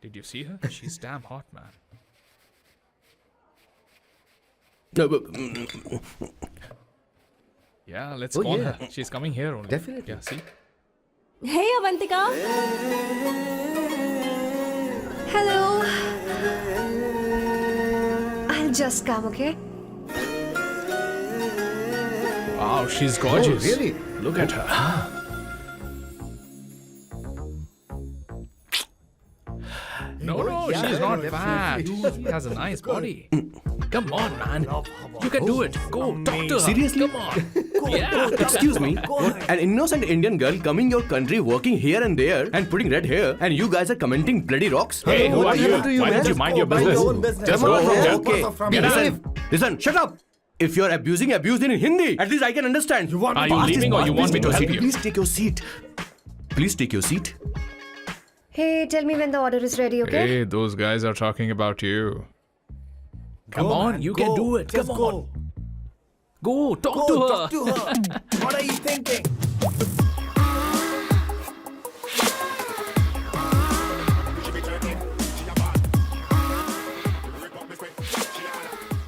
Did you see her? She's damn hot, man. Yeah, let's call her. She's coming here only. Definitely. Yeah, see? Hey, Avantika. Hello. I'll just come, okay? Wow, she's gorgeous. Oh, really? Look at her. No, yeah, she's not fat. definitely. She has a nice body. Come on, man. You can do it. Go, talk to her. Seriously? Come on. Yeah. Excuse me, an innocent Indian girl coming your country, working here and there, and putting red hair, and you guys are commenting bloody rocks? Hey, who are What you? happened to you, Why man? don't you mind your Mind business? your own business. Just Come go on, from man. here. Okay. Listen, shut up. If you're abusing in Hindi, at least I can understand. Are you leaving or you want me to help you? Please take your seat. Please take your seat. Hey, tell me when the order is ready, okay? Hey, those guys are talking about you. Come on, you can do it. Come on. Go, talk to her. What are you thinking?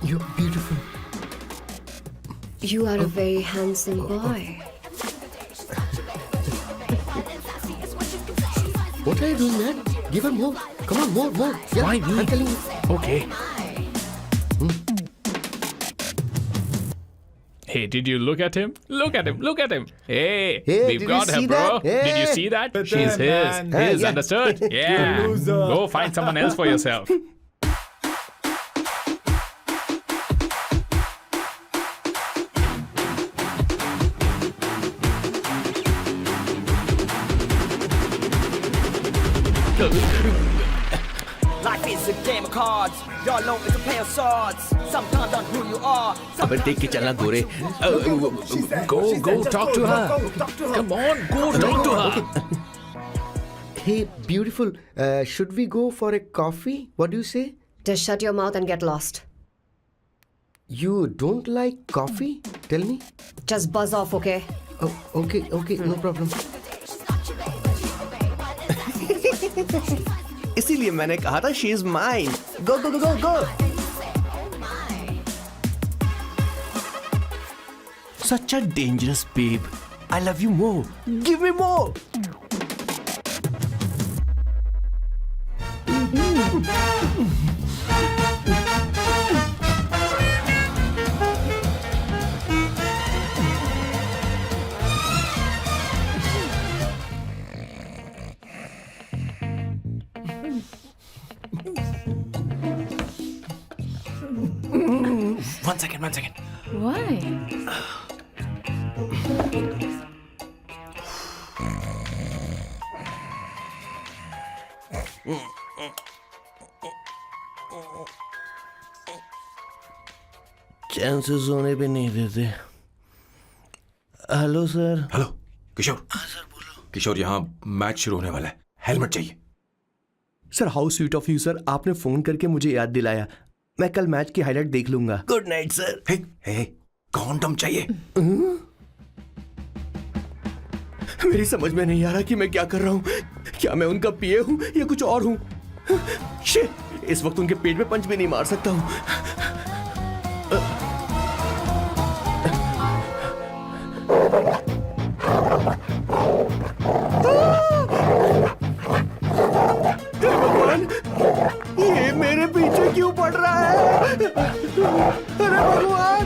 You're beautiful. You are a very handsome boy. What are you doing, man? Give her more. Come on, more. Yeah, Why me? I'm telling you. Okay. Hey, did you look at him? Look at him. Hey, Hey, we've did got you her, see bro. that? Hey. Did you see that? Better, She's man. his. Yeah. Understood? Yeah. Go find someone else for yourself. Life is a game of cards. Y'all know it's a play of swords. Sometimes on who you are. अबे देख के चलना गोरे. Go, talk to her. Come on, go talk to her. Hey, beautiful. Should we go for a coffee? What do you say? Just shut your mouth and get lost. You don't like coffee? Tell me. Just buzz off, okay? Oh, okay, no problem. इसीलिए मैंने कहा था she is mine. Go. Such a dangerous babe. I love you more. Give me more. One second. Why? चैन से सोने पे नहीं देते. Hello sir. Hello किशोर. किशोर, यहाँ मैच शुरू होने वाला है. हेलमेट चाहिए. Sir how sweet of you sir. आपने फोन करके मुझे याद दिलाया. मैं कल मैच की हाईलाइट देख लूंगा. Good night sir. Hey, condom चाहिए. मेरी समझ में नहीं आ रहा कि मैं क्या कर रहा हूँ. क्या मैं उनका पीए हूँ या कुछ और हूँ. शिट, इस वक्त उनके पेट में पंच भी नहीं मार सकता हूँ. हे भगवान, ये मेरे पीछे क्यों पड़ रहा है. अरे भगवान,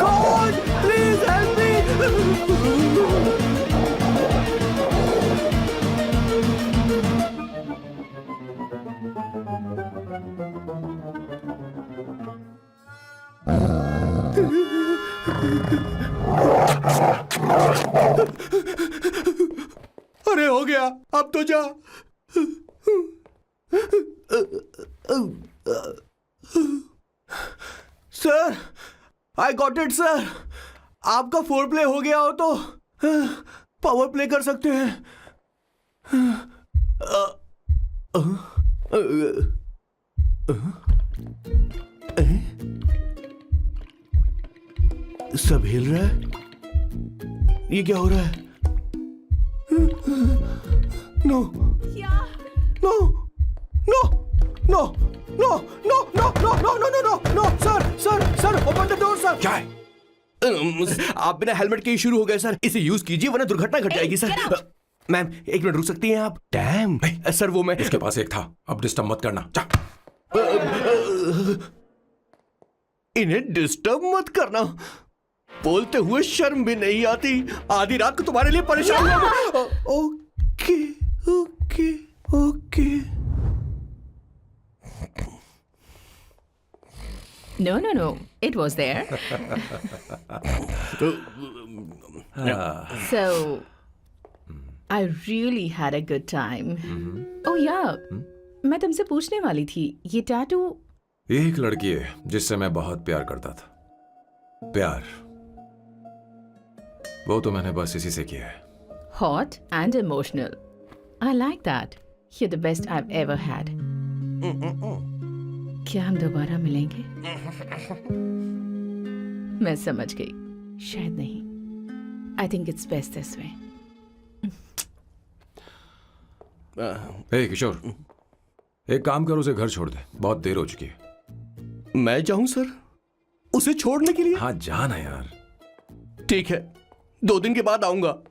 गॉड प्लीज हेल्प मी. अरे हो गया, अब तो जा. Sir, I got it sir. आपका फोर प्ले हो गया हो तो पावर प्ले कर सकते हैं. सब हिल रहा है. ये क्या हो रहा है. No no no no no no no no no no no no no sir open the door sir. क्या है? आप बिना हेलमेट के ही शुरू हो गए सर। इसे यूज कीजिए वरना दुर्घटना घट जाएगी सर। मैम 1 मिनट रुक सकती हैं आप? डैम सर वो मैं उसके पास एक था, अब डिस्टर्ब मत करना। जा। इन्हें डिस्टर्ब मत करना। बोलते हुए शर्म भी नहीं आती। आधी रात को तुम्हारे लिए परेशान हो। Okay okay okay. No. It was there. So, I really had a good time. Oh yeah, मैं तुमसे पूछने वाली थी, ये टैटू। एक लड़की है जिससे मैं बहुत प्यार करता था। प्यार वो तो मैंने बस इसी से किया है। Hot and emotional. I like that. You're the best I've ever had. क्या हम दोबारा मिलेंगे? मैं समझ गई, शायद नहीं। I think it's best this way. हे किशोर, एक काम कर, उसे घर छोड़ दे, बहुत देर हो चुकी है। मैं जाऊं सर उसे छोड़ने के लिए? हाँ जाना यार। ठीक है, 2 दिन के बाद आऊंगा।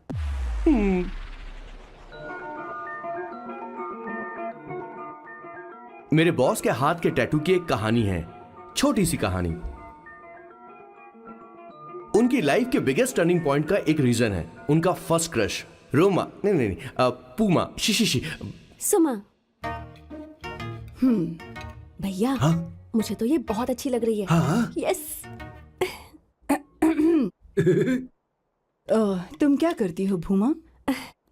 मेरे बॉस के हाथ के टैटू की एक कहानी है, छोटी सी कहानी। उनकी लाइफ के बिगेस्ट टर्निंग पॉइंट का एक रीजन है उनका फर्स्ट क्रश रोमा नहीं पूमा शी। सुमा। भैया मुझे तो ये बहुत अच्छी लग रही है। यस। तुम क्या करती हो भूमा?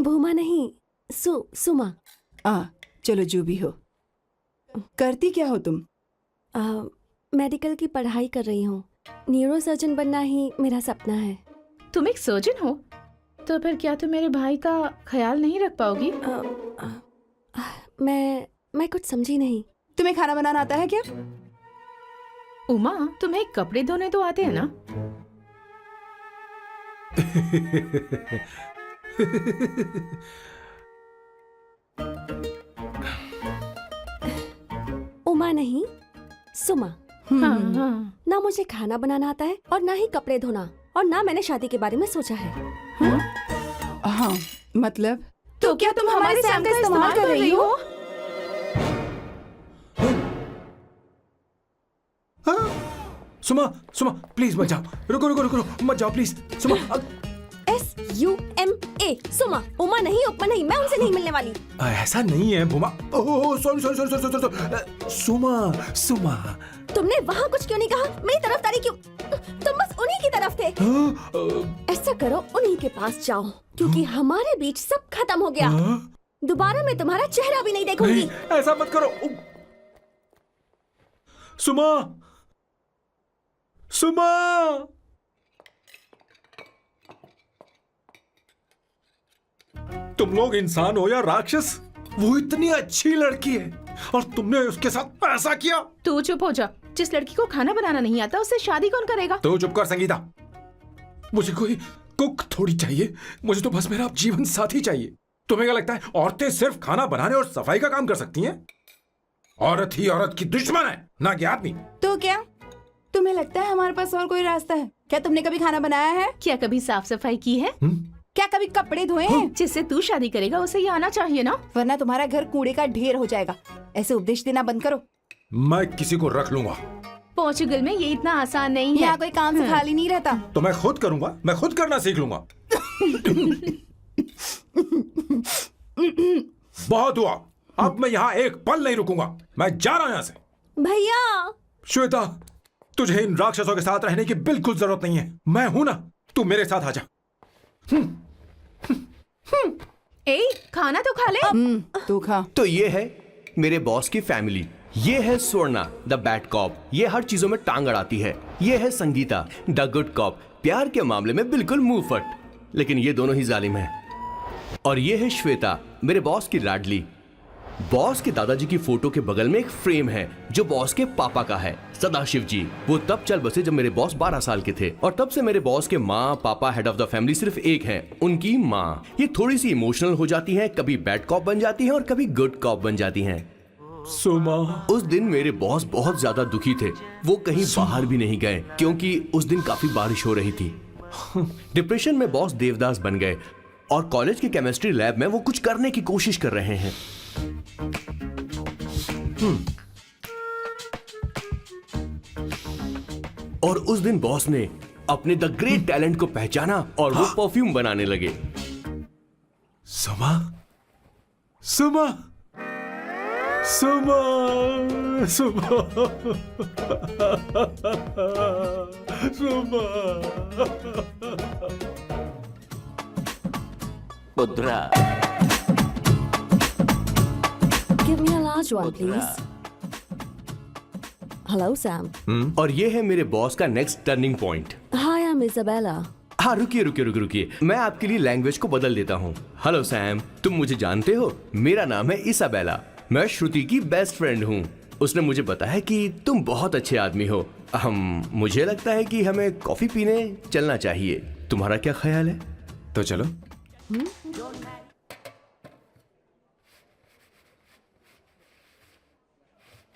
भूमा नहीं, सुमा। चलो जो भी हो। करती क्या हो तुम? मेडिकल की पढ़ाई कर रही हूँ। न्यूरो सर्जन बनना ही मेरा सपना है। तुम एक सर्जन हो तो फिर क्या तुम मेरे भाई का ख्याल नहीं रख पाओगी? मैं कुछ समझी नहीं। तुम्हें खाना बनाना आता है क्या? उमा, तुम्हें कपड़े धोने तो आते हैं ना? उमा नहीं, सुमा। हाँ। ना मुझे खाना बनाना आता है और ना ही कपड़े धोना, और ना मैंने शादी के बारे में सोचा है। हाँ मतलब? तो क्या तुम हमारे सैम का इस्तेमाल कर रही हो? सुमा प्लीज मत जाओ। रुको मत जाओ प्लीज। सुमा SUMA, सुमा। उमा नहीं, उपमा नहीं, मैं उनसे नहीं मिलने वाली। ऐसा नहीं है भूमा। Oh sorry. सुमा तुमने वहाँ कुछ क्यों नहीं कहा? मेरी तरफदारी क्यों? तुम बस उन्हीं की तरफ थे। ऐसा करो, उन्हीं के पास जाओ, क्योंकि हमारे बीच सब खत्म हो गया। दोबारा मैं तुम्हारा चेहरा भी नहीं देखूंगी। नहीं, ऐसा मत करो। सुमा तुम लोग इंसान हो या राक्षस? वो इतनी अच्छी लड़की है और तुमने उसके साथ ऐसा किया। तू चुप हो जा। जिस लड़की को खाना बनाना नहीं आता उससे शादी कौन करेगा? तो चुप कर संगीता। मुझे कोई कुक थोड़ी चाहिए, मुझे तो बस मेरा जीवन साथी चाहिए। तुम्हें क्या लगता है औरतें सिर्फ खाना बनाने और सफाई का काम कर सकती हैं? औरत ही औरत की दुश्मन है, ना कि आदमी। तो क्या तुम्हें लगता है हमारे पास और कोई रास्ता है? क्या तुमने कभी खाना बनाया है? क्या कभी साफ सफाई की है? क्या कभी कपड़े धोए हैं? जिससे तू शादी करेगा उसे ये आना चाहिए ना, वरना तुम्हारा घर कूड़े का ढेर हो जाएगा। ऐसे उपदेश देना बंद करो। मैं किसी को रख लूंगा। पोर्चुगल में ये इतना आसान नहीं है। यहाँ कोई काम से खाली नहीं रहता। तो मैं खुद करूंगा, मैं खुद करना सीख लूंगा। बहुत हुआ, अब मैं यहाँ एक पल नहीं रुकूंगा। मैं जा रहा हूँ यहाँ से। भैया श्वेता, तुझे इन राक्षसों के साथ रहने की बिल्कुल जरूरत नहीं है। मैं हूं ना, तू मेरे साथ आ जा। ए, खाना तो खा ले। तू खा। तो ये है मेरे बॉस की फैमिली। ये है स्वर्णा द बैड कॉप, ये हर चीजों में टांग अड़ाती है। ये है संगीता द गुड कॉप, प्यार के मामले में बिल्कुल मुंह फट, लेकिन ये दोनों ही जालिम है। और ये है श्वेता, मेरे बॉस की लाडली। बॉस के दादाजी की फोटो के बगल में एक फ्रेम है जो बॉस के पापा का है, सदाशिव जी। वो तब चल बसे जब मेरे बॉस 12 साल के थे, और तब से मेरे बॉस के माँ पापा हेड ऑफ द फैमिली सिर्फ एक है, उनकी माँ। ये थोड़ी सी इमोशनल हो जाती हैं, कभी बैड कॉप बन जाती हैं और कभी गुड कॉप बन जाती हैं। सुमा। उस दिन मेरे बॉस बहुत ज्यादा दुखी थे। वो कहीं बाहर भी नहीं गए क्योंकि उस दिन काफी बारिश हो रही थी। डिप्रेशन में बॉस देवदास बन गए और कॉलेज की केमिस्ट्री लैब में वो कुछ करने की कोशिश कर रहे हैं। और उस दिन बॉस ने अपने द ग्रेट टैलेंट को पहचाना और वो परफ्यूम बनाने लगे। सुमा, सुमा, सुमा, सुमा, सुमा। Pudra. Give me a large one, please. Hello, Sam. और ये है मेरे बॉस का next turning point. Hi, I'm Isabella. हाँ, रुकिए, मैं आपके लिए लैंग्वेज को बदल देता हूँ। हेलो सैम, तुम मुझे जानते हो? मेरा नाम है इसाबेला। मैं श्रुति की बेस्ट फ्रेंड हूँ। उसने मुझे बताया कि तुम बहुत अच्छे आदमी हो। मुझे लगता है कि हमें कॉफी पीने चलना चाहिए। तुम्हारा क्या ख्याल है? तो चलो।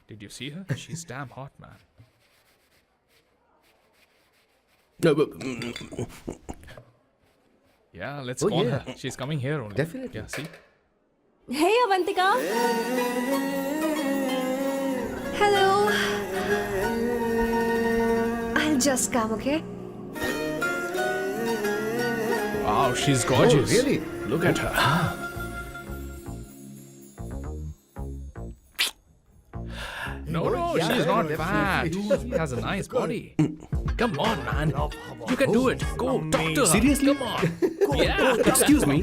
Did you see her? She's damn hot, man. Yeah, let's call yeah. her. She's coming here only. Definitely. Yeah, see? Hey, Avantika. Hello. I'll just come, okay? Wow, she's gorgeous. Oh, really? Look at her. No, she's not fat. She has a nice body. Come on, man. You can do it. Go, talk to her. Seriously? Come on. Yeah. Excuse me,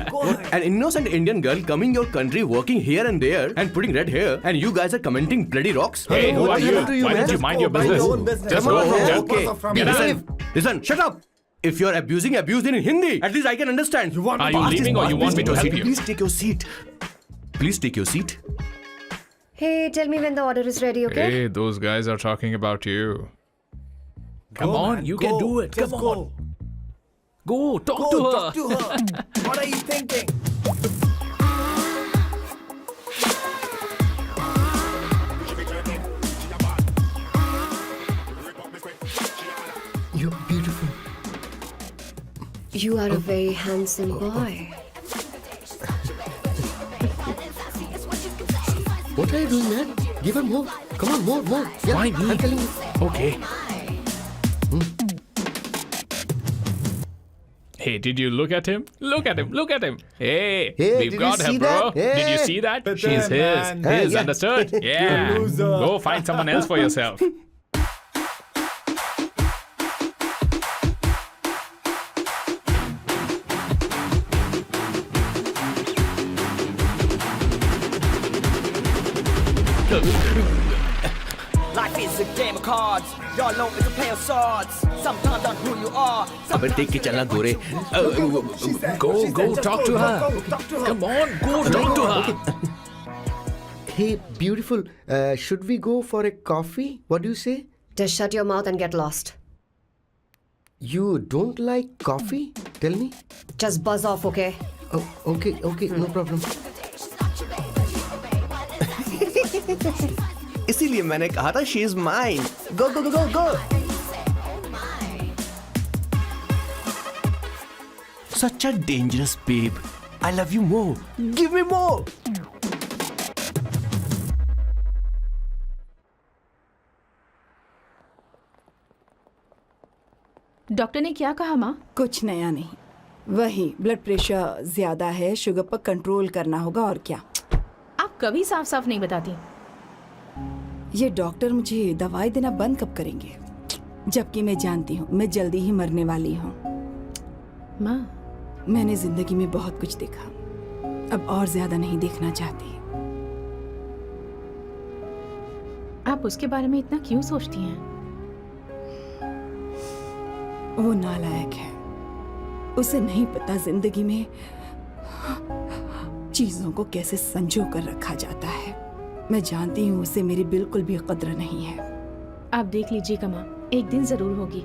an innocent Indian girl coming your country, working here and there, and putting red hair, and you guys are commenting bloody rocks? Hey, who are you? happened to you, Why man? don't you mind your business? Just Come go on, from man. here. Okay. Get Listen, out. listen, shut up. If you're abusing, abuse it in Hindi. At least I can understand. Are you leaving or you want me to help you? Please take your seat. Please take your seat. Hey, tell me when the order is ready, okay? Hey, those guys are talking about you. Come on, you can do it. Come on. Go, talk to her. What are you thinking? You're beautiful. You are a very handsome boy. What are you doing, man? Give her more. Come on, more. Yeah, Why me? I'm telling you. Okay. Hey, did you look at him? Look at him. Hey, Hey, we've did got you her, see bro. that? Hey. Did you see that? But She's then, his. man. His, Yeah. understood? Yeah. Go find someone else for yourself. Life is a game of cards. Y'all know it's a play of swords. Sometimes on who you are. अबे देख के चलना गोरे. Go, talk to her. Come on, go, talk to her. Hey, beautiful. Should we go for a coffee? What do you say? Just shut your mouth and get lost. You don't like coffee? Tell me. Just buzz off, okay? Oh, okay, no problem. इसीलिए मैंने कहा था she is mine. Go. Such a dangerous babe. I love you more. Give me more. Doctor ने क्या कहा माँ? कुछ नया नहीं, वही ब्लड प्रेशर ज्यादा है, शुगर पर कंट्रोल करना होगा और क्या। आप कभी साफ साफ नहीं बताती। ये डॉक्टर मुझे दवाई देना बंद कब करेंगे, जबकि मैं जानती हूँ मैं जल्दी ही मरने वाली हूँ। माँ, मैंने जिंदगी में बहुत कुछ देखा, अब और ज्यादा नहीं देखना चाहती। आप उसके बारे में इतना क्यों सोचती हैं? वो नालायक है, उसे नहीं पता जिंदगी में चीजों को कैसे संजो कर रखा जाता है। मैं जानती हूँ उसे मेरी बिल्कुल भी कद्र नहीं है। आप देख लीजिएगा माँ, एक दिन जरूर होगी।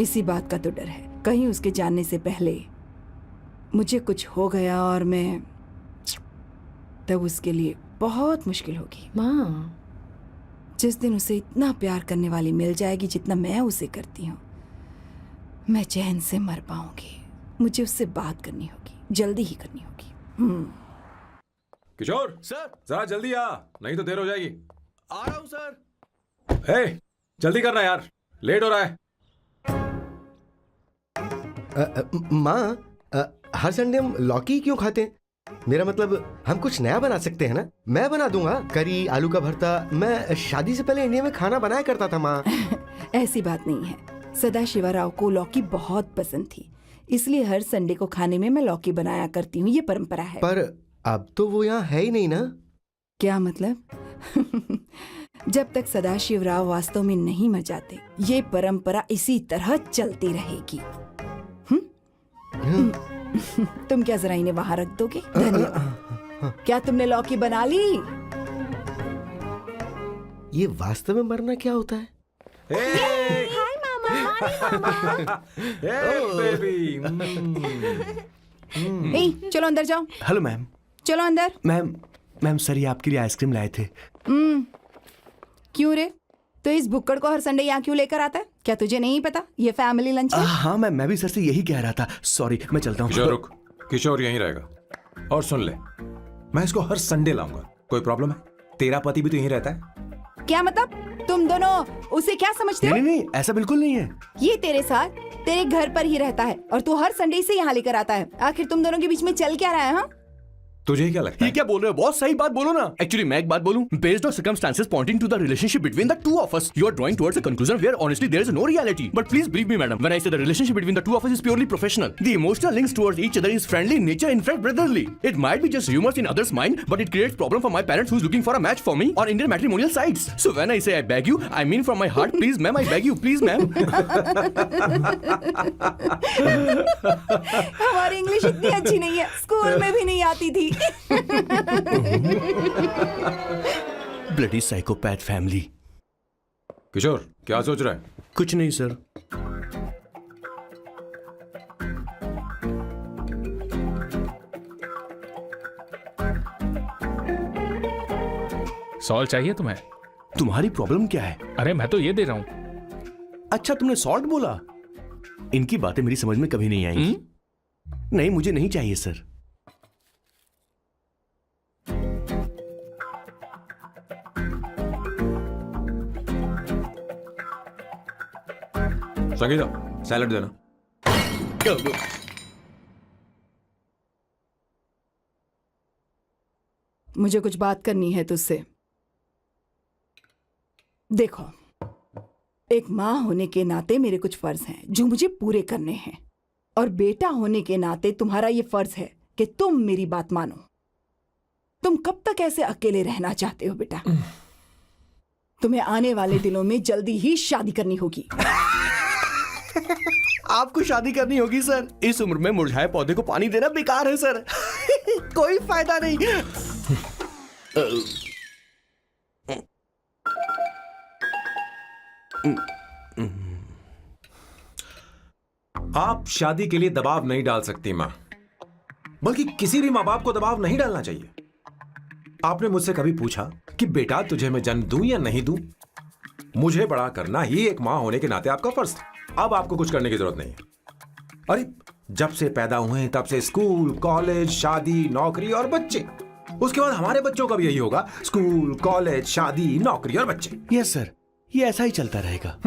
इसी बात का तो डर है, कहीं उसके जानने से पहले मुझे कुछ हो गया और मैं तब उसके लिए बहुत मुश्किल होगी। माँ, जिस दिन उसे इतना प्यार करने वाली मिल जाएगी जितना मैं उसे करती हूँ, मैं चैन से मर पाऊंगी। मुझे उससे बात करनी होगी, जल्दी ही करनी होगी। किशोर सर जरा जल्दी आ, नहीं तो देर हो जाएगी। आ रहा हूँ सर। हे, जल्दी करना यार, लेट हो रहा है। माँ, हर संडे हम लौकी क्यों खाते हैं? मेरा मतलब हम कुछ नया बना सकते हैं ना? मैं बना दूंगा करी, आलू का भरता। मैं शादी से पहले इंडिया में खाना बनाया करता था माँ। ऐसी बात नहीं है। सदाशिवराव को लौकी बहुत पसंद थी, इसलिए हर संडे को खाने में मैं लौकी बनाया करती हूँ। ये परंपरा है। पर अब तो वो यहाँ है ही नहीं ना। क्या मतलब? जब तक सदाशिवराव वास्तव में नहीं मर जाते, ये परंपरा इसी तरह चलती रहेगी। तुम क्या जरा इन्हें वहां रख दोगे? धन्यवाद। क्या तुमने लौकी बना ली? ये वास्तव में मरना क्या होता है? हाय मामा। बेबी। ए, चलो अंदर जाओ। Hello ma'am. चलो अंदर। मैम सर ये आपके लिए आइसक्रीम लाए थे। क्यों रे? तो इस भुक्कड़ को हर संडे यहाँ क्यों लेकर आता है? क्या तुझे नहीं पता ये फैमिली लंच है? हाँ मैम, मैं भी सर से यही कह रहा था। सॉरी, मैं चलता हूँ। किशोर रुक, किशोर यहीं रहेगा। और सुन ले, मैं इसको हर संडे लाऊंगा। कोई प्रॉब्लम है? तेरा पति भी तो यहीं रहता है। क्या मतलब? तुम दोनों उसे क्या समझते हो? नहीं, ऐसा बिल्कुल नहीं है। ये तेरे साथ तेरे घर पर ही रहता है और तू हर संडे से यहाँ लेकर आता है। आखिर तुम दोनों के बीच में चल क्या रहा है? हाँ, तुझे क्या लगता ये है? क्या बोल रहे हो बॉस? सही बात बोलो ना। एक्चुअली मैं एक बात बोलूं, based on circumstances pointing to the relationship between the two of us, you are drawing towards a conclusion where honestly there is no reality. But please believe me madam, when I say the relationship between the two of us is purely professional. The emotional links towards each other is friendly in nature, in fact brotherly. It might be just rumors in others' mind, but it creates problem for my parents who is looking for a match for me on Indian matrimonial sites. So when I say I beg you, I mean from my heart, please ma'am, I beg you, please ma'am. हमारी English इतनी अच्छी नहीं है, school में भी नहीं आती थी। Bloody psychopath family. किशोर क्या सोच रहा है? कुछ नहीं सर। सॉल्व चाहिए तुम्हें? तुम्हारी प्रॉब्लम क्या है? अरे मैं तो ये दे रहा हूँ। अच्छा तुमने सॉल्ट बोला। इनकी बातें मेरी समझ में कभी नहीं आएंगी। नहीं, मुझे नहीं चाहिए सर। संगीता, सैलड देना। मुझे कुछ बात करनी है तुझसे। देखो, एक माँ होने के नाते मेरे कुछ फर्ज हैं जो मुझे पूरे करने हैं, और बेटा होने के नाते तुम्हारा ये फर्ज है कि तुम मेरी बात मानो। तुम कब तक ऐसे अकेले रहना चाहते हो बेटा? तुम्हें आने वाले दिनों में जल्दी ही शादी करनी होगी। आपको शादी करनी होगी सर? इस उम्र में मुरझाए पौधे को पानी देना बेकार है सर। कोई फायदा नहीं। आप शादी के लिए दबाव नहीं डाल सकती माँ, बल्कि किसी भी माँ बाप को दबाव नहीं डालना चाहिए। आपने मुझसे कभी पूछा कि बेटा तुझे मैं जन्म दूं या नहीं दूं? मुझे बड़ा करना ही एक माँ होने के नाते आपका फर्ज था। अब आपको कुछ करने की जरूरत नहीं है। अरे जब से पैदा हुए तब से स्कूल, कॉलेज, शादी, नौकरी और बच्चे। उसके बाद हमारे बच्चों का भी यही होगा, स्कूल, कॉलेज, शादी, नौकरी और बच्चे। यस सर, ये ऐसा ही चलता रहेगा।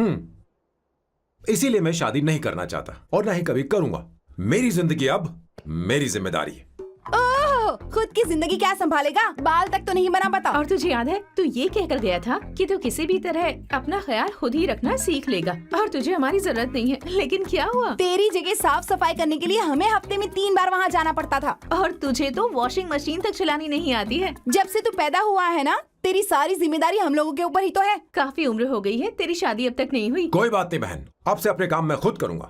इसीलिए मैं शादी नहीं करना चाहता और ना ही कभी करूंगा। मेरी जिंदगी अब मेरी जिम्मेदारी है। ओह, खुद की जिंदगी क्या संभालेगा? बाल तक तो नहीं बना बता। और तुझे याद है तू ये कहकर गया था कि तू किसी भी तरह अपना ख्याल खुद ही रखना सीख लेगा और तुझे हमारी जरूरत नहीं है। लेकिन क्या हुआ? तेरी जगह साफ सफाई करने के लिए हमें हफ्ते में 3 बार वहाँ जाना पड़ता था। और तुझे तो वॉशिंग मशीन तक चलानी नहीं आती है। जब से तू पैदा हुआ है ना, तेरी सारी जिम्मेदारी हम लोगों के ऊपर ही तो है। काफी उम्र हो गई है, तेरी शादी अब तक नहीं हुई। कोई बात नहीं बहन, अब से अपने काम मैं खुद करूंगा।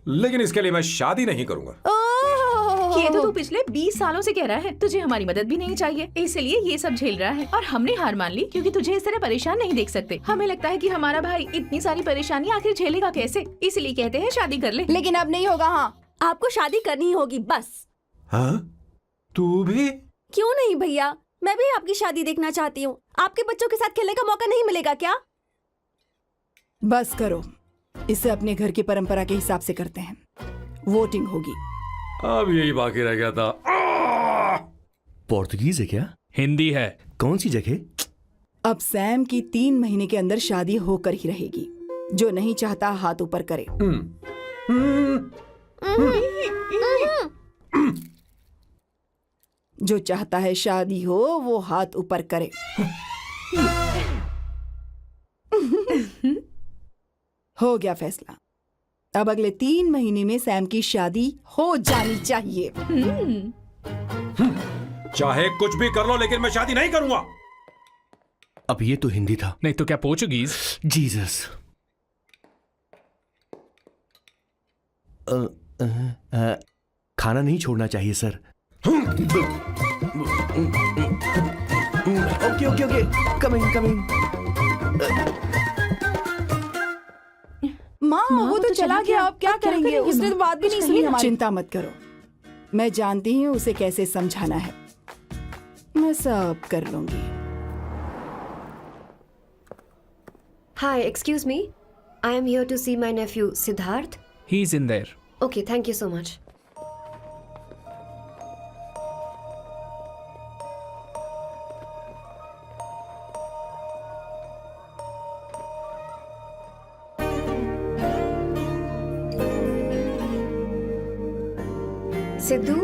लेकिन इसके लिए मैं शादी नहीं करूंगा। ये तो तू पिछले 20 सालों से कह रहा है। तुझे हमारी मदद भी नहीं चाहिए, इसलिए ये सब झेल रहा है। और हमने हार मान ली क्योंकि तुझे इस तरह परेशान नहीं देख सकते। हमें लगता है कि हमारा भाई इतनी सारी परेशानी आखिर झेलेगा कैसे, इसलिए कहते हैं शादी कर ले। लेकिन अब नहीं होगा। हाँ, आपको शादी करनी होगी बस। हाँ? तू भी? क्यों नहीं भैया, मैं भी आपकी शादी देखना चाहती हूँ। आपके बच्चों के साथ खेलने का मौका नहीं मिलेगा क्या? बस करो, इसे अपने घर की परंपरा के हिसाब से करते हैं। वोटिंग होगी। अब यही बाकी रह गया था। पोर्तुगीज है क्या? हिंदी है। कौन सी जगह? अब सैम की 3 महीने के अंदर शादी होकर ही रहेगी। जो नहीं चाहता हाथ ऊपर करे। जो चाहता है शादी हो वो हाथ ऊपर करे। हो गया फैसला। अब अगले 3 महीने में सैम की शादी हो जानी चाहिए। चाहे कुछ भी कर लो, लेकिन मैं शादी नहीं करूंगा। अब ये तो हिंदी था। नहीं तो क्या पोर्चुगीज? जीसस। खाना नहीं छोड़ना चाहिए sir. Okay okay okay, coming coming. माँ वो तो चला गया, अब क्या करेंगे? उसने तो बात भी नहीं सुनी हमारी। चिंता मत करो, मैं जानती हूँ उसे कैसे समझाना है। मैं सब कर लूंगी। Hi, excuse me. I am here to see my nephew Siddharth. He's in there. Okay, thank you so much. Sidhu?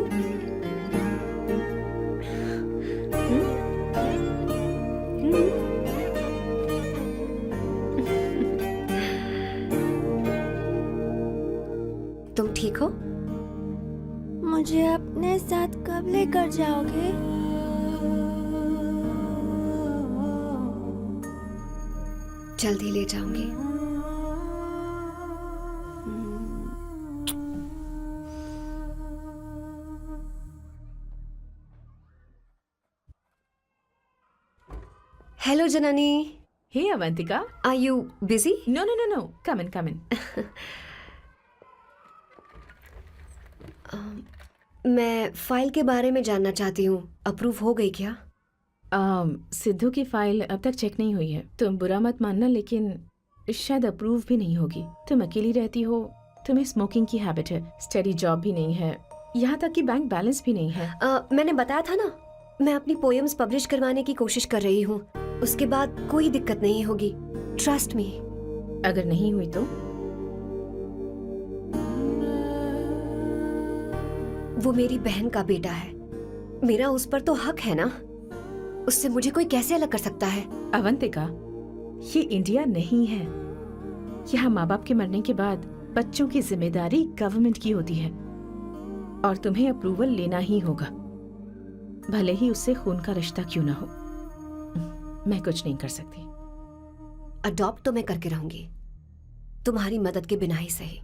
तुम ठीक हो? मुझे अपने साथ कब लेकर जाओगे? जल्दी ले जाऊंगी। Hello Janani. Hey Avantika. Are you busy? No no no no. Come in come in. मैं फाइल के बारे में जानना चाहती हूँ। अप्रूव हो गई क्या? सिद्धू की फाइल अब तक चेक नहीं हुई है। तुम बुरा मत मानना, लेकिन शायद अप्रूव भी नहीं होगी। तुम अकेली रहती हो, तुम्हें स्मोकिंग की हैबिट है, स्टडी जॉब भी नहीं है, यहाँ तक कि बैंक बैलेंस भी नहीं है। मैंने बताया था ना, मैं अपनी पोएम्स पब्लिश करवाने की कोशिश कर रही हूँ। उसके बाद कोई दिक्कत नहीं होगी, ट्रस्ट मी। अगर नहीं हुई तो? वो मेरी बहन का बेटा है, मेरा उस पर तो हक है ना। उससे मुझे कोई कैसे अलग कर सकता है? अवंतिका, ये इंडिया नहीं है। यहाँ माँ बाप के मरने के बाद बच्चों की जिम्मेदारी गवर्नमेंट की होती है और तुम्हें अप्रूवल लेना ही होगा, भले ही उससे खून का रिश्ता क्यों ना हो। मैं कुछ नहीं कर सकती। अडॉप्ट तो मैं करके रहूंगी, तुम्हारी मदद के बिना ही सही।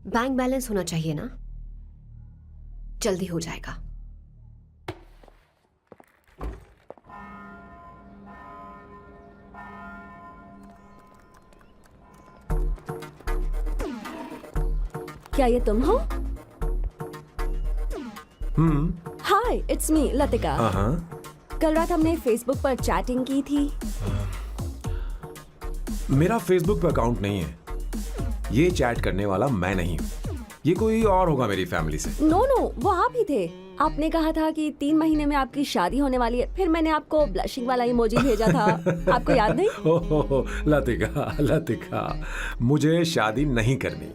बैंक बैलेंस होना चाहिए ना, जल्दी हो जाएगा। क्या ये तुम हो? हाय, इट्स मी लतिका। कल रात हमने फेसबुक पर चैटिंग की थी। मेरा फेसबुक पे अकाउंट नहीं है। ये चैट करने वाला मैं नहीं हूँ, ये कोई और होगा मेरी फैमिली से। नो, वो आप ही थे। आपने कहा था कि 3 महीने में आपकी शादी होने वाली है, फिर मैंने आपको ब्लशिंग वाला इमोजी भेजा था। आपको याद नहीं? ओहो, लतिका, मुझे शादी नहीं करनी,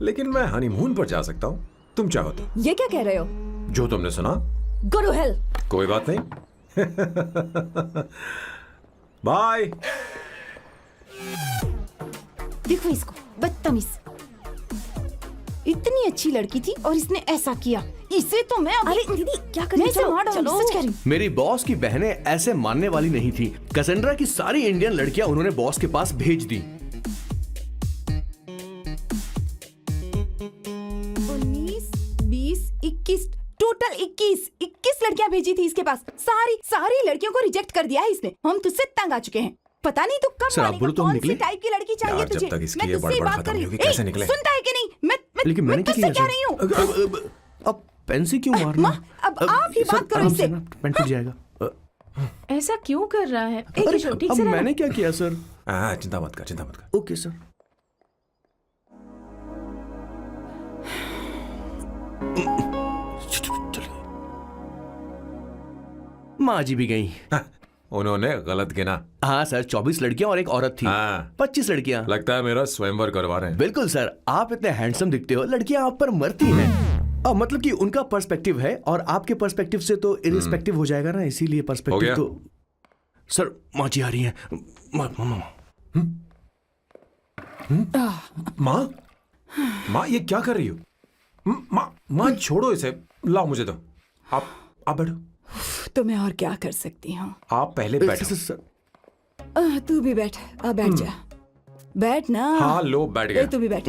लेकिन मैं हनीमून पर जा सकता हूँ, तुम चाहो तो। ये क्या कह रहे हो? जो तुमने सुना। Go to hell. कोई बात नहीं। बाय। देखो इसको, बदतमीज। इतनी अच्छी लड़की थी और इसने ऐसा किया। इसे तो मैं अभी... अरे दीदी, क्या कर रही हो? चलो, सच कह रही हूं। मेरी बॉस की बहनें ऐसे मानने वाली नहीं थी। कैसेंड्रा की सारी इंडियन लड़कियां उन्होंने बॉस के पास भेज दी। 19, 20, 21, टोटल 21 लड़कियां भेजी थी इसके पास। सारी लड़कियों को रिजेक्ट कर दिया है इसने। हम तुझसे तंग आ चुके हैं। पता नहीं तू कब सर, आप बोलो तो हम कौन सी निकले। टाइप की लड़की चाहिए यार, तुझे? जब तक इसकी मैं ये तुझसे बड़बड़ बात खत्म कर नहीं रही होगी, हूँ। कैसे निकले? सुनता है कि नहीं? मैं लेकिन मैंने तुझसे क्या कह किया, रही हूँ। अब पेन से क्यों मारना? अब आप ही बात करो इससे। पेन टूट जाएगा। ऐसा क्यों कर रहा है? एक किशोर, ठीक अब से रहना। मैंने क्या किया सर? चिंता मत कर, चिंता मत कर। Okay sir. माँ जी भी गई। उन्होंने गलत गिना। हाँ सर, 24 लड़कियां और एक औरत थी। हाँ। 25 लड़कियां। लगता है मेरा स्वयंवर करवा रहे हैं। बिल्कुल सर, आप इतने हैंडसम दिखते हो, लड़कियां आप पर मरती हैं। मतलब कि उनका पर्सपेक्टिव है और आपके पर्सपेक्टिव से तो इरिस्पेक्टिव हो जाएगा ना, इसीलिए हो पर्सपेक्टिव गया? तो। सर माँ जी आ रही हैं। माँ, माँ ये क्या कर रही हो? माँ छोड़ो इसे, लाओ मुझे दो। आप बैठो। तो मैं और क्या कर सकती हूँ? आप पहले बैठो। तू भी बैठ, बैठ जा, बैठ ना। हाँ लो, बैठ गया। तू भी बैठ।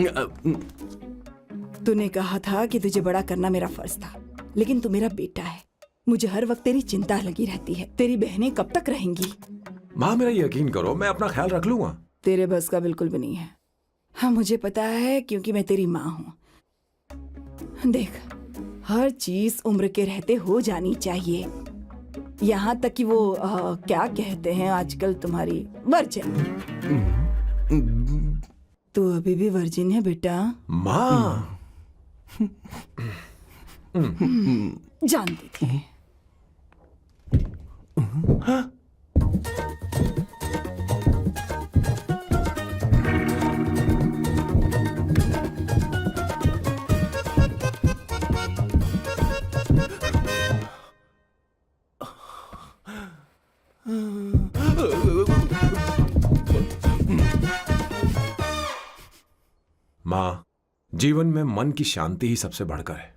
तूने कहा था कि तुझे बड़ा करना मेरा फर्ज था, लेकिन तू मेरा बेटा है। मुझे हर वक्त तेरी चिंता लगी रहती है। तेरी बहनें कब तक रहेंगी? माँ मेरा यकीन करो, मैं अपना ख्याल रख लूंगा। तेरे बस का बिल्कुल भी नहीं है। हाँ मुझे पता है, क्योंकि मैं तेरी माँ हूँ। देख, हर चीज उम्र के रहते हो जानी चाहिए, यहाँ तक कि वो क्या कहते हैं आजकल तुम्हारी वर्जिन। तू अभी भी वर्जिन है बेटा? माँ जानती थी। माँ, जीवन में मन की शांति ही सबसे बढ़कर है।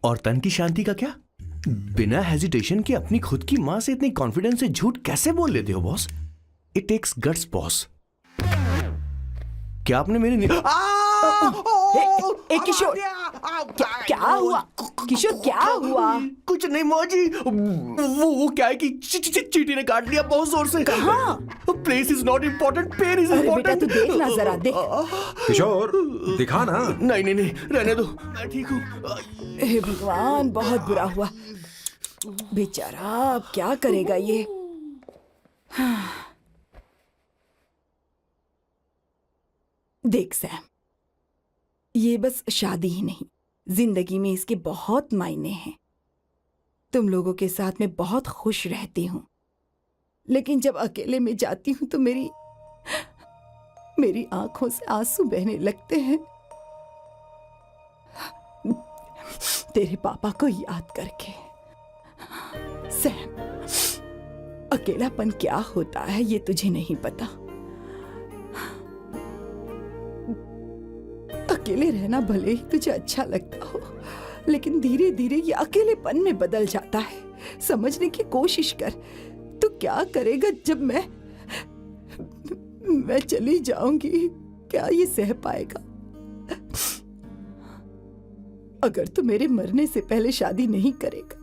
और तन की शांति का क्या? बिना हेजिटेशन के अपनी खुद की मां से इतनी कॉन्फिडेंस से झूठ कैसे बोल लेते हो boss? It takes guts boss. क्या आपने मेरे किशोर, क्या हुआ? किशोर क्या हुआ? कुछ नहीं माँ जी, वो क्या है कि चींटी ने काट लिया बहुत जोर से। कहाँ? Place is not important, pen is अरे बेटा इम्पोर्टेंट। तू देख ना जरा, देख। किशोर दिखा ना। नहीं नहीं नहीं, रहने दो, मैं ठीक हूँ। हे भगवान, बहुत बुरा हुआ बेचारा। अब क्या करेगा ये? देख सैम, ये बस शादी ही नहीं, जिंदगी में इसके बहुत मायने हैं। तुम लोगों के साथ मैं बहुत खुश रहती हूँ, लेकिन जब अकेले में जाती हूँ तो मेरी आंखों से आंसू बहने लगते हैं, तेरे पापा को याद करके। सैम, अकेलापन क्या होता है ये तुझे नहीं पता। अकेले रहना भले ही तुझे अच्छा लगता हो, लेकिन धीरे धीरे ये अकेलेपन में बदल जाता है। समझने की कोशिश कर। तू क्या करेगा जब मैं चली जाऊंगी? क्या ये सह पाएगा? अगर तू मेरे मरने से पहले शादी नहीं करेगा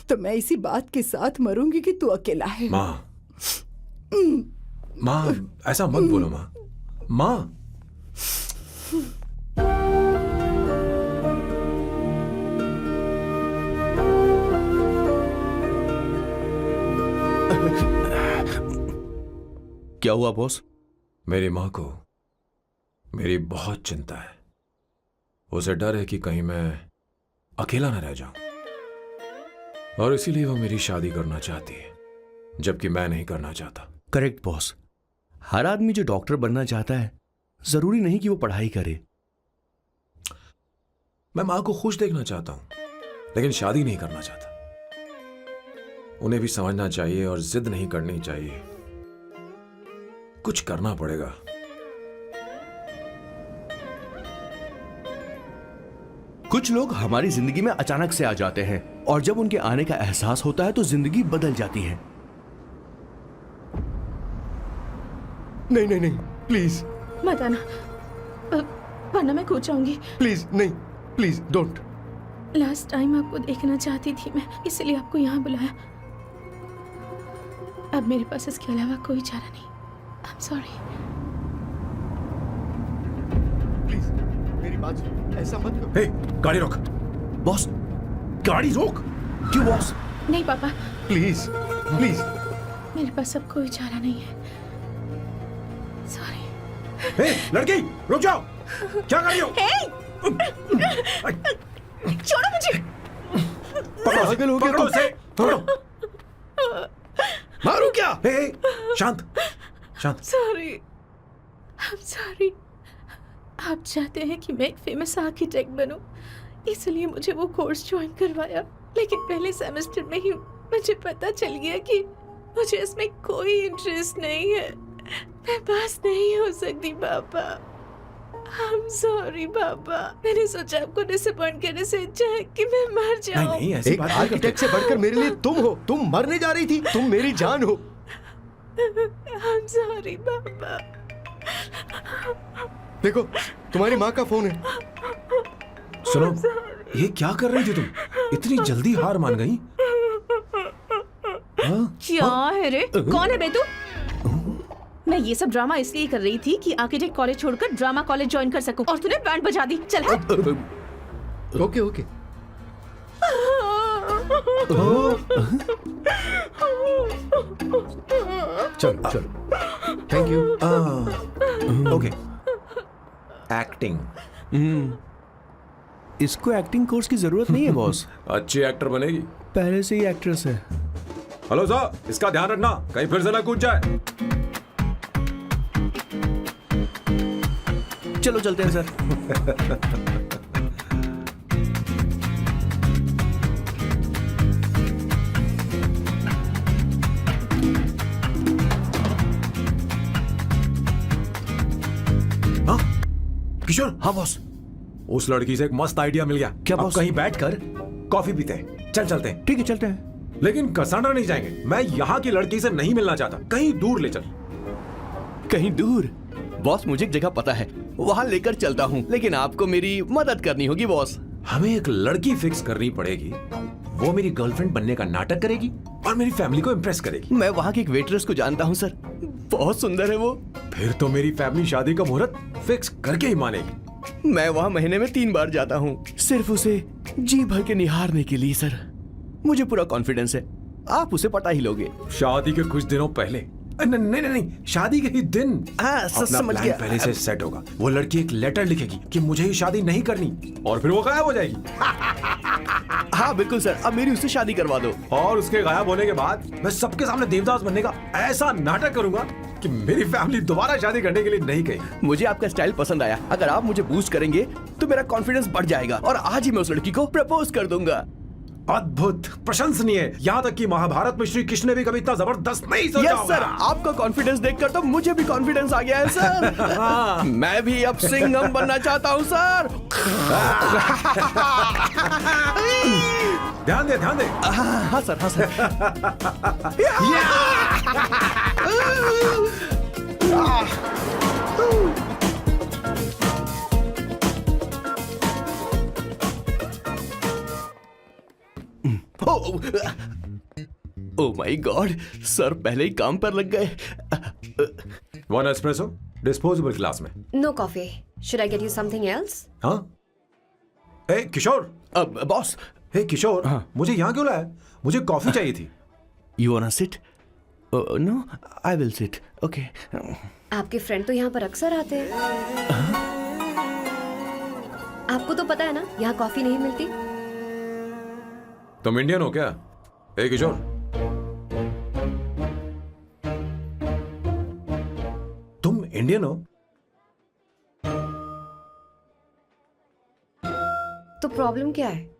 तो मैं इसी बात के साथ मरूंगी कि तू अकेला है। माँ, माँ ऐसा मत बोलो माँ। माँ, क्या हुआ बॉस? मेरी माँ को मेरी बहुत चिंता है। उसे डर है कि कहीं मैं अकेला न रह जाऊं, और इसीलिए वो मेरी शादी करना चाहती है, जबकि मैं नहीं करना चाहता। Correct boss. हर आदमी जो डॉक्टर बनना चाहता है, जरूरी नहीं कि वो पढ़ाई करे। मैं माँ को खुश देखना चाहता हूं, लेकिन शादी नहीं करना चाहता। उन्हें भी समझना चाहिए और जिद नहीं करनी चाहिए। कुछ करना पड़ेगा। कुछ लोग हमारी जिंदगी में अचानक से आ जाते हैं, और जब उनके आने का एहसास होता है तो जिंदगी बदल जाती है। नहीं नहीं नहीं, प्लीज मत आना, वरना मैं खो जाऊंगी। प्लीज नहीं, प्लीज डोंट। लास्ट टाइम आपको देखना चाहती थी मैं, इसलिए आपको यहाँ बुलाया। अब मेरे पास इसके अलावा कोई चारा नहीं। आई एम सॉरी। बाजी, ऐसा मत करो। हे, गाड़ी रोक। बॉस, गाड़ी रोक। क्यों बॉस? नहीं पापा, प्लीज प्लीज। मेरे पास अब कोई चारा नहीं है। सॉरी। हे, लड़की, रुक जाओ। क्या कर रही हो? छोड़ो मुझे। पागल हो गया पकड़ो तुम। उसे, पकड़ो। मारो क्या? हे, शांत, शांत। Sorry, I'm sorry। आप चाहते हैं कि मैं एक फेमस आर्किटेक्ट बनूं, इसलिए मुझे वो कोर्स ज्वाइन करवाया, लेकिन पहले सेमेस्टर में ही मुझे पता चल गया कि मुझे इसमें कोई इंटरेस्ट नहीं है। मैं पास नहीं हो सकती पापा। I'm sorry पापा। मैंने सोचा आपको डिसअपॉइंट करने से अच्छा है कि मैं मर जाऊं। नहीं, ऐसी एक बात नहीं करते। आर्किटेक्ट से बढ़कर मेरे लिए तुम हो। तुम मरने जा रही थी, तुम मेरी जान हो। I'm sorry पापा। देखो, तुम्हारी माँ का फोन है। सुनो, ये क्या कर रही थी तुम? इतनी जल्दी हार मान गई? हाँ? क्या है रे? कौन है बे तू? मैं ये सब ड्रामा इसलिए कर रही थी कि आर्किटेक्ट कॉलेज छोड़कर ड्रामा कॉलेज ज्वाइन कर सकूं, और तूने बैंड बजा दी। चल हट। Okay okay. चलो चलो, थैंक यू। ओके। एक्टिंग। इसको एक्टिंग कोर्स की जरूरत नहीं है बॉस। अच्छी एक्टर बनेगी। पहले से ही एक्ट्रेस है। हेलो सर, इसका ध्यान रखना, कहीं फिर से ना कूद जाए। चलो चलते हैं सर। हाँ? किशोर। हाँ बॉस। उस लड़की से एक मस्त आइडिया मिल गया। क्या अब बॉस? कहीं बैठकर कॉफी पीते हैं। चल चलते हैं। ठीक है, चलते हैं। लेकिन कसांड्रा नहीं जाएंगे। मैं यहाँ की लड़की से नहीं मिलना चाहता। कहीं दूर ले चल। कहीं दूर? बॉस, मुझे एक जगह पता है, वहां लेकर चलता हूँ, लेकिन आपको मेरी मदद करनी होगी बॉस। हमें एक लड़की फिक्स करनी पड़ेगी। वो मेरी गर्लफ्रेंड बनने का नाटक करेगी और मेरी फैमिली को इम्प्रेस करेगी। मैं वहाँ की एक वेट्रेस को जानता हूँ सर, बहुत सुंदर है वो। फिर तो मेरी फैमिली शादी का मुहूर्त फिक्स करके ही मानेगी। मैं वहाँ महीने में 3 बार जाता हूँ, सिर्फ उसे जी भर के निहारने के लिए सर। मुझे पूरा कॉन्फिडेंस है आप उसे पटा ही लोगे। शादी के कुछ दिनों पहले। नहीं, शादी के ही दिन। हाँ, अपना समझ प्लान गया। पहले से सेट होगा। वो लड़की एक लेटर लिखेगी कि मुझे ही शादी नहीं करनी, और फिर वो गायब हो जाएगी। हाँ बिल्कुल सर, अब मेरी उससे शादी करवा दो। और उसके गायब होने के बाद मैं सबके सामने देवदास बनने का ऐसा नाटक करूंगा कि मेरी फैमिली दोबारा शादी करने के लिए नहीं कहेगी। मुझे आपका स्टाइल पसंद आया। अगर आप मुझे बूस्ट करेंगे तो मेरा कॉन्फिडेंस बढ़ जाएगा और आज ही मैं उस लड़की को प्रपोज कर दूंगा। अद्भुत, प्रशंसनीय। यहाँ तक कि महाभारत में श्री कृष्ण ने भी कभी इतना जबरदस्त नहीं सोचा यस होगा। सर, आपका कॉन्फिडेंस देखकर तो मुझे भी कॉन्फिडेंस आ गया है सर। मैं भी अब सिंघम बनना चाहता हूँ सर। ध्यान दे, ध्यान दे। हाँ सर, हाँ sir. Oh my god, sir पहले ही काम पर लग गए। 1 एस्प्रेसो डिस्पोजेबल ग्लास में। No coffee. Should I get you something else? हाँ? ए किशोर। अब बॉस। हे किशोर, मुझे यहाँ क्यों लाया? मुझे कॉफी चाहिए थी। You want to sit? No, I will sit. Okay. आपके फ्रेंड तो यहाँ पर अक्सर आते हैं। आपको तो पता है ना, यहाँ कॉफी नहीं मिलती। तुम इंडियन हो क्या? ए किशोर, तुम इंडियन हो? तो प्रॉब्लम क्या है?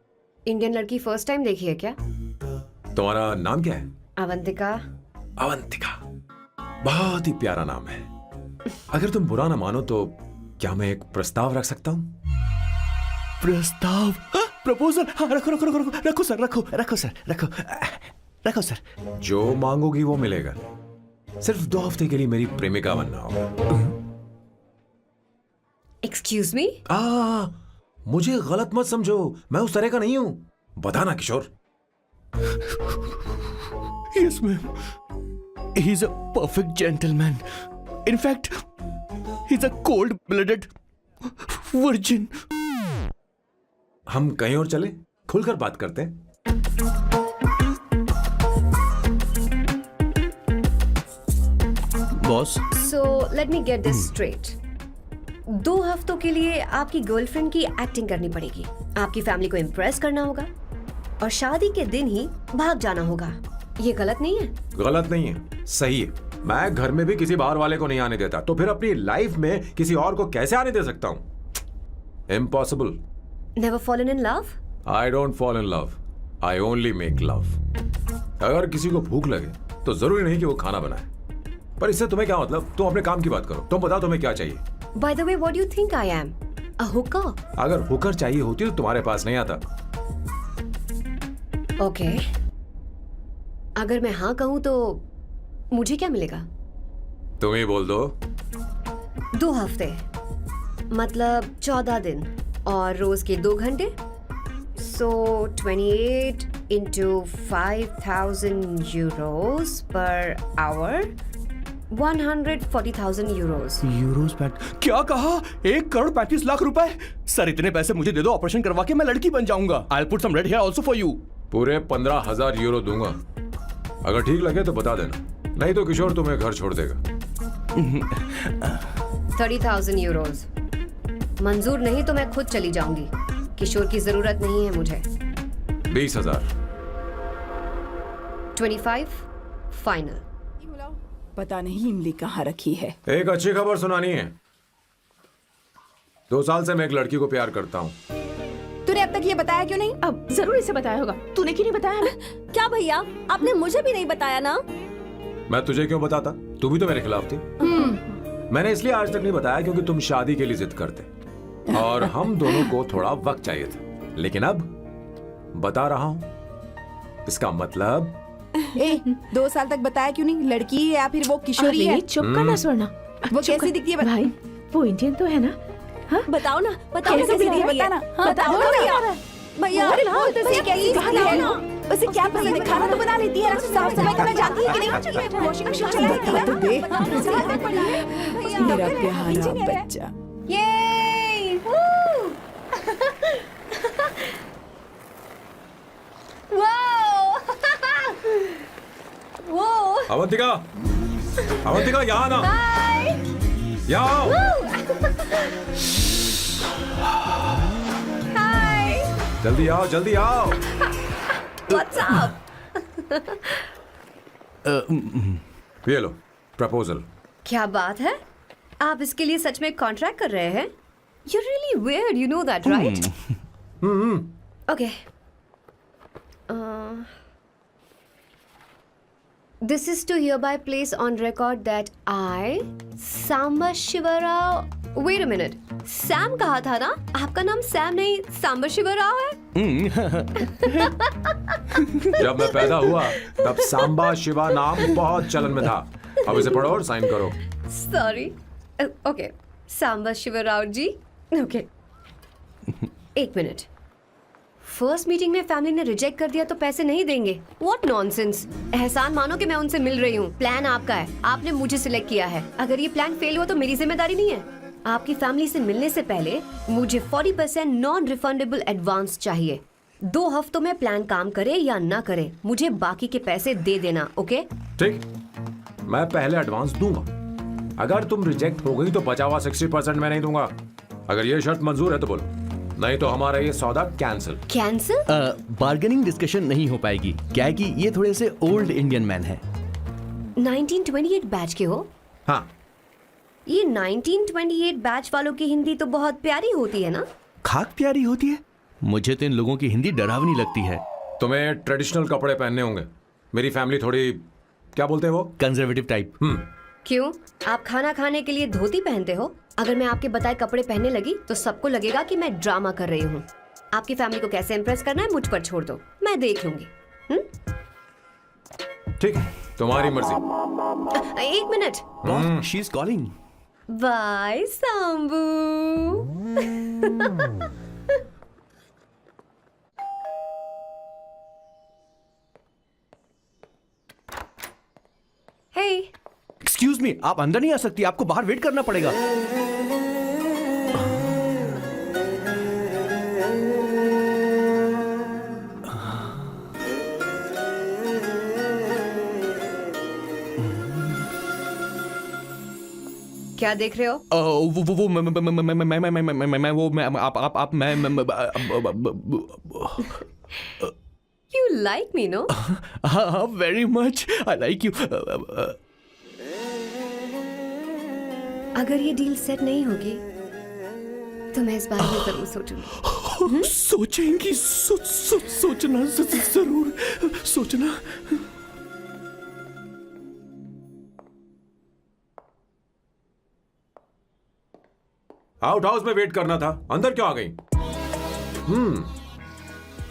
इंडियन लड़की फर्स्ट टाइम देखी है क्या? तुम्हारा नाम क्या है? अवंतिका। अवंतिका, बहुत ही प्यारा नाम है। अगर तुम बुरा ना मानो तो क्या मैं एक प्रस्ताव रख सकता हूँ? प्रस्ताव? प्रपोजल? हाँ, रखो रखो रखो रखो रखो सर, रखो रखो सर, रखो रखो सर। जो मांगोगी वो मिलेगा। सिर्फ 2 हफ्ते के लिए मेरी प्रेमिका बनना होगा। Excuse me? मुझे गलत मत समझो, मैं उस तरह का नहीं हूं। बताना किशोर। Yes, ma'am. He's a perfect gentleman. In fact, he's a cold-blooded virgin. हम कहीं और चले, खुलकर बात करते हैं। Boss, so let me get this straight. 2 हफ्तों के लिए आपकी गर्लफ्रेंड की एक्टिंग करनी पड़ेगी, आपकी फैमिली को इम्प्रेस करना होगा और शादी के दिन ही भाग जाना होगा। ये गलत नहीं है? गलत नहीं है, सही है। मैं घर में भी किसी बाहर वाले को नहीं आने देता, तो फिर अपनी लाइफ में किसी और को कैसे आने दे सकता हूँ? Impossible. Never fallen in love? I don't fall in love, I only make love. अगर किसी को भूख लगे तो जरूरी नहीं कि वो खाना बनाए, पर इससे तुम्हें क्या मतलब? तुम अपने काम की बात करो। तुम बताओ तुम्हें क्या चाहिए? Bye the way, what do you think I am? A Hooker? अगर हुकर चाहिए होती तो तुम्हारे पास नहीं आता। ओके, अगर मैं हाँ कहूँ तो मुझे क्या मिलेगा? तुम ही बोल दो। 2 हफ्ते मतलब 14 दिन और रोज के 2 घंटे। सो 28 into 5,000 euros per hour, 140,000 euros. Euros PAT क्या कहा? 1,35,00,000 रुपए? सर इतने पैसे मुझे दे दो, ऑपरेशन करवा के मैं लड़की बन जाऊंगा। I'll put some red hair also for you. पूरे 15,000 यूरो दूंगा। अगर ठीक लगे तो बता देना, नहीं तो किशोर तुम्हें घर छोड़ देगा। 30,000 euros मंजूर नहीं तो मैं खुद चली जाऊंगी। किशोर की जरूरत नहीं है मुझे। 20,000। 25 फाइनल। पता नहीं इमली कहाँ रखी है। एक अच्छी खबर सुनानी है। 2 साल से मैं एक लड़की को प्यार करता हूँ। तूने अब तक ये बताया क्यों नहीं? अब जरूर इसे बताया होगा। तूने क्यों नहीं बताया हमें? क्या भैया, आपने मुझे भी नहीं बताया ना? मैं तुझे क्यों बताता? तू भी तो मेरे खिलाफ थी। मैंने इसलिए आज तक नहीं बताया क्योंकि तुम शादी के लिए जिद करते और हम दोनों को थोड़ा वक्त चाहिए था। लेकिन अब बता रहा हूँ। इसका मतलब 2 साल तक बताया क्यों नहीं? लड़की है या फिर वो किशोरी है? अरे चुप करना स्वर्णा। वो चुप कैसी कर। दिखती है? भाई वो इंडियन तो है ना? हाँ? बताओ ना, बताओ कैसी दिखती है? बताना, बताओ ना भैया। भैया भैया कैसी दिखती है ना? उसे क्या पसंद है? खाना तो बना लेती है, साफ सफाई करना जानती है कि नहीं? वॉशिंग मशीन चला लेती है? बता तो दे मेरा प्यारा बच्चा। ये अवंतिका, अवंतिका यहाँ ना, यहाँ आओ। जल्दी आओ, जल्दी आओ। What's up? ये लो प्रपोजल। क्या बात है? आप इसके लिए सच में कॉन्ट्रैक्ट कर रहे हैं? You're really weird, you know that, right? Okay. This is to hereby place on record that I, Samba Shivarao. Wait a minute. Sam कहा था ना? आपका नाम सैम नहीं सांबा शिवराव है? जब मैं पैदा हुआ तब सांबा शिवा नाम बहुत चलन में था। अब इसे पढ़ो और साइन करो। Sorry. Okay. सांबा शिवराव जी. Okay. 1 मिनट। फर्स्ट मीटिंग में फैमिली ने रिजेक्ट कर दिया तो पैसे नहीं देंगे? What nonsense! एहसान मानो कि मैं उनसे मिल रही हूँ। प्लान आपका है, आपने मुझे सिलेक्ट किया है। अगर ये प्लान फेल हुआ तो मेरी जिम्मेदारी नहीं है। आपकी फैमिली से मिलने से पहले मुझे 40% नॉन रिफंडेबल एडवांस चाहिए। 2 हफ्तों में प्लान काम करे या ना करे, मुझे बाकी के पैसे दे देना। ओके? ठीक, मैं पहले एडवांस दूंगा। अगर तुम रिजेक्ट हो गई तो बचा हुआ 60% मैं नहीं दूंगा। अगर ये शर्त मंजूर है तो बोलो, नहीं तो हमारा ये सौदा कैंसिल। कैंसिल? बार्गेनिंग डिस्कशन नहीं हो पाएगी। क्या है कि ये थोड़े से ओल्ड इंडियन मैन है। 1928 बैच के हो? हाँ। ये 1928 बैच वालों की हिंदी तो बहुत प्यारी होती है ना? खाक प्यारी होती है? मुझे तो इन लोगों की हिंदी डरावनी लगती है। तुम्हें ट्रेडिशनल कपड़े पहनने होंगे। मेरी फैमिली थोड़ी, क्या बोलते हैं वो, कंजर्वेटिव टाइप। क्यों? आप खाना खाने के लिए धोती पहनते हो? अगर मैं आपके बताए कपड़े पहनने लगी तो सबको लगेगा कि मैं ड्रामा कर रही हूँ। आपकी फैमिली को कैसे इम्प्रेस करना है मुझ पर छोड़ दो, मैं देख लूंगी। ठीक, तुम्हारी मर्जी। 1 मिनट। She is calling. Bye Sambu. Hey, excuse me, आप अंदर नहीं आ सकती, आपको बाहर वेट करना पड़ेगा। क्या देख रहे हो? वो मैं वो मैं आप मैं You like me, no? हाँ very much I like you. अगर ये डील सेट नहीं होगी तो मैं इस बारे में जरूर सोचूंगी। सोचेंगी सोचना जरूर सोचना। आउट हाउस में वेट करना था, अंदर क्यों आ गई?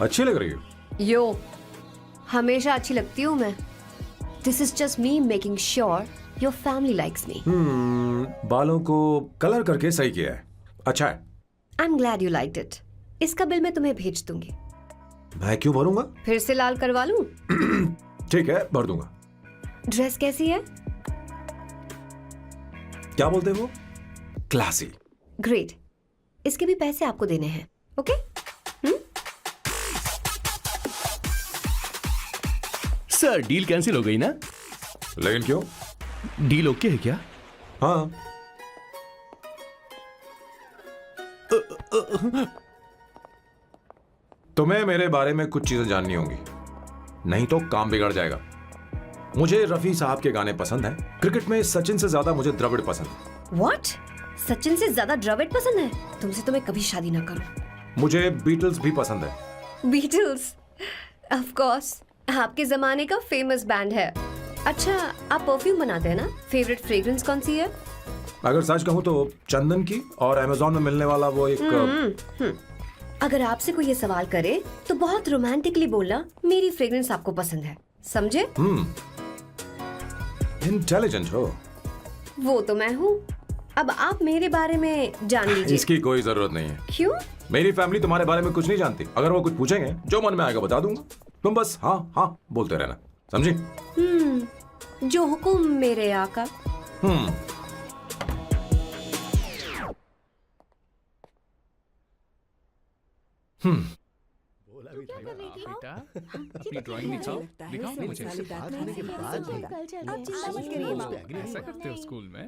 अच्छी लग रही हो। यो, हमेशा अच्छी लगती हूँ मैं। This is just me making sure your family likes me. बालों को कलर करके सही किया है, अच्छा है। I am glad you liked it. इसका बिल मैं तुम्हें भेज दूंगी। मैं क्यों भरूंगा? फिर से लाल करवा लूं? ठीक है, भर दूंगा। ड्रेस कैसी है? क्या बोलते हो? क्लासी। ग्रेट। इसके भी पैसे आपको देने हैं, ओके? सर डील कैंसिल हो गई ना? लेकिन क्यों? डील ओके है क्या? हाँ। तुम्हें मेरे बारे में कुछ चीजें जाननी होंगी, नहीं तो काम बिगड़ जाएगा। मुझे रफी साहब के गाने पसंद हैं। क्रिकेट में सचिन से ज्यादा मुझे द्रविड़ पसंद है। What? सचिन से ज्यादा द्रविड़ पसंद है? तुमसे तो मैं कभी शादी ना करूं। मुझे बीटल्स भी पसंद है। बीटल्स? ऑफ कोर्स, आपके जमाने का फेमस बैंड है। अच्छा, आप परफ्यूम बनाते हैं ना? फेवरेट फ्रेग्रेंस कौन सी है? अगर सच कहूं तो चंदन की, और अमेज़न में मिलने वाला वो एक अगर आपसे कोई ये सवाल करे तो बहुत रोमांटिकली बोलना मेरी फ्रेग्रेंस आपको पसंद है, समझे? इंटेलिजेंट हो। वो तो मैं हूँ। अब आप मेरे बारे में जान लीजिए। इसकी कोई जरूरत नहीं है। क्यों? मेरी फैमिली तुम्हारे बारे में कुछ नहीं जानती। अगर वो कुछ पूछेंगे, जो मन में आएगा बता दूंगा। तुम बस हाँ हाँ बोलते रहना, समझी? जो हुकुम मेरे आका। बेटा अपनी ड्राइंग दिखाओ मुझे। ऐसा करते हो स्कूल में?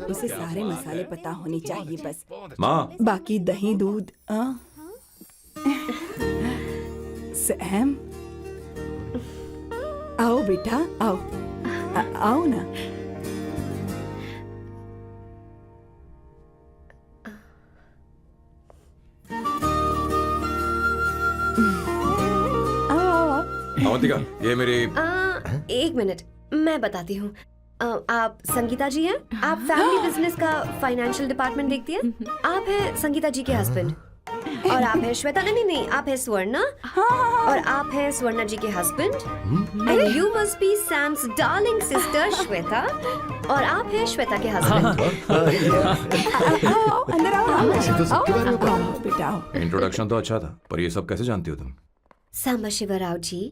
उसे सारे मसाले पता होने चाहिए बस। माँ, बाकी दही दूध। सैम, आओ बेटा, आओ। आओ ना। अवंतिका, ये मेरी। एक मिनट, मैं बताती हूँ। आप संगीता जी हैं? आप फैमिली बिजनेस का फाइनेंशियल डिपार्टमेंट देखती हैं? आप हैं संगीता जी के हस्बैंड। और आप हैं श्वेता। नहीं, आप हैं स्वर्णा। और आप हैं स्वर्णा जी के husband. And you must be Sam's darling sister Shweta. और आप हैं श्वेता के हस्बैंड। आओ, अंदर आओ बेटा। इंट्रोडक्शन तो अच्छा था, पर ये सब कैसे जानती हो तुम? सांबा शिवराव जी,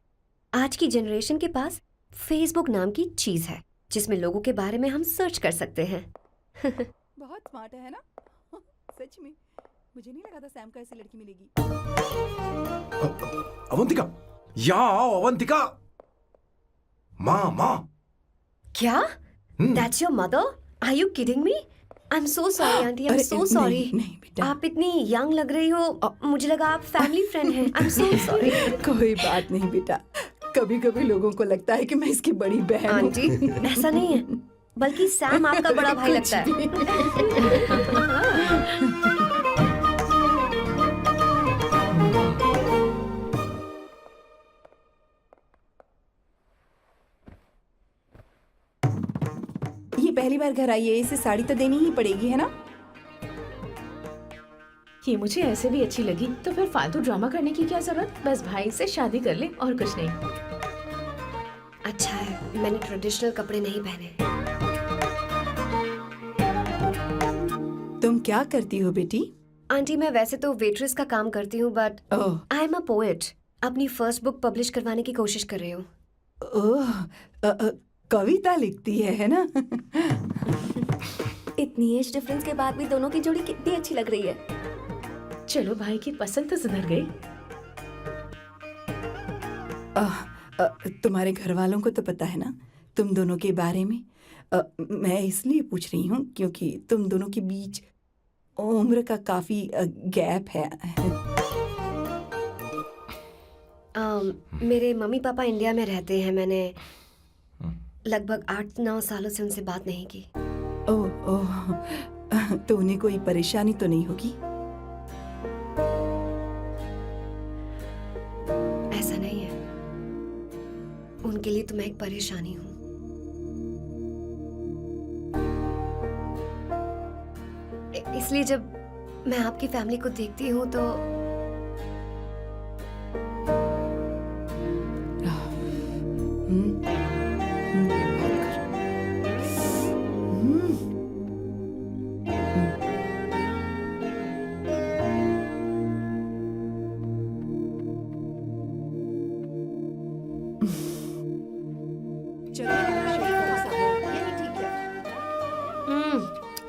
आज की जनरेशन के पास फेसबुक नाम की चीज है जिसमें लोगों के बारे में हम सर्च कर सकते हैं। बहुत स्मार्ट है ना? सच में मुझे नहीं लगा था सैम को ऐसी लड़की मिलेगी। अवंतिका, यहाँ आओ अवंतिका। माँ। क्या? That's your mother? Are you kidding me? I'm so sorry, auntie. I'm so sorry. नहीं बेटा। आप इतनी यंग लग रही हो। मुझे लगा आप फैमिली फ्रेंड हैं। I'm so sorry. कोई बात नहीं बेटा। कभी कभी लोगों को लगता है कि मैं इसकी बड़ी बहन हूँ। आंटी, ऐसा नहीं है, बल्कि सैम आपका बड़ा भाई लगता है। ये पहली बार घर आई है, इसे साड़ी तो देनी ही पड़ेगी, है ना? ये मुझे ऐसे भी अच्छी लगी, तो फिर फालतू ड्रामा करने की क्या जरूरत? बस भाई से शादी कर ले और कुछ नहीं। अच्छा है, मैंने ट्रेडिशनल कपड़े नहीं पहने। तुम क्या करती हो बेटी? आंटी, मैं वैसे तो वेट्रेस का काम करती हूँ, but oh, I am a poet. अपनी फर्स्ट बुक पब्लिश करवाने की कोशिश कर रही हूँ। ओह, कविता लिखती है ना? इतनी एज डिफरेंस के बाद भी दोनों की जोड़ी कितनी अच्छी लग रही है। चलो, भाई की पसंद तो सुधर गई। तुम्हारे घर वालों को तो पता है ना तुम दोनों के बारे में? मैं इसलिए पूछ रही हूँ क्योंकि तुम दोनों के बीच उम्र का काफी गैप है। मेरे मम्मी पापा इंडिया में रहते हैं। मैंने लगभग 8-9 सालों से उनसे बात नहीं की। ओह, तो उन्हें कोई परेशानी तो नहीं होगी? ऐसा नहीं है, उनके लिए तो मैं एक परेशानी हूँ। इसलिए जब मैं आपकी फैमिली को देखती हूँ तो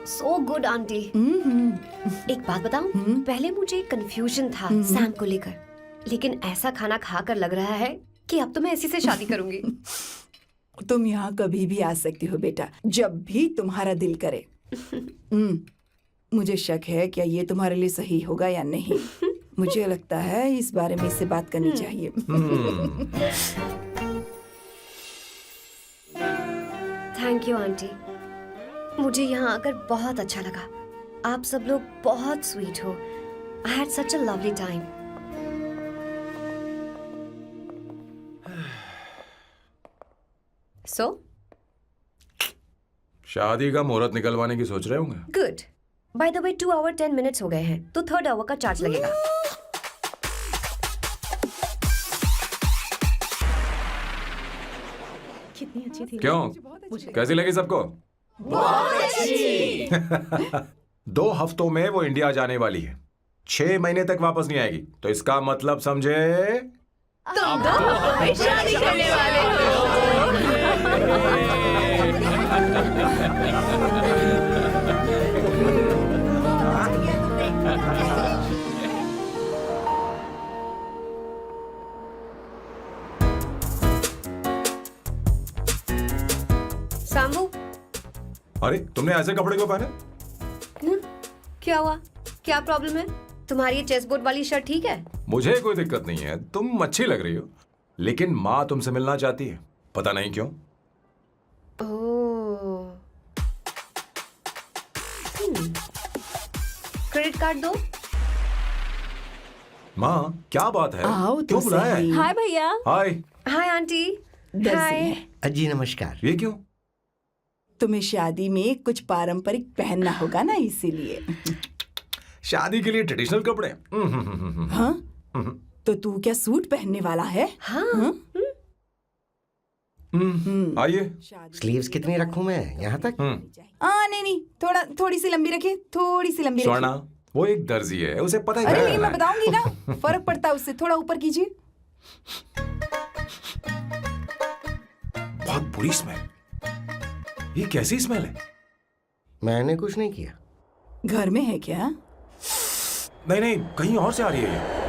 सो गुड आंटी। एक बात बताऊं, पहले मुझे कंफ्यूजन था सैम को लेकर, लेकिन ऐसा खाना खाकर लग रहा है कि अब तो मैं इसी से शादी करूंगी। तुम यहाँ कभी भी आ सकती हो बेटा, जब भी तुम्हारा दिल करे। मुझे शक है क्या ये तुम्हारे लिए सही होगा या नहीं। मुझे लगता है इस बारे में इससे बात करनी चाहिए। थैंक यू आंटी, मुझे यहाँ आकर बहुत अच्छा लगा। आप सब लोग बहुत स्वीट हो। I had such a lovely time. So शादी का मुहूर्त निकलवाने की सोच रहे होंगे। Good. By the way 2 hour 10 minutes हो गए हैं, तो 3rd आवर का चार्ज लगेगा। कितनी अच्छी थी। क्यों, कैसी लगी सबको? बहुत अच्छी। 2 हफ्तों में वो इंडिया जाने वाली है, 6 महीने तक वापस नहीं आएगी। तो इसका मतलब समझे, तुम दोनों शादी करने वाले सांबू, अरे तुमने ऐसे कपड़े क्यों पहने? क्या हुआ? क्या प्रॉब्लम है? तुम्हारी ये चेस्ट वाली शर्ट ठीक है? मुझे कोई दिक्कत नहीं है, तुम अच्छी लग रही हो, लेकिन माँ तुमसे मिलना चाहती है, पता नहीं क्यों। ओह। क्रेडिट कार्ड दो। माँ क्या बात है, आओ तो क्यों बुलाया है? सही। हाय भैया। हाय। हाय आंटी। दर्जी हाय। है। जी नमस्कार। ये क्यों? तुम्हें शादी में कुछ पारंपरिक पहनना होगा ना, इसीलिए। शादी के लिए ट्रेडिशनल कपड़े? हाँ? तो तू क्या सूट पहनने वाला है? हाँ। आइए। स्लीव्स कितनी रखूं मैं, यहाँ तक? नहीं, थोड़ी सी लंबी रखे, थोड़ी सी लंबी स्वर्णा, रखे। वो एक दर्जी है, उसे पता ही अरे क्या नहीं, करना मैं है। बताऊंगी ना, फर्क पड़ता है उससे। थोड़ा ऊपर कीजिए। बहुत बुरी स्मेल। ये कैसी स्मेल है? मैंने कुछ नहीं किया। घर में है क्या? नहीं, कहीं और से आ रही है ये।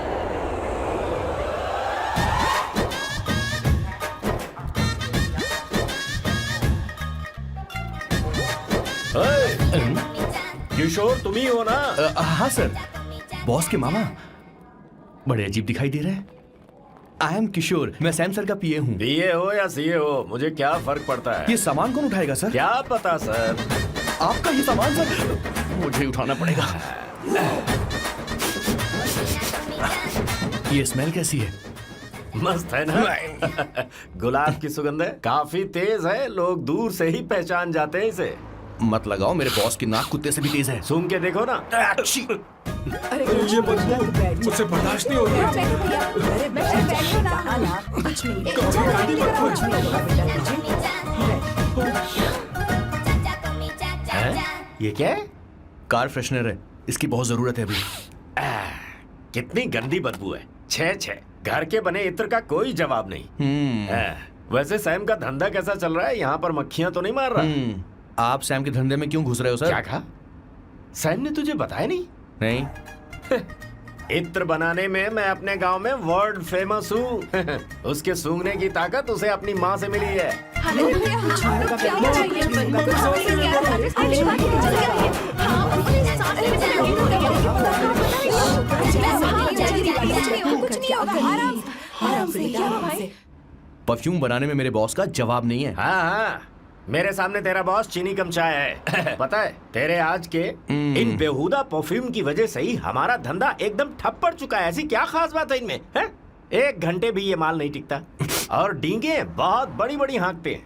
किशोर तुम ही हो ना? हाँ सर, बॉस के मामा। बड़े अजीब दिखाई दे रहे हैं। आई एम किशोर, मैं सैम सर का पीए हूँ। पीए हो या सीए हो, मुझे क्या फर्क पड़ता है? ये सामान कौन उठाएगा सर? क्या पता सर। आपका ये सामान सर मुझे उठाना पड़ेगा। ये स्मेल कैसी है? मस्त है ना? गुलाब की सुगंध है, काफी तेज है, लोग दूर से ही पहचान जाते हैं इसे। मत लगाओ, मेरे बॉस की नाक कुत्ते से भी तेज है। सूंघ के देखो ना। अरे ये बदबू मुझसे बर्दाश्त नहीं हो रही। अरे बैठो ना। कहा ना, कुछ नहीं। कुछ नहीं होगा बेटा तुझे। ये क्या है? कार फ्रेशनर है, इसकी बहुत जरूरत है अभी। कितनी गंदी बदबू है। छे घर के बने इत्र का कोई जवाब नहीं। वैसे सैम का धंधा कैसा चल रहा है? यहाँ पर मक्खियां तो नहीं मार रहा? आप सैम के धंधे में क्यों घुस रहे हो सर? क्या कहा? सैम ने तुझे बताया नहीं? नहीं। इत्र बनाने में मैं अपने गांव में वर्ल्ड फेमस हूँ। उसके सूंघने की ताकत उसे अपनी माँ से मिली है। हमें क्या चाहिए? परफ्यूम बनाने में मेरे बॉस का जवाब नहीं है। हाँ हाँ, मेरे सामने तेरा बॉस चीनी कम चाय है। पता है तेरे आज के इन बेहुदा परफ्यूम की वजह से ही हमारा धंधा एकदम ठप पड़ चुका है। ऐसी क्या खास बात है इनमें है? 1 घंटे भी ये माल नहीं टिकता और डींगे बहुत बड़ी बड़ी हाँकते हैं।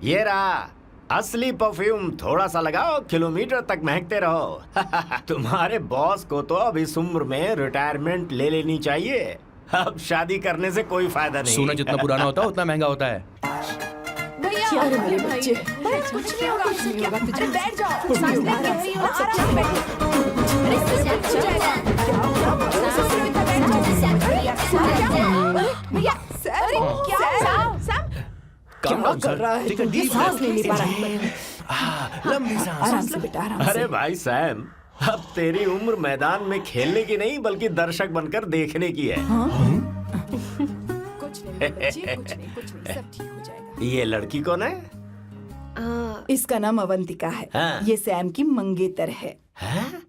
ये रहा असली परफ्यूम, थोड़ा सा लगाओ किलोमीटर तक महकते रहो। तुम्हारे बॉस को तो अब इस उम्र में रिटायरमेंट ले लेनी चाहिए। अब शादी करने से कोई फायदा नहीं। सोना जितना पुराना होता है उतना महंगा होता है। क्या रे मेरे बच्चे, कुछ नहीं होगा, कुछ नहीं होगा, तुझे बैठ जाओ, कुछ नहीं होगा, आराम से बैठो। भैया, अरे क्या कर रहा है? तू सांस ले नहीं पा रहा है। लंबी सांस। आराम से बेटा, आराम से। अरे भाई सैम, अब तेरी उम्र मैदान में खेलने की नहीं बल्कि दर्शक बनकर देखने की है। कुछ नहीं बच्चे, कुछ नहीं, सब ठीक हो जाएगा। ये लड़की कौन है? इसका नाम अवंतिका है। हाँ। ये सैम की मंगेतर है। हैं?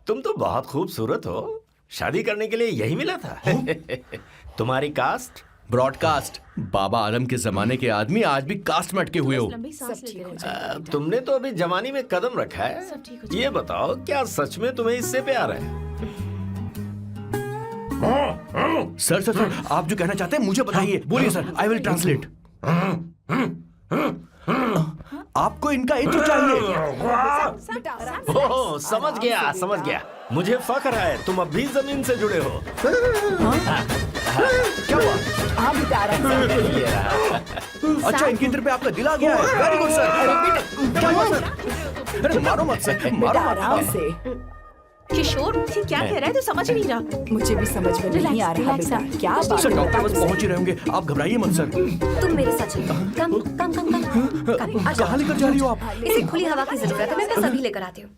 तुम तो बहुत खूबसूरत हो, शादी करने के लिए यही मिला था। तुम्हारी कास्ट? ब्रॉडकास्ट। बाबा आदम के जमाने के आदमी आज भी कास्ट में अटके हुए हो। सब ठीक हो जाएगा। तुमने तो अभी जवानी में कदम रखा है। ये बताओ क्या सच में तुम्हें इससे प्यार है? सर सर सर, आप जो कहना चाहते हैं मुझे बताइए। बोलिए सर, आई विल ट्रांसलेट। आपको इनका इत्र चाहिए। ओह, समझ गया। मुझे फख्र है तुम अब भी जमीन से जुड़े हो। क्या हुआ? हाँ बेटा, आराम से। अच्छा, इनके इत्र पे आपका दिल आ गया है। Very good sir. क्या हुआ सर? अरे मारो मत सर, बेटा मारो मत। आराम से। किशोर, ये क्या कह रहा है? तू समझ नहीं रहा। मुझे भी समझ में नहीं आ रहा बेटा, क्या बात सर है? डॉक्टर बस पहुंच ही रहे होंगे, आप घबराइए मत सर। तुम मेरे साथ चलो। कम कम कम कम। कहाँ लेकर जा रही हो आप? इसे खुली हवा की जरूरत है, मैं बस अभी लेकर आती हूँ।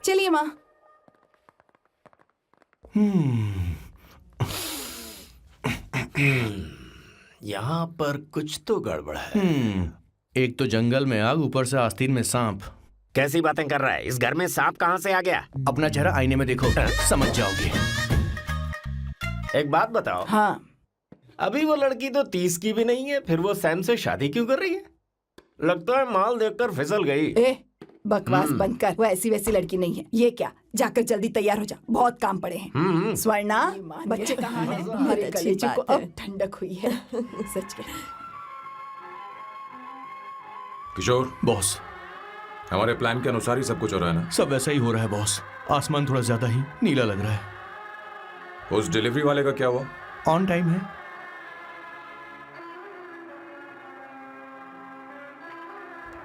चलिए माँ। यहाँ पर कुछ तो गड़बड़ है। एक तो जंगल में आग, ऊपर से आस्तीन में सांप। कैसी बातें कर रहा है? इस घर में सांप कहाँ से आ गया? अपना चेहरा आईने में देखो, समझ जाओगे। एक बात बताओ। हाँ, अभी वो लड़की तो 30 की भी नहीं है, फिर वो सैम से शादी क्यों कर रही है? लगता है माल देखकर फिसल गई। ए बकवास बंद कर, वो ऐसी वैसी लड़की नहीं है। ये क्या, जाकर जल्दी तैयार हो जा, बहुत काम पड़े हैं। स्वर्णा, बच्चे कहाँ हैं? मेरे कलेजे को अब ठंडक हुई है। सच कह। किशोर, बॉस, हमारे प्लान के अनुसार ही सब कुछ हो रहा है ना? सब वैसा ही हो रहा है बॉस। आसमान थोड़ा ज्यादा ही नीला लग रहा है। उस डिलीवरी वाले का क्या हुआ? ऑन टाइम है।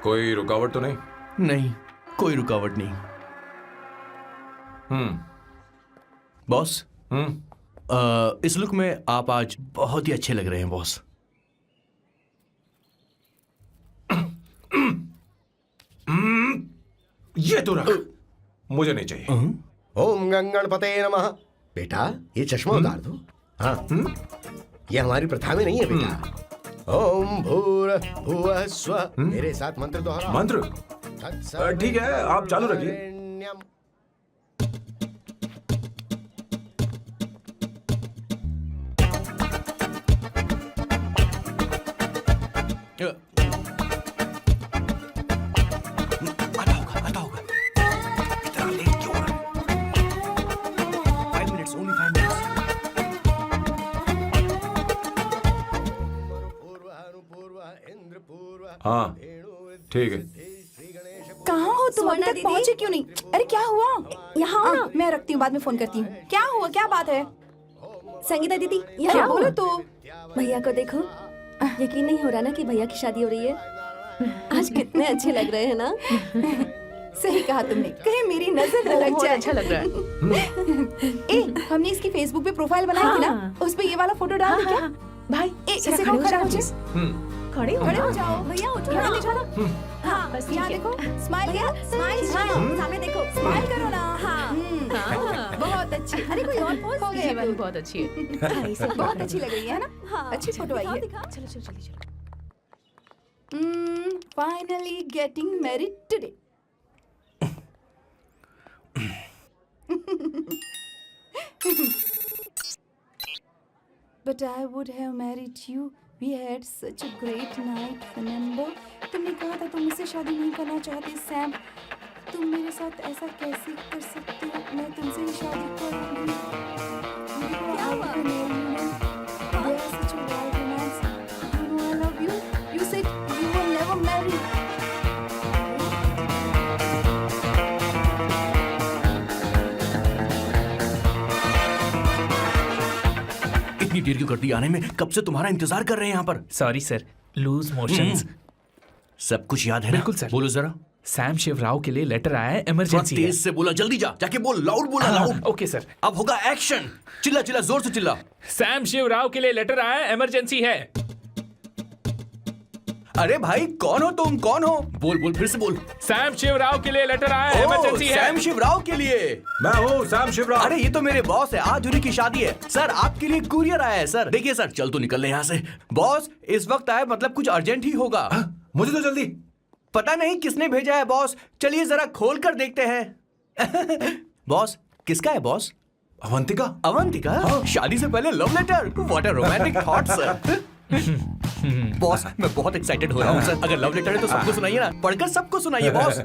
कोई रुकावट तो नहीं? नहीं, कोई रुकावट नहीं। बॉस, इस लुक में आप आज बहुत ही अच्छे लग रहे हैं बॉस। ये तो रख, मुझे नहीं चाहिए। ओम गंगणपते नमः। बेटा ये चश्मा उतार दो। हाँ, ये हमारी प्रथा में नहीं है बेटा। ओम भूर भुवः स्वः। मेरे साथ मंत्र दोहराओ। मंत्र? ठीक है, आप चालू रखिए। आता होगा। इतना लेट क्यों हो रहा है? 5 minutes, only 5 minutes। हाँ, ठीक है। कहाँ हो तुम? अभी तक पहुँचे क्यों नहीं? अरे क्या हुआ? यहाँ आओ ना। मैं रखती हूँ, बाद में फोन करती हूँ। क्या हुआ, क्या बात है? संगीता दीदी, क्या यहाँ आओ। बोलो तो? भैया को देखो, यकीन नहीं हो रहा ना कि भैया की शादी हो रही है। आज कितने अच्छे लग रहे हैं ना। सही कहा तुमने, कहीं मेरी नजर न लग जाए। अच्छा लग रहा है। ए, हमने इसकी फेसबुक पे प्रोफाइल बनाई थी ना, उस पे ये वाला फोटो डाल दे क्या? भाई, ए, इसे खड़ा हो जा। खड़े हो खड़े ना। हो जाओ भैया उठो यहाँ ना। ले जाना। हाँ बस यहाँ ठीक है। देखो स्माइल भैया स्माइल सामने देखो स्माइल करो ना। हाँ। बहुत अच्छी। अरे कोई और पोज हो ये गया वाली बहुत अच्छी है। बहुत अच्छी लग रही है ना। हाँ अच्छी फोटो आई है। दिखाओ। चलो चलो जल्दी चलो। Finally getting married today. But I would have married you. We had such a great night, remember? तुमने कहा था तुम मुझसे शादी नहीं करना चाहते सैम। तुम मेरे साथ ऐसा कैसे कर सकते हो? मैं तुमसे ही शादी करूंगी। क्या हुआ? We are such a wild romance. You know I love you. You said you will never marry. इतनी देर क्यों कर दी आने में? कब से तुम्हारा इंतजार कर रहे हैं यहाँ पर। Sorry sir, loose motions. सब कुछ याद है ना? बिल्कुल सर। बोलो जरा। सैम शिवराव के लिए लेटर आया है, थोड़ा इमरजेंसी है। तेज से बोला, जल्दी जा, जाके बोल, लाउड बोला, लाउड। Okay sir. अब होगा एक्शन। चिल्ला चिल्ला, जोर से चिल्ला। सैम शिवराव के लिए लेटर आया है, इमरजेंसी है। अरे भाई, कौन हो तुम? कौन हो? बोल बोल, फिर से बोल। सैम शिवराव के लिए लेटर आया है, ओह, इमरजेंसी है। सैम शिवराव के लिए। मैं हूँ सैम शिवराव। अरे ये तो मेरे बॉस है, आज उन्हीं की शादी है। सर आपके लिए कुरियर आया है सर। देखिए सर, चल तो निकल ले यहाँ से। बॉस इस वक्त आए, मतलब कुछ अर्जेंट ही होगा। मुझे तो जल्दी। पता नहीं किसने भेजा है बॉस, चलिए जरा खोल कर देखते हैं। बॉस, किसका है बॉस? अवंतिका। अवंतिका? शादी से पहले love letter? What a romantic thought sir. Boss, मैं बहुत एक्साइटेड हो रहा हूँ सर। अगर लव लेटर है तो सबको सुनाइए ना, पढ़कर सबको सुनाइए बॉस।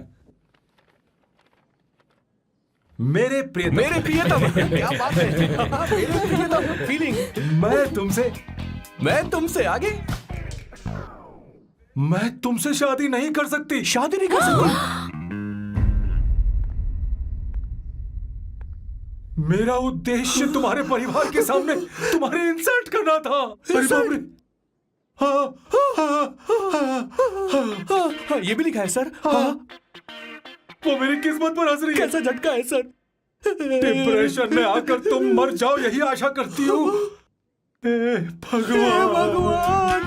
मेरे प्रियतम। मेरे प्रियतम। क्या बात है। मेरे प्रियतम फीलिंग। मैं तुमसे आगे। मैं तुमसे शादी नहीं कर सकती। शादी नहीं कर सकती? मेरा उद्देश्य तुम्हारे परिवार के सामने तुम्हारे इंसल्ट करना था। अरे बाप रे। हाँ, ये भी लिखा है सर। वो मेरी किस्मत पर हंस रही है। कैसा झटका है सर। डिप्रेशन में आकर तुम मर जाओ, यही आशा करती हूँ। भगवान,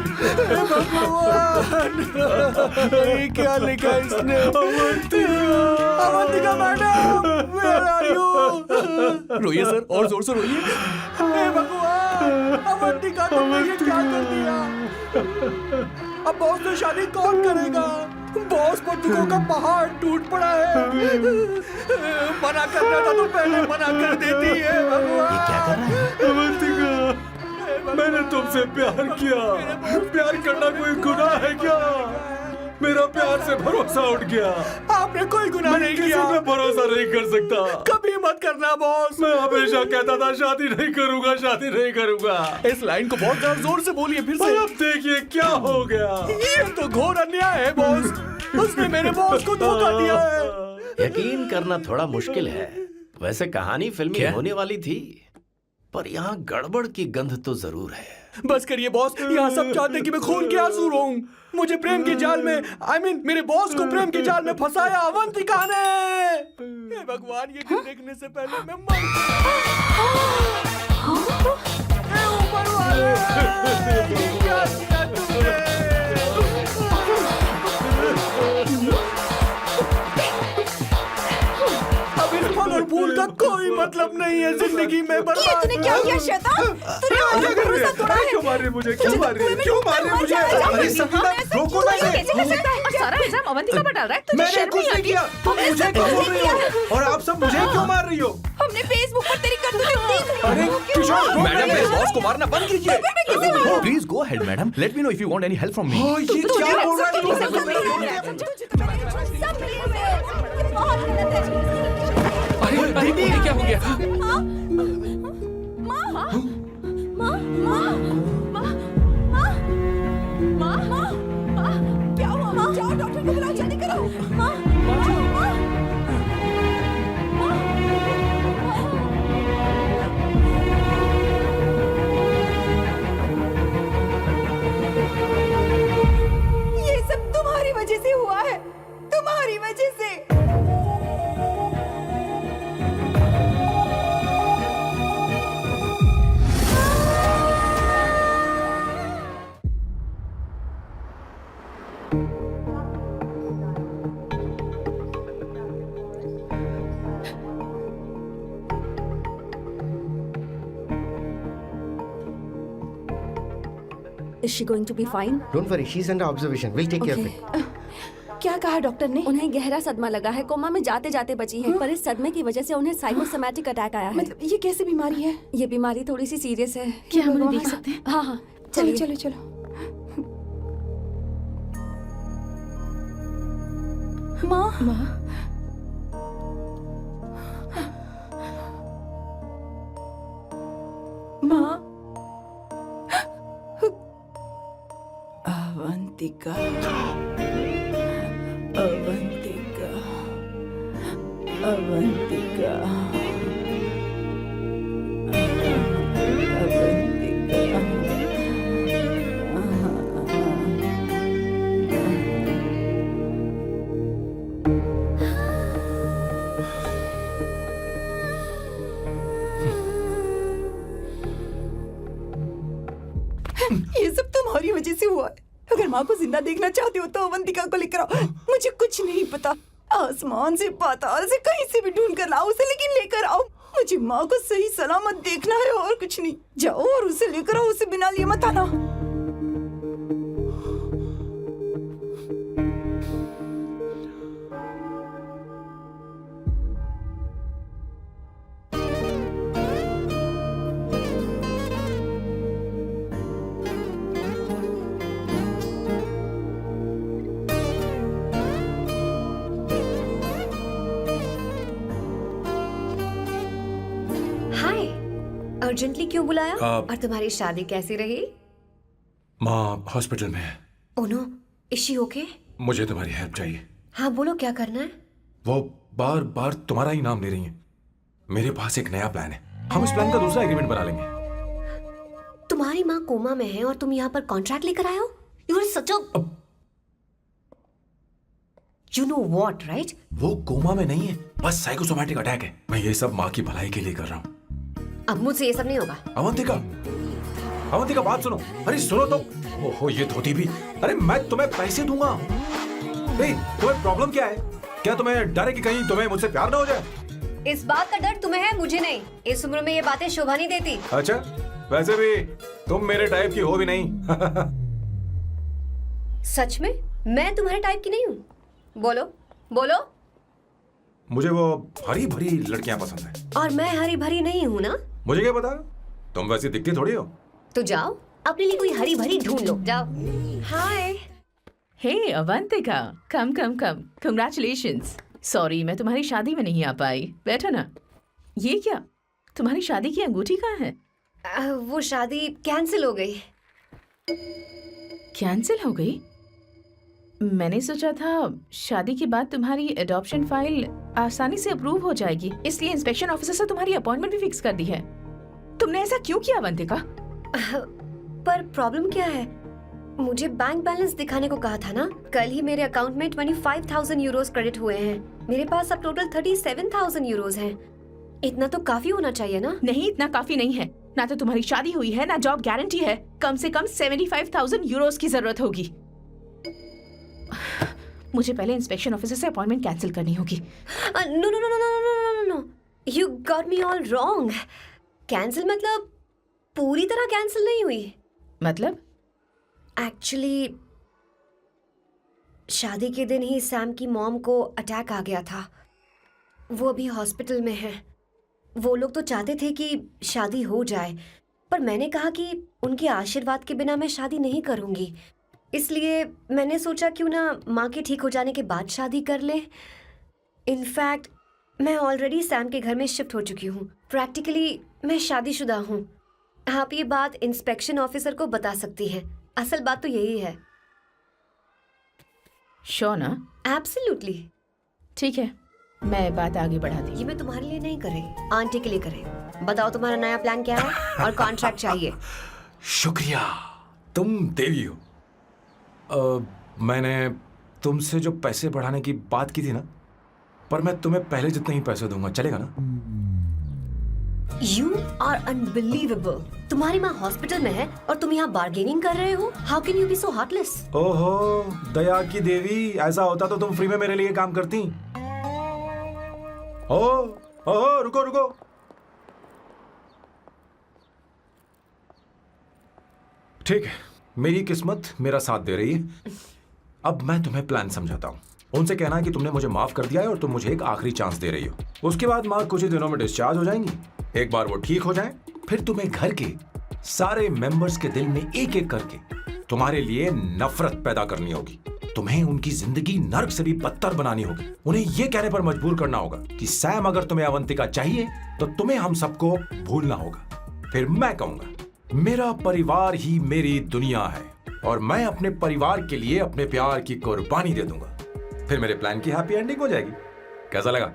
ये क्या लिखा है इसने? Avantika madam, where are you? रोइए सर, और जोर से रोइए। हे भगवान, अवंतिका तुमने ये क्या कर दिया? अब बॉस से शादी कौन करेगा? बॉस पर दुखों का पहाड़ टूट पड़ा है। मना करना था तो पहले मना कर देती है। भगवान, ये क्या कर रहा है? अवंतिका, मैंने तुमसे प्यार किया। प्यार करना कोई गुनाह है क्या? मेरा प्यार से भरोसा उठ गया। आपने कोई गुनाह नहीं किसी किया। पे भरोसा नहीं कर सकता। कभी मत करना बॉस। मैं हमेशा कहता था शादी नहीं करूंगा, शादी नहीं करूंगा। इस लाइन को बहुत ज्यादा जोर से बोलिए फिर और से। अब देखिए क्या हो गया। ये तो घोर अन्याय है बॉस। उसने मेरे बॉस को धोखा दिया है। यकीन करना थोड़ा मुश्किल है। वैसे कहानी फिल्मी क्या? होने वाली थी, पर यहाँ गड़बड़ की गंध तो जरूर है। बस करिए बॉस, यहाँ सब चाहते हैं कि मैं खून के आंसू रोऊं। मुझे प्रेम के जाल में, मेरे बॉस को प्रेम के जाल में फंसाया अवंतिका ने। हे भगवान, ये दिन देखने से पहले मैं मर हे ऊपर वाले, ये क्या किया तुमने? अब इस फल और फूल का कोई मतलब नहीं है जिंदगी में। ये बर्बाद। तूने क्या किया शैतान? तूने हमारा भरोसा तोड़ा है। क्यों मार रहे मुझे? क्यों मार रहे? क्यों मार रहे मुझे? अरे संगीता, रोको ना इसे। कैसे कर सकता है? और सारा इल्जाम अवंतिका पर डाल रहा है। तुझे मैंने शर्म कुछ नहीं नहीं आती? किया। तुम हमने मुझे सब क्यों कुछ बोल रही हो? और आप सब मुझे क्यों मार रही हो? हमने फेसबुक पर तेरी करतूतें देख ली। अरे किशोर, रोक मैडम, रही मेरे है। बॉस को मारना बंद कीजिए। Please go ahead madam, let me know if you want any help from me. हाँ, ये क्या बोल रहा है? सब मिले हुए हैं। ये बहुत गलत है। अरे अरे, ये क्या हो गया? माँ, माँ, माँ, माँ, माँ, माँ, माँ, माँ, क्या हुआ? माँ, जाओ डॉक्टर को बुलाओ, जल्दी करो। माँ, माँ, माँ, ये सब तुम्हारी वजह से हुआ है, तुम्हारी वजह से। Is she going to be fine? Don't worry, she's under observation. We'll take care of it. क्या कहा डॉक्टर ने? उन्हें गहरा सदमा लगा है, कोमा में जाते जाते बची है, पर इस सदमे की वजह से उन्हें साइकोसोमैटिक अटैक आया है। मतलब ये कैसी बीमारी है? ये बीमारी थोड़ी सी सीरियस है। क्या हम उन्हें देख सकते हैं? हाँ हाँ, चलो चलिए। चलो चलो। माँ माँ अवंतिका अवंतिका अवंतिका ये सब तुम्हारी वजह से हुआ है। अगर माँ को जिंदा देखना चाहते हो तो अवंतिका को लेकर आओ। मुझे कुछ नहीं पता, आसमान से पाताल से कहीं से भी ढूंढ कर लाओ उसे, लेकिन लेकर आओ। मुझे माँ को सही सलामत देखना है और कुछ नहीं। जाओ और उसे लेकर आओ, उसे बिना लिए मत आना। हाय, अर्जेंटली क्यों बुलाया? आप- और तुम्हारी शादी कैसी रही? माँ हॉस्पिटल में है। Oh no, is she okay? मुझे तुम्हारी हेल्प चाहिए। हाँ बोलो, क्या करना है? वो बार बार तुम्हारा ही नाम ले रही है। मेरे पास एक नया प्लान है, हम इस प्लान का दूसरा एग्रीमेंट बना लेंगे। तुम्हारी माँ कोमा में है और तुम यहाँ पर कॉन्ट्रैक्ट लेकर आए हो? You are such a you know what, right? वो कोमा में नहीं है, बस साइकोसोमैटिक अटैक है। मैं ये सब माँ की भलाई के लिए कर रहा हूँ। अब मुझसे ये सब नहीं होगा। अवंतिका, अवंतिका बात सुनो। अरे सुनो तो। ओहो ये धोती भी। अरे मैं तुम्हें पैसे दूंगा। तुम्हें प्रॉब्लम क्या है? क्या तुम्हें डर है कि कहीं तुम्हें मुझसे प्यार ना हो जाए? इस बात का डर तुम्हें है, मुझे नहीं। इस उम्र में ये बातें शोभा नहीं देती। अच्छा, वैसे भी तुम मेरे टाइप की हो भी नहीं। सच में मैं तुम्हारे टाइप की नहीं हूँ? बोलो बोलो। मुझे वो हरी भरी लड़कियां पसंद है। और मैं हरी भरी नहीं हूँ ना? मुझे क्या पता, तुम वैसी दिखती थोड़ी हो। तो जाओ अपने लिए कोई हरी भरी ढूंढ लो, जाओ। हाय। हे अवंतिका, कम कम कम, कंग्रेचुलेशंस। सॉरी मैं तुम्हारी शादी में नहीं आ पाई। बैठो ना। ये क्या, तुम्हारी शादी की अंगूठी कहाँ है? वो शादी कैंसिल हो गई। कैंसिल हो गई? मैंने सोचा था शादी के बाद तुम्हारी एडॉप्शन फाइल आसानी से अप्रूव हो जाएगी, इसलिए इंस्पेक्शन ऑफिसर से तुम्हारी अपॉइंटमेंट भी फिक्स कर दी है। तुमने ऐसा क्यों किया अवंतिका? पर प्रॉब्लम क्या है? मुझे बैंक बैलेंस दिखाने को कहा था ना। कल ही मेरे अकाउंट में 25,000 यूरोस क्रेडिट हुए हैं। मेरे पास अब टोटल 37,000 यूरोस हैं। इतना तो काफी होना चाहिए ना? नहीं, इतना काफी नहीं है। ना तो तुम्हारी शादी हुई है, ना जॉब गारंटी है। कम से कम 75,000 यूरोस की जरूरत होगी। मुझे पहले इंस्पेक्शन ऑफिसर से अपॉइंटमेंट कैंसिल करनी होगी। No no no no no no no, you got me all wrong. Cancel मतलब पूरी तरह कैंसिल नहीं हुई। मतलब? एक्चुअली शादी के दिन ही सैम की मॉम को अटैक आ गया था। वो अभी हॉस्पिटल में है। वो लोग तो चाहते थे कि शादी हो जाए, पर मैंने कहा कि उनके आशीर्वाद के बिना मैं शादी नहीं करूंगी। इसलिए मैंने सोचा क्यों ना माँ के ठीक हो जाने के बाद शादी कर ले। इनफैक्ट मैं ऑलरेडी सैम के घर में शिफ्ट हो चुकी हूँ। प्रैक्टिकली मैं शादीशुदा हूँ। आप ये बात इंस्पेक्शन ऑफिसर को बता सकती हैं। असल बात तो यही है। श्योर ना? एब्सोल्युटली। ठीक है, मैं बात आगे बढ़ाती हूँ। ये मैं तुम्हारे लिए नहीं कर रही, आंटी के लिए कर रही। बताओ तुम्हारा नया प्लान क्या है और कॉन्ट्रैक्ट चाहिए। शुक्रिया, तुम देवी हो। मैंने तुमसे जो पैसे बढ़ाने की बात की थी ना, पर मैं तुम्हें पहले जितने ही पैसे दूंगा, चलेगा ना? You are unbelievable. तुम्हारी माँ हॉस्पिटल में है और तुम यहाँ बार्गेनिंग कर रहे हो? How can you be so heartless? ओहो दया की देवी, ऐसा होता तो तुम फ्री में मेरे लिए काम करती। ओहो रुको रुको। ठीक है, मेरी किस्मत मेरा साथ दे रही है। अब मैं तुम्हें प्लान समझाता हूँ। उनसे कहना है कि तुमने मुझे माफ कर दिया है और तुम मुझे एक आखिरी चांस दे रही हो। उसके बाद माँ कुछ ही दिनों में डिस्चार्ज हो जाएंगी। एक बार वो ठीक हो जाए, फिर तुम्हें घर के सारे मेंबर्स के दिल में एक एक करके तुम्हारे लिए नफरत पैदा करनी होगी। तुम्हें उनकी जिंदगी नर्क से भी बदतर बनानी होगी। उन्हें यह कहने पर मजबूर करना होगा कि सैम, अगर तुम्हें अवंतिका चाहिए तो तुम्हें हम सबको भूलना होगा। फिर मैं कहूंगा मेरा परिवार ही मेरी दुनिया है और मैं अपने परिवार के लिए अपने प्यार की कुर्बानी दे दूंगा। फिर मेरे प्लान की हैप्पी एंडिंग हो जाएगी। कैसा लगा?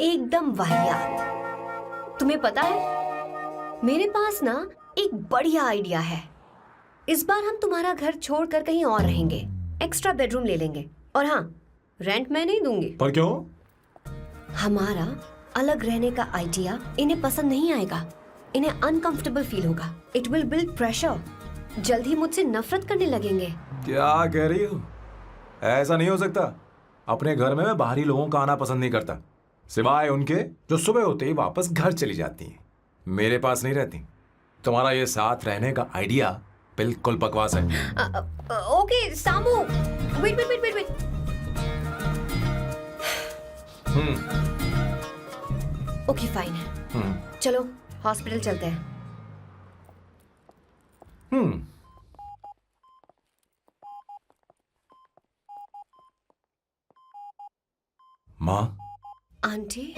एकदम वाहियात। तुम्हें पता है, मेरे पास ना एक बढ़िया आइडिया है। इस बार हम तुम्हारा घर छोड़कर कहीं और रहेंगे, एक्स्ट्रा बेडरूम ले लेंगे। और हाँ, रेंट मैं नहीं दूंगी। पर क्यों? हमारा अलग रहने का आइडिया इन्हें पसंद नहीं आएगा। इन्हें अनकंफर्टेबल फील होगा। It will build pressure. जल्द ही मुझसे नफरत करने लगेंगे। क्या कह रही हो? ऐसा नहीं हो सकता। अपने घर में मैं बाहरी लोगों का आना पसंद नहीं करता, सिवाय उनके जो सुबह होते ही वापस घर चली जाती हैं। मेरे पास नहीं रहती। तुम्हारा ये साथ रहने का आइडिया बिल्कुल बकवास है। Okay Samu, wait wait wait wait wait. Okay fine. चलो हॉस्पिटल चलते हैं। माँ, आंटी,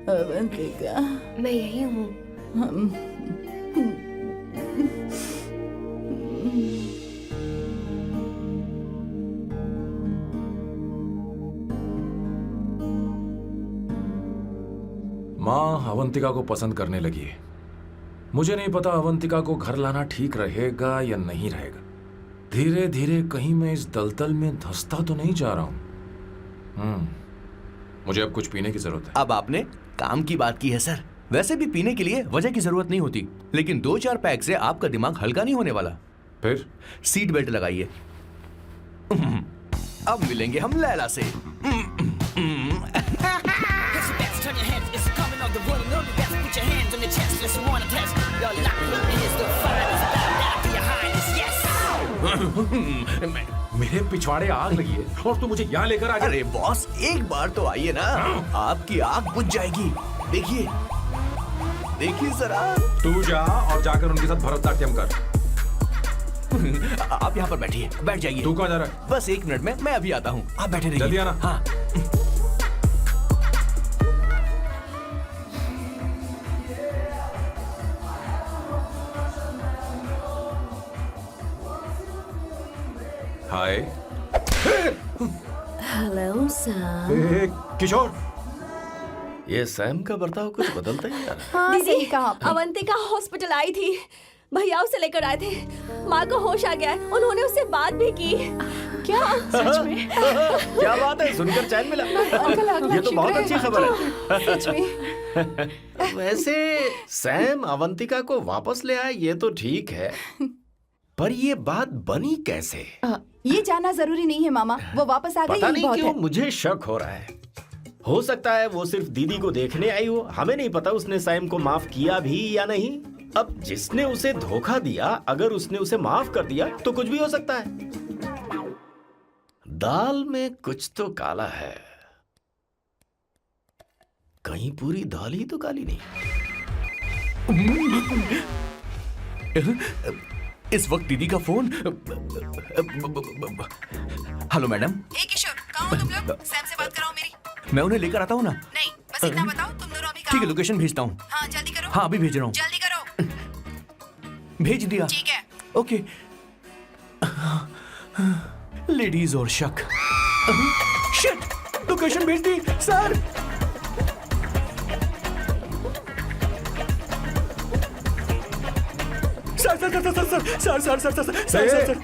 अवंतिका, मैं यही हूँ। माँ अवंतिका को पसंद करने लगी है। मुझे नहीं पता अवंतिका को घर लाना ठीक रहेगा या नहीं रहेगा। धीरे धीरे कहीं मैं इस दलदल में धंसता तो नहीं जा रहा हूं। मुझे अब कुछ पीने की जरूरत है। अब आपने काम की बात की है सर। वैसे भी पीने के लिए वजह की जरूरत नहीं होती, लेकिन 2-4 पैक से आपका दिमाग हल्का नहीं होने वाला। फिर सीट बेल्ट लगाइए। अब मिलेंगे हम लैला से। Turn your heads, it's coming of the room. Know the best, put your hands on your chest. Let's want to test. Your lock is the finest. That for your highness, yes. मेरे पिछवाड़े आग लगी है और तू मुझे यहाँ लेकर आ गया। अरे बॉस, एक बार तो आइए ना, आपकी आग बुझ जाएगी। देखिए देखिए जरा। तू जा और जाकर उनके साथ भरतनाट्यम कर। आप यहाँ पर बैठिए, बैठ जाइए। तू कहाँ जा रहा है? बस 1 मिनट में मैं अभी आता हूँ, आप बैठे रहिए। जल्दी आना। हाँ। हाय। Hello sir. किशोर, ये सैम का बर्ताव कुछ बदलता ही जा रहा है। हाँ, दीदी, सही कहा आपने। अवंतिका हॉस्पिटल आई थी, भैया उसे लेकर आए थे। माँ को होश आ गया है, उन्होंने उससे बात भी की। क्या सच में? क्या बात है, सुनकर चैन मिला। ये तो बहुत अच्छी खबर है। सच में। वैसे सैम अवंतिका को वापस ले आए ये तो ठीक है, पर ये बात बनी कैसे? ये जानना जरूरी नहीं है मामा, वो वापस आ गई पता ही नहीं बहुत क्यों है। मुझे शक हो रहा है। हो सकता है वो सिर्फ दीदी को देखने आई हो। हमें नहीं पता उसने सैम को माफ किया भी या नहीं। अब जिसने उसे धोखा दिया, अगर उसने उसे माफ कर दिया तो कुछ भी हो सकता है। दाल में कुछ तो काला है, कहीं पूरी दाल ही तो काली नहीं। इस वक्त दीदी का phone. Hello madam. Hey Kishore, कहाँ हो तुम लोग? सैम से बात कराओ मेरी। मैं उन्हें लेकर आता हूँ ना। नहीं, बस इतना बताओ तुम दोनों अभी ठीक कहाँ है, हो? लोकेशन भेजता हूँ। हाँ जल्दी करो। हाँ अभी भेज रहा हूँ। जल्दी करो। भेज दिया। ठीक है। ओके। लेडीज और शक। शिट, लोकेशन भेज दी सर।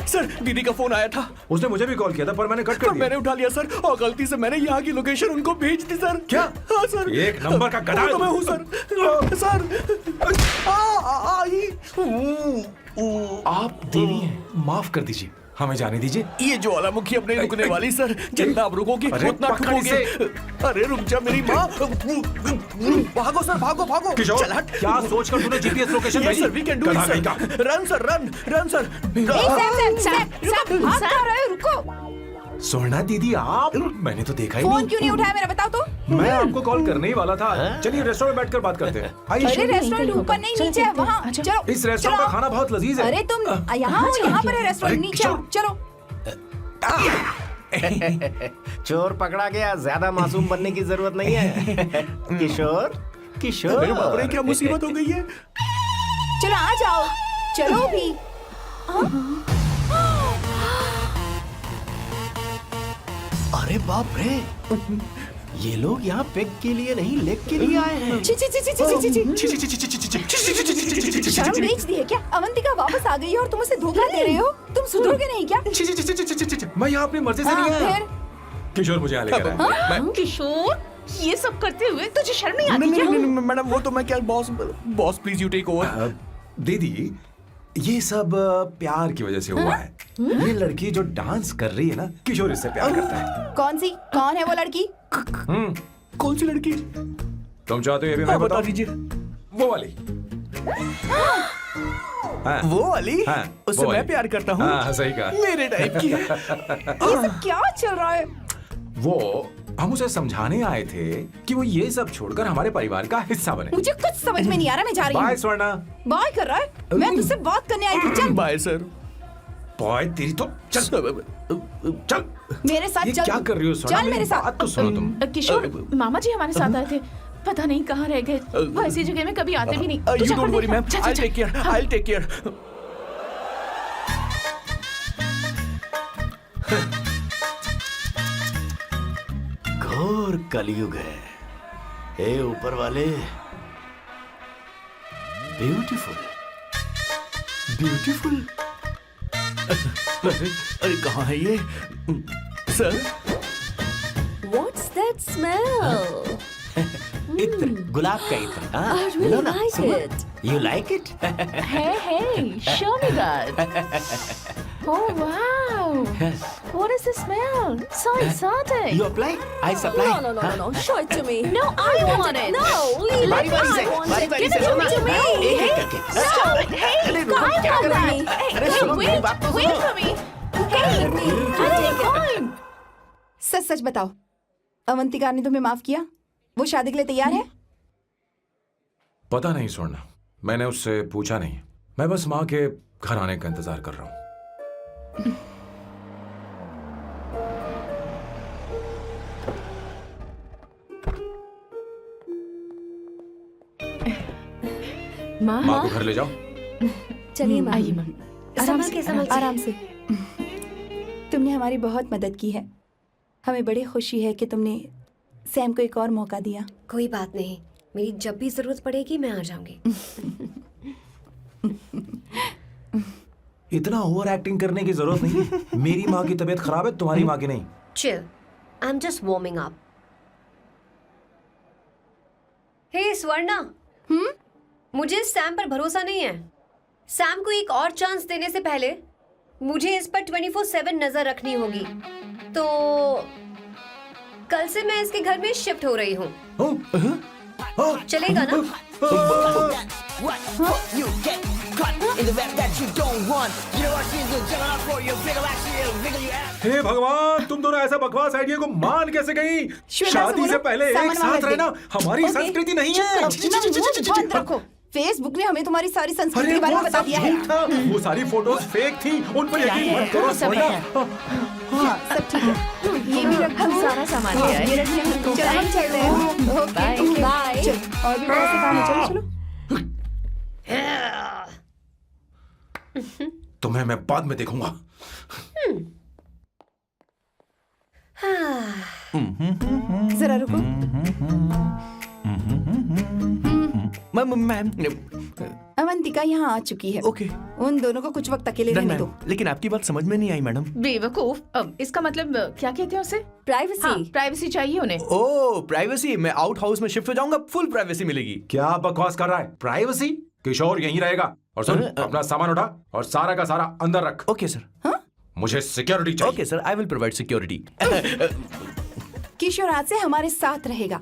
सर दीदी का फोन आया था। उसने मुझे भी कॉल किया था पर मैंने कट कर दिया। मैंने उठा लिया सर, और गलती से मैंने यहाँ की लोकेशन उनको भेज दी सर। क्या? हाँ सर। एक नंबर का गधा है तो मैं तू। हूँ सर। आप देवी हैं, माफ कर दीजिए। हमें जाने दीजिए। ये ज्वालामुखी अपने रुकने वाली सर, जितना आप रुकोगे अरे उतना पकड़ ठुकोगे। इसे। अरे रुक जा मेरी माँ। भागो सर, भागो भागो। किशोर, चल हट। क्या सोचकर तूने जीपीएस लोकेशन Yes, भेजी? sir, we can do it, गधा sir. नहीं का। Run sir, run sir. भाग क्या रहे हो? रुको। स्वर्णा दीदी आप, मैंने तो देखा ही फोन नहीं। क्यों नहीं उठाया मेरा, बताओ तो। मैं आपको कॉल करने ही वाला था। चलिए रेस्टोरेंट में बैठकर बात करते हैं। अरे आइए। रेस्टोरेंट ऊपर नहीं, नीचे है, वहाँ चलो। इस रेस्टोरेंट का खाना बहुत लजीज है। अरे तुम यहाँ हो, यहाँ पर है रेस्टोरेंट, अरे नीचे आओ, चलो। चोर पकड़ा गया, ज्यादा मासूम बनने की जरूरत नहीं है। किशोर, किशोर। मेरे बाप रे, क्या मुसीबत हो गई है। चलो आ जाओ, चलो भी। अरे बाप रे, ये लोग यहाँ पेग के लिए नहीं, लेग के लिए आए हैं। ची ची ची ची ची ची। शर्म बेच दी है क्या? अवंतिका वापस आ गई है और तुम उसे धोखा दे रहे हो। तुम सुधरोगे नहीं क्या? मैं यहाँ अपनी मर्जी से नहीं आया। फिर किशोर मुझे यहाँ लेकर आया। किशोर, ये सब करते हुए तुझे शर्म नहीं आती नहीं क्या? नहीं मैडम, वो तो मैं क्या, boss please you take over. दीदी, ये सब प्यार की वजह से हुआ है। ये लड़की जो डांस कर रही है ना, किशोर इससे प्यार करता है। कौन है वो लड़की? कौन सी लड़की? तुम चाहते हो ये भी मैं बता बताऊं? दीजिए। वो वाली। हाँ, वो वाली? हाँ, उससे वो वाली। मैं प्यार करता हूँ। हाँ, सही कहा। मेरे टाइप की। ये सब क्या चल रहा है? वो हम उसे समझाने आए थे कि वो ये सब छोड़कर हमारे परिवार का हिस्सा बने। मुझे कुछ समझ में नहीं आ रहा, मैं जा रही बाय हूँ। स्वर्णा। बाय कर रहा है? मैं तुझसे बात करने आई थी, चल। Bye sir. बॉय तेरी तो चल चल। मेरे साथ ये चल। क्या कर रही हो स्वर्णा? चल मेरे साथ। बात तो सुनो तुम। किशोर, मामा जी हमारे साथ आए थे, पता नहीं कहाँ रह गए। वो ऐसी जगह में कभी आते भी नहीं। तू यू जाकर डोंट वरी देख। मैम, चल, चल, आई चल। Take care, I take care. घोर कलयुग है। हे ऊपर वाले, ब्यूटीफुल, ब्यूटीफुल। अरे कहाँ है ये सर? What's that smell? इत्र, गुलाब का इत्र। हाँ, I really लो ना, like सुनो। it. You like it? Hey, show me that. Oh wow! What is the smell? So exotic. You apply? I supply. No. Show it to me. No, I want it. No, leave बारी it. बारी से, I want बारी it. बारी Give से, it सुनो to ना। me. एक एक करके। Stop it. Hey, अरे रुको, I क्या want कर रही that. हो? Hey, अरे सुनो, मेरी बात तो wait सुनो। for me. Hey, where are you going? सच सच बताओ, अवंतिका ने तुम्हें माफ किया? वो शादी के लिए तैयार है? पता नहीं स्वर्णा, मैंने उससे पूछा नहीं। मैं बस माँ के घर आने का इंतजार कर रहा हूँ। माँ, माँ को घर ले जाओ। चलिए माँ। आइए माँ। संभल के, संभल के। आराम से। तुमने हमारी बहुत मदद की है। हमें बड़ी खुशी है कि तुमने सैम को एक और मौका दिया। कोई बात नहीं, मेरी जब भी जरूरत पड़ेगी मैं आ जाऊंगी। इतना ओवर एक्टिंग करने की जरूरत नहीं है। मेरी माँ की तबीयत खराब है, तुम्हारी माँ की नहीं। Chill. I'm just warming up. Hey Swarna, मुझे सैम पर भरोसा नहीं है। सैम को एक और चांस देने से पहले मुझे इस पर 24/7 नजर रखनी होगी। तो कल से मैं इसके घर में शिफ्ट हो रही हूँ। चलेगा ना? What? You get caught in the web that you don't want. You know what she's doing? Jumping off for your wiggle, actually, wiggle your ass. हे भगवान, तुम दोनों ऐसा बकवास आइडिया को मान कैसे गई? श्वेता से शादी से बोलो, पहले एक सामान साथ वहाँ रख रहना दे। हमारी ओके। संस्कृति नहीं चुप है। करो, अपना मुंह बंद रखो। फेसबुक ने हमें तुम्हारी सारी संस्कृति के बारे में बता दिया है। झूठ था। वो सारी फोटोज फेक थी, उन पर यकीन मत करो स्वर्णा। हाँ, सब ठीक है। ये भी रख, हम सारा सामान ले आए। ये रखिए। चलो हम चलते हैं। Okay, bye. चलो, और भी बहुत से काम है, चलो चलो। तुम्हें मैं बाद में देखूंगा। जरा रुको। मैम अवंतिका यहाँ आ चुकी है। ओके। उन दोनों को कुछ वक्त अकेले रहने दो। लेकिन आपकी बात समझ में नहीं आई मैडम। बेवकूफ। अब इसका मतलब क्या कहते हैं उसे? प्राइवेसी। हाँ, प्राइवेसी चाहिए उन्हें। ओह प्राइवेसी, मैं आउट हाउस में शिफ्ट हो जाऊंगा, फुल प्राइवेसी मिलेगी। क्या बकवास कर रहा है? प्राइवेसी? किशोर यहीं रहेगा। और सुन, अपना सामान उठा और सारा का सारा अंदर रख। Okay sir. मुझे सिक्योरिटी चाहिए। Okay sir, I will provide security. Kishore आज से हमारे साथ रहेगा,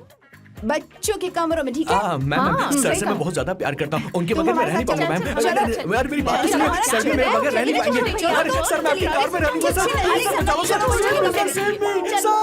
बच्चों के कमरों में, ठीक है? मैम सर सही से कहा। मैं बहुत ज्यादा प्यार करता हूँ, उनके तुम बगैर मैं हमारे रह नहीं साथ पाऊंगा चलो, मैम। चलो, अरे, चलो, यार मेरी बात तो चलो, सुनिए, चलो, सर भी मेरे चलो, बगैर रह नहीं चलो, पाएंगे। चलो, अरे चलो, सर मैं आपकी चलो, कार में रह लूंगा सर, चलो, प्लीज सर बचाओ सर, चलो,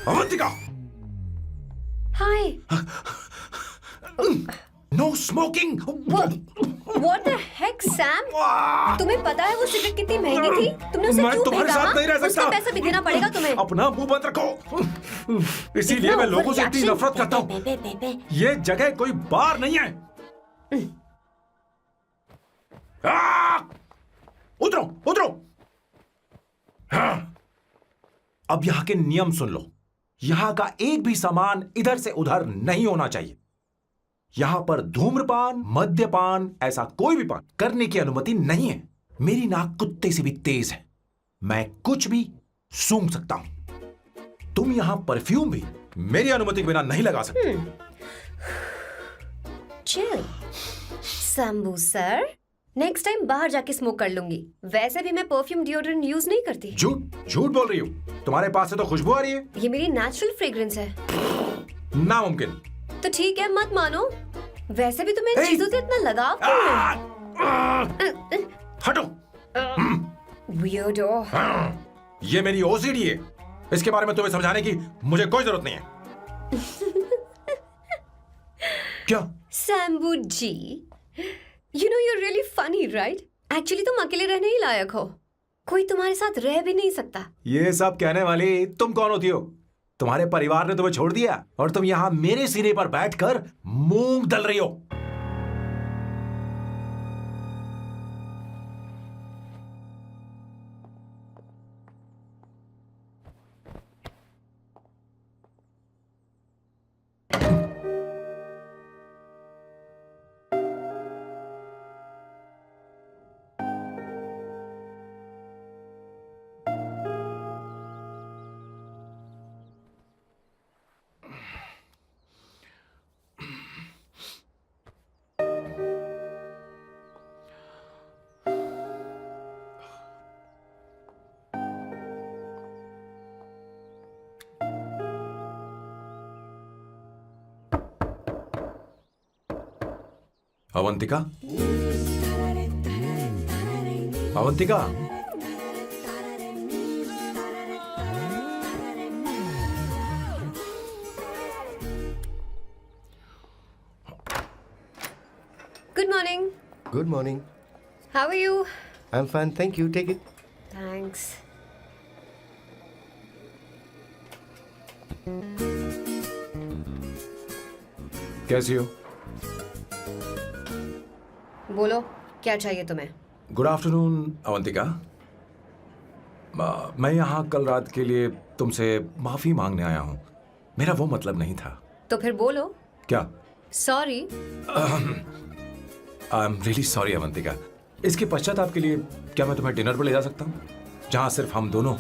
Avantika, hi. No smoking. What the heck Sam, तुम्हें पता है वो सिगरेट कितनी महंगी थी? तुमने उसे मैं क्यों तुम्हारे फेंका? साथ नहीं रह सकता। उसका पैसा भी देना पड़ेगा तुम्हें। अपना मुंह बंद रखो। इसीलिए मैं लोगों से इतनी नफरत करता हूँ। ये जगह कोई बार नहीं है। उतरो उतरो। अब यहाँ के नियम सुन लो। यहाँ का एक भी सामान इधर से उधर नहीं होना चाहिए। यहाँ पर धूम्रपान, मद्यपान, ऐसा कोई भी पान करने की अनुमति नहीं है। मेरी नाक कुत्ते से भी तेज है, मैं कुछ भी सूंघ सकता हूं। तुम यहाँ परफ्यूम भी मेरी अनुमति के बिना नहीं लगा सकते। Chill Shambhu sir, next time बाहर जाके स्मोक कर लूंगी। वैसे भी मैं परफ्यूम डिओड्रेंट यूज नहीं करती। झूठ झूठ बोल रही हो। तुम्हारे पास से तो खुशबू आ रही है। ये मेरी नेचुरल फ्रेग्रेंस है। नामुमकिन। तो ठीक है, मत मानो। वैसे भी तुम्हें इन चीजों से इतना लगाव क्यों है? हटो। वियर्डो। ये मेरी ओसीडी है। इसके बारे में तुम्हें समझाने की मुझे कोई जरूरत नहीं है। क्या? शंभू जी, you know you're really funny, right? Actually तुम अकेले रहने ही लायक हो। कोई तुम्हारे साथ रह भी नहीं सकता। ये सब कहने वाली तुम कौन होती हो? तुम्हारे परिवार ने तुम्हें छोड़ दिया और तुम यहाँ मेरे सीने पर बैठकर मूंग दल रही हो। Avantika, Avantika, Good morning. Good morning. How are you? I am fine, thank you, take it. Thanks. कैसी हो? बोलो, क्या चाहिए तुम्हें? Good afternoon Avantika. मैं यहाँ कल रात के लिए तुमसे माफी मांगने आया हूँ। मेरा वो मतलब नहीं था। तो फिर बोलो। क्या? Sorry. I am really sorry Avantika. इसके पश्चाताप के लिए क्या मैं तुम्हें डिनर पर ले जा सकता हूँ, जहाँ सिर्फ हम दोनों,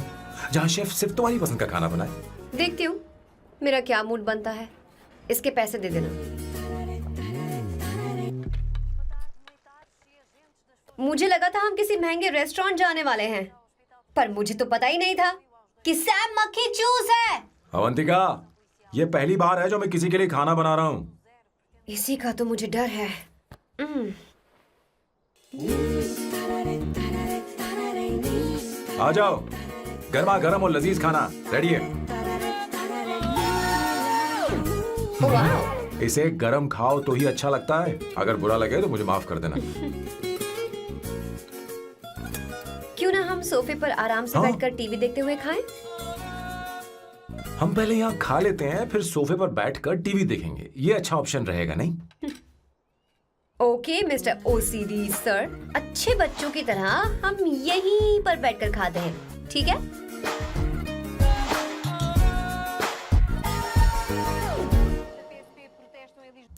जहाँ शेफ सिर्फ तुम्हारी पसंद का खाना बनाए? देखती हूँ मेरा क्या मूड बनता है। इसके पैसे दे देना। मुझे लगा था हम किसी महंगे रेस्टोरेंट जाने वाले हैं, पर मुझे तो पता ही नहीं था कि सैम मक्खी चूस है। अवंतिका, ये पहली बार है जो मैं किसी के लिए खाना बना रहा हूँ। इसी का तो मुझे डर है। आ जाओ, गर्मा गर्म और लजीज खाना रेडी है। वाह। इसे गरम खाओ तो ही अच्छा लगता है। अगर बुरा लगे तो मुझे माफ कर देना। क्यों ना हम सोफे पर आराम से हाँ। बैठकर टीवी देखते हुए खाएं? हम पहले यहाँ खा लेते हैं, फिर सोफे पर बैठकर टीवी देखेंगे। ये अच्छा ऑप्शन रहेगा, नहीं? ओके मिस्टर ओसीडी सर, अच्छे बच्चों की तरह हम यहीं पर बैठकर खाते हैं, ठीक है?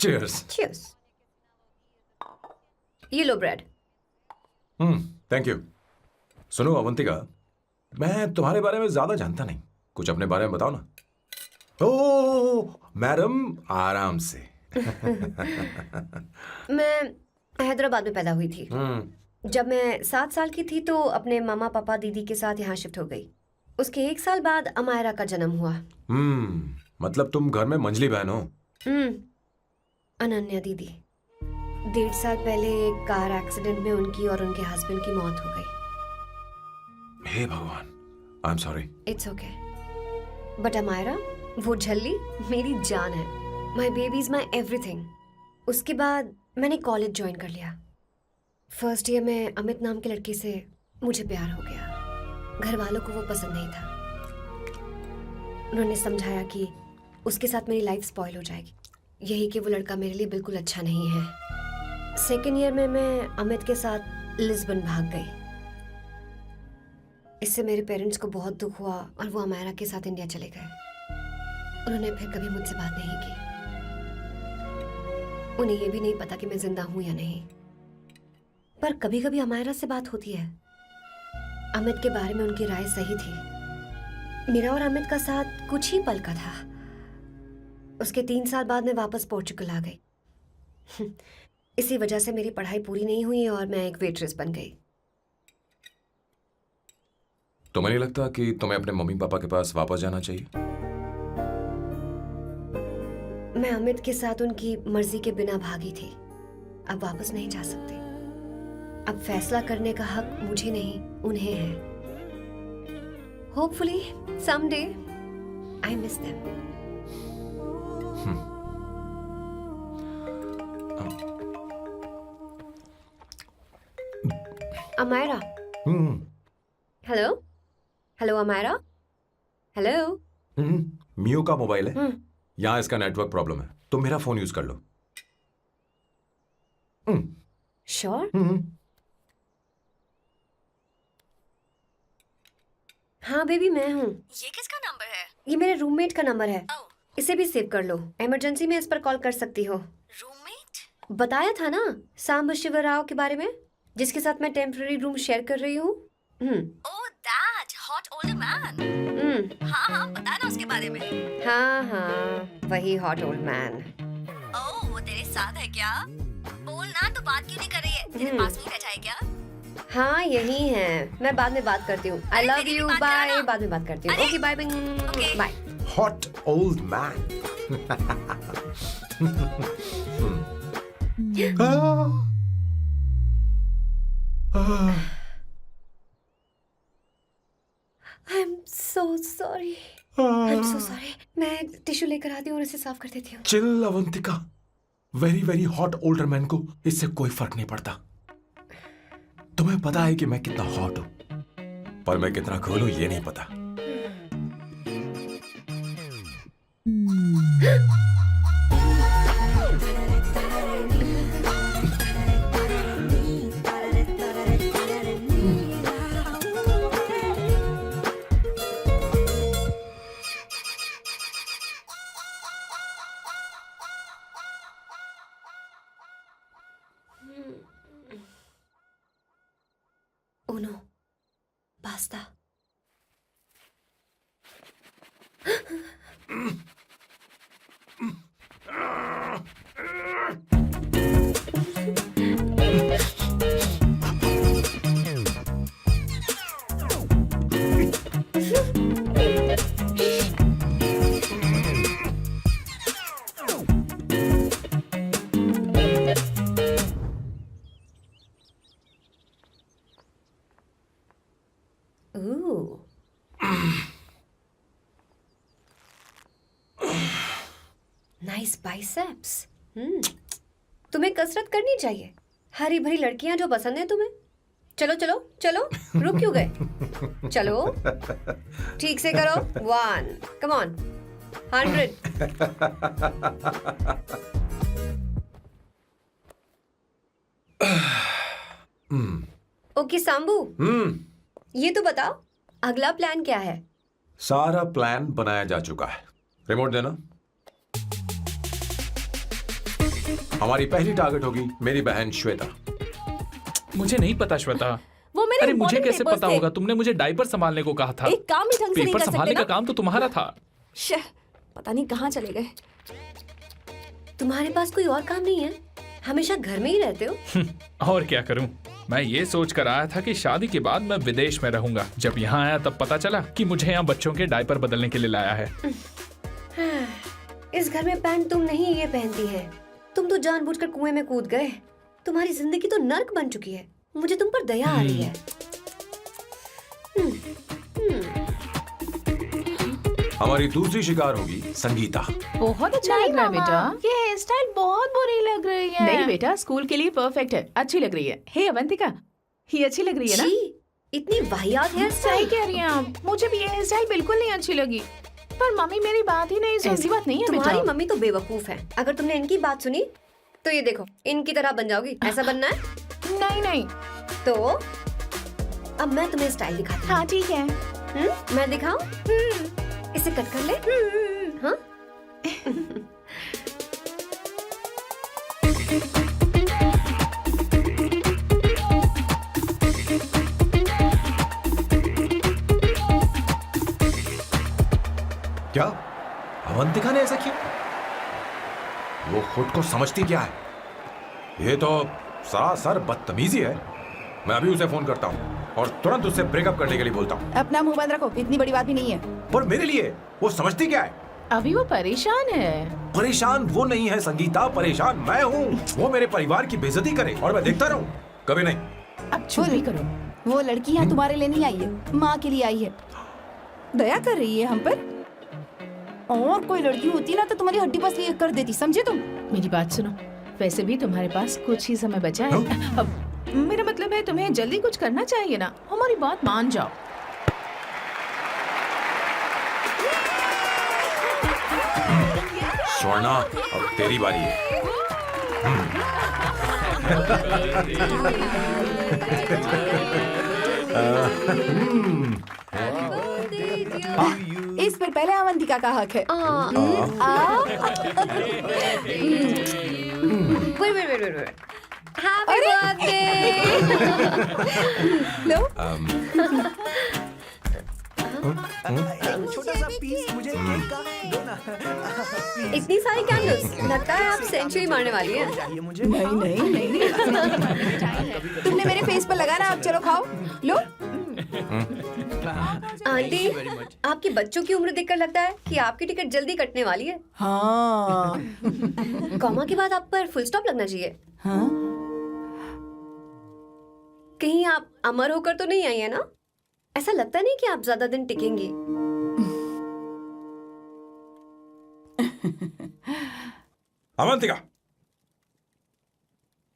चीयर्स। Cheers. ये लो ब्रेड। Thank you. सुनो अवंतिका, मैं तुम्हारे बारे में ज्यादा जानता नहीं, कुछ अपने बारे में बताओ ना। ओ मैडम, आराम से। मैं हैदराबाद में पैदा हुई थी। जब मैं 7 साल की थी तो अपने मामा पापा दीदी के साथ यहाँ शिफ्ट हो गई। उसके 1 साल बाद अमायरा का जन्म हुआ। मतलब तुम घर में मंझली बहन हो? अनन्या दीदी। 1.5 साल पहले एक कार एक्सीडेंट में उनकी और उनके हस्बैंड की मौत हो गई। हे भगवान, I am sorry. It's okay. But Amaira, वो झल्ली मेरी जान है। My baby is my everything. उसके बाद मैंने कॉलेज ज्वाइन कर लिया। फर्स्ट ईयर में अमित नाम के लड़के से मुझे प्यार हो गया। घर वालों को वो पसंद नहीं था। उन्होंने समझाया कि उसके साथ मेरी लाइफ स्पॉइल हो जाएगी, यही कि वो लड़का मेरे लिए बिल्कुल अच्छा नहीं है। सेकेंड ईयर में मैं अमित के साथ लिस्बन भाग गई। इससे मेरे पेरेंट्स को बहुत दुख हुआ और वो अमायरा के साथ इंडिया चले गए। उन्होंने फिर कभी मुझसे बात नहीं की। उन्हें ये भी नहीं पता कि मैं जिंदा हूं या नहीं। पर कभी कभी अमायरा से बात होती है। अमित के बारे में उनकी राय सही थी। मेरा और अमित का साथ कुछ ही पल का था। उसके 3 साल बाद मैं वापस पोर्चुगल आ गई। इसी वजह से मेरी पढ़ाई पूरी नहीं हुई और मैं एक वेट्रेस बन गई। तुम्हें नहीं लगता कि तुम्हें अपने मम्मी पापा के पास वापस जाना चाहिए? मैं अमित के साथ उनकी मर्जी के बिना भागी थी। अब वापस नहीं जा सकती। अब फैसला करने का हक मुझे नहीं, उन्हें है। Hopefully someday I miss them. Amaira. Hello hello Amaira. Hello. मियो का मोबाइल है। यहाँ इसका नेटवर्क प्रॉब्लम है, तुम मेरा फोन यूज कर लो। श्योर? हाँ बेबी, मैं हूँ। ये किसका नंबर है? ये मेरे रूममेट का नंबर है। इसे भी सेव कर लो। इमरजेंसी में इस पर कॉल कर सकती हो। रूममेट? बताया था ना सांब शिव राव के बारे में, जिसके साथ मैं टेम्पररी रूम शेयर कर रही हूँ। Oh that hot older man. हाँ हाँ, बता ना उसके बारे में। हाँ, वही हॉट ओल्ड मैन। ओह, वो तेरे साथ है क्या? बोल ना, तो बात क्यों नहीं कर रही है? तेरे पास में बैठा है क्या? हाँ, यही है। मैं बाद में बात करती हूँ। I love you, bye. बाद में बात करती हूँ। Okay bye bye. Hot old man. I am so sorry. I am so sorry. मैं टिश्यू लेकर आती हूँ और इसे साफ कर देती हूँ। Chill Avantika, very very hot older man को इससे कोई फर्क नहीं पड़ता। तुम्हें पता है कि मैं कितना हॉट हूं, पर मैं कितना कूल हूं ये नहीं पता। Uno, basta. Ooh. Nice biceps. तुम्हें कसरत करनी चाहिए। हरी भरी लड़कियां जो पसंद है तुम्हें। चलो चलो चलो, रुक क्यों गए? चलो, ठीक से करो। 1, come on, 100. ओके सांबू, ये तो बताओ अगला प्लान क्या है? सारा प्लान बनाया जा चुका है। रिमोट देना। हमारी पहली टारगेट होगी मेरी बहन श्वेता। मुझे नहीं पता श्वेता। वो मेरे अरे मुझे important कैसे papers पता थे। होगा? तुमने मुझे डायपर संभालने को कहा था। एक काम भी ढंग से नहीं पेपर कर सकते संभालने का ना? काम तो तुम्हारा था। शे, पता नहीं कहाँ चले गए। तुम्हारे पास कोई और काम नहीं है? हमेशा घर में ही रहते हो? और क्या करूं? मैं ये सोच कर आया था कि शादी के बाद मैं विदेश में रहूंगा। जब यहाँ आया तब पता चला कि मुझे यहाँ बच्चों के डायपर बदलने के लिए लाया है। इस घर में पैंट तुम नहीं ये पहनती है। तुम तो जानबूझकर कुएं में कूद गए। तुम्हारी जिंदगी तो नर्क बन चुकी है। मुझे तुम पर दया आ रही है। हमारी दूसरी शिकार होगी संगीता। बहुत अच्छा लग रहा है बेटा। ये हेयर स्टाइल बहुत बुरी लग रही है। नहीं बेटा, स्कूल के लिए परफेक्ट है, अच्छी लग रही है। हे अवंतिका, ये अच्छी लग रही है ना? छी, इतनी वाहियात हेयर सही स्टाइल। कह रही हैं आप। मुझे भी ये हेयर स्टाइल बिल्कुल नहीं अच्छी लगी। पर मम्मी मेरी बात ही नहीं सुनती। ऐसी बात नहीं है तुम्हारी बेटा। मम्मी तो बेवकूफ है। अगर तुमने इनकी बात सुनी तो ये देखो इनकी तरह बन जाओगी। ऐसा बनना है? नहीं नहीं। तो अब मैं तुम्हें स्टाइल दिखाती हूँ। हाँ ठीक है। मैं दिखाऊं? इसे कट कर ले। हाँ? क्या अवंतिका ने ऐसा किया? वो खुद को समझती क्या है? ये तो सरासर बदतमीजी है। मैं अभी उसे फोन करता हूँ और तुरंत उससे ब्रेकअप करने के लिए बोलता हूँ। अपना मुंह बंद रखो, इतनी बड़ी बात भी नहीं है। पर मेरे लिए वो समझती क्या है? अभी वो परेशान है। परेशान वो नहीं है संगीता, परेशान मैं हूँ। वो मेरे परिवार की बेइज्जती करे और मैं देखता रहूँ? कभी नहीं। अब चुप भी करो। वो लड़की यहाँ तुम्हारे लिए नहीं आई है, माँ के लिए आई है। दया कर रही है हम पर। और कोई लड़की होती ना तो तुम्हारी हड्डी पसली कर देती, समझे तुम? मेरी बात सुनो, वैसे भी तुम्हारे पास कुछ ही समय बचा है। अब मेरा मतलब है तुम्हें जल्दी कुछ करना चाहिए ना। हमारी बात मान जाओ। स्वर्णा, अब तेरी बारी है। इस पर पहले अवंतिका का हक है। Wait. Happy birthday! लो, छोटा सा पीस मुझे केक का दो ना। इतनी सारी कैंडल्स, लगता है आप सेंचुरी मारने वाली है। नहीं। तुमने मेरे फेस पर लगाना, अब चलो खाओ। लो। आंटी, आपके बच्चों की उम्र देखकर लगता है कि आपकी टिकट जल्दी कटने वाली है। हाँ। कॉमा के बाद आप पर फुल स्टॉप लगना चाहिए। हाँ? कहीं आप अमर होकर तो नहीं आई है ना? ऐसा लगता नहीं कि आप ज्यादा दिन टिकेंगी। अवंतिका,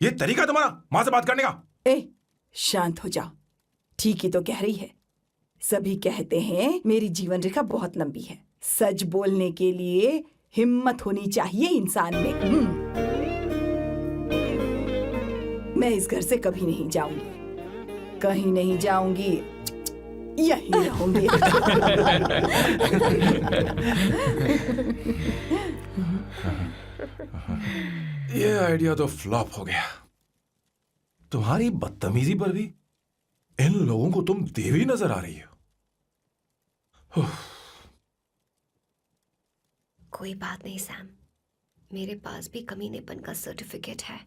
ये तरीका तुम्हारा माँ से बात करने का? ए, शांत हो जाओ। ठीक ही तो कह रही है। सभी कहते हैं मेरी जीवन रेखा बहुत लंबी है। सच बोलने के लिए हिम्मत होनी चाहिए इंसान में। मैं इस घर से कभी नहीं जाऊंगी, कहीं नहीं जाऊंगी, यहीं रहूंगी। ये आइडिया तो फ्लॉप हो गया। तुम्हारी बदतमीजी पर भी इन लोगों को तुम देवी नजर आ रही हो। कोई बात नहीं सैम, मेरे पास भी कमीनेपन का सर्टिफिकेट है।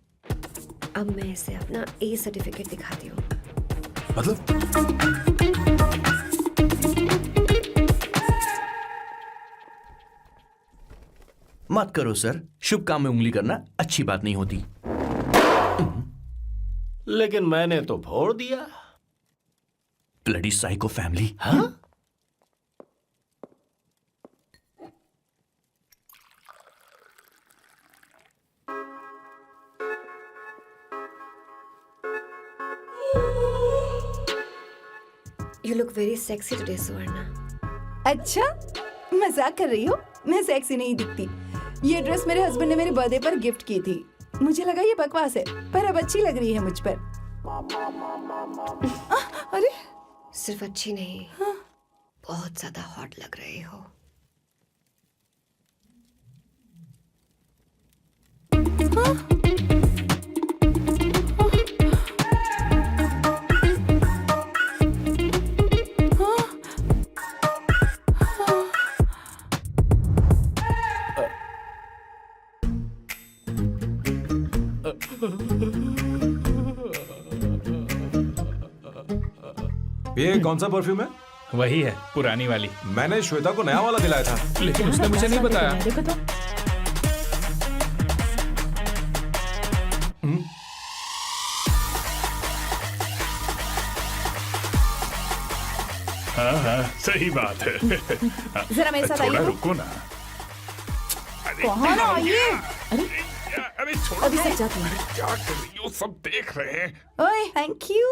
अब मैं इसे अपना ए सर्टिफिकेट दिखाती हूँ। मतलब मत करो सर, शुभ काम में उंगली करना अच्छी बात नहीं होती। लेकिन मैंने तो फोड़ दिया। Bloody psycho family. हाँ? You look very sexy today, सुवर्णा। अच्छा, मजाक कर रही हो? मैं सेक्सी नहीं दिखती। ये ड्रेस मेरे हस्बैंड ने मेरे बर्थडे पर गिफ्ट की थी। मुझे लगा ये बकवास है, पर अब अच्छी लग रही है मुझ पर। अरे, सिर्फ अच्छी नहीं, बहुत ज्यादा हॉट लग रही हो। ये कौन सा परफ्यूम है? वही है, पुरानी वाली। मैंने श्वेता को नया वाला दिलाया था। लेकिन उसने मुझे नहीं बताया। देखो तो। हाँ, सही बात है। जरा मेरे साथ थोड़ा आइए। रुको ना। कहाँ ना आइए? अरे छोड़ो। अभी सच जाती हूँ। अरे क्या कर रही हो, सब देख रहे हैं। ओए, थैंक यू।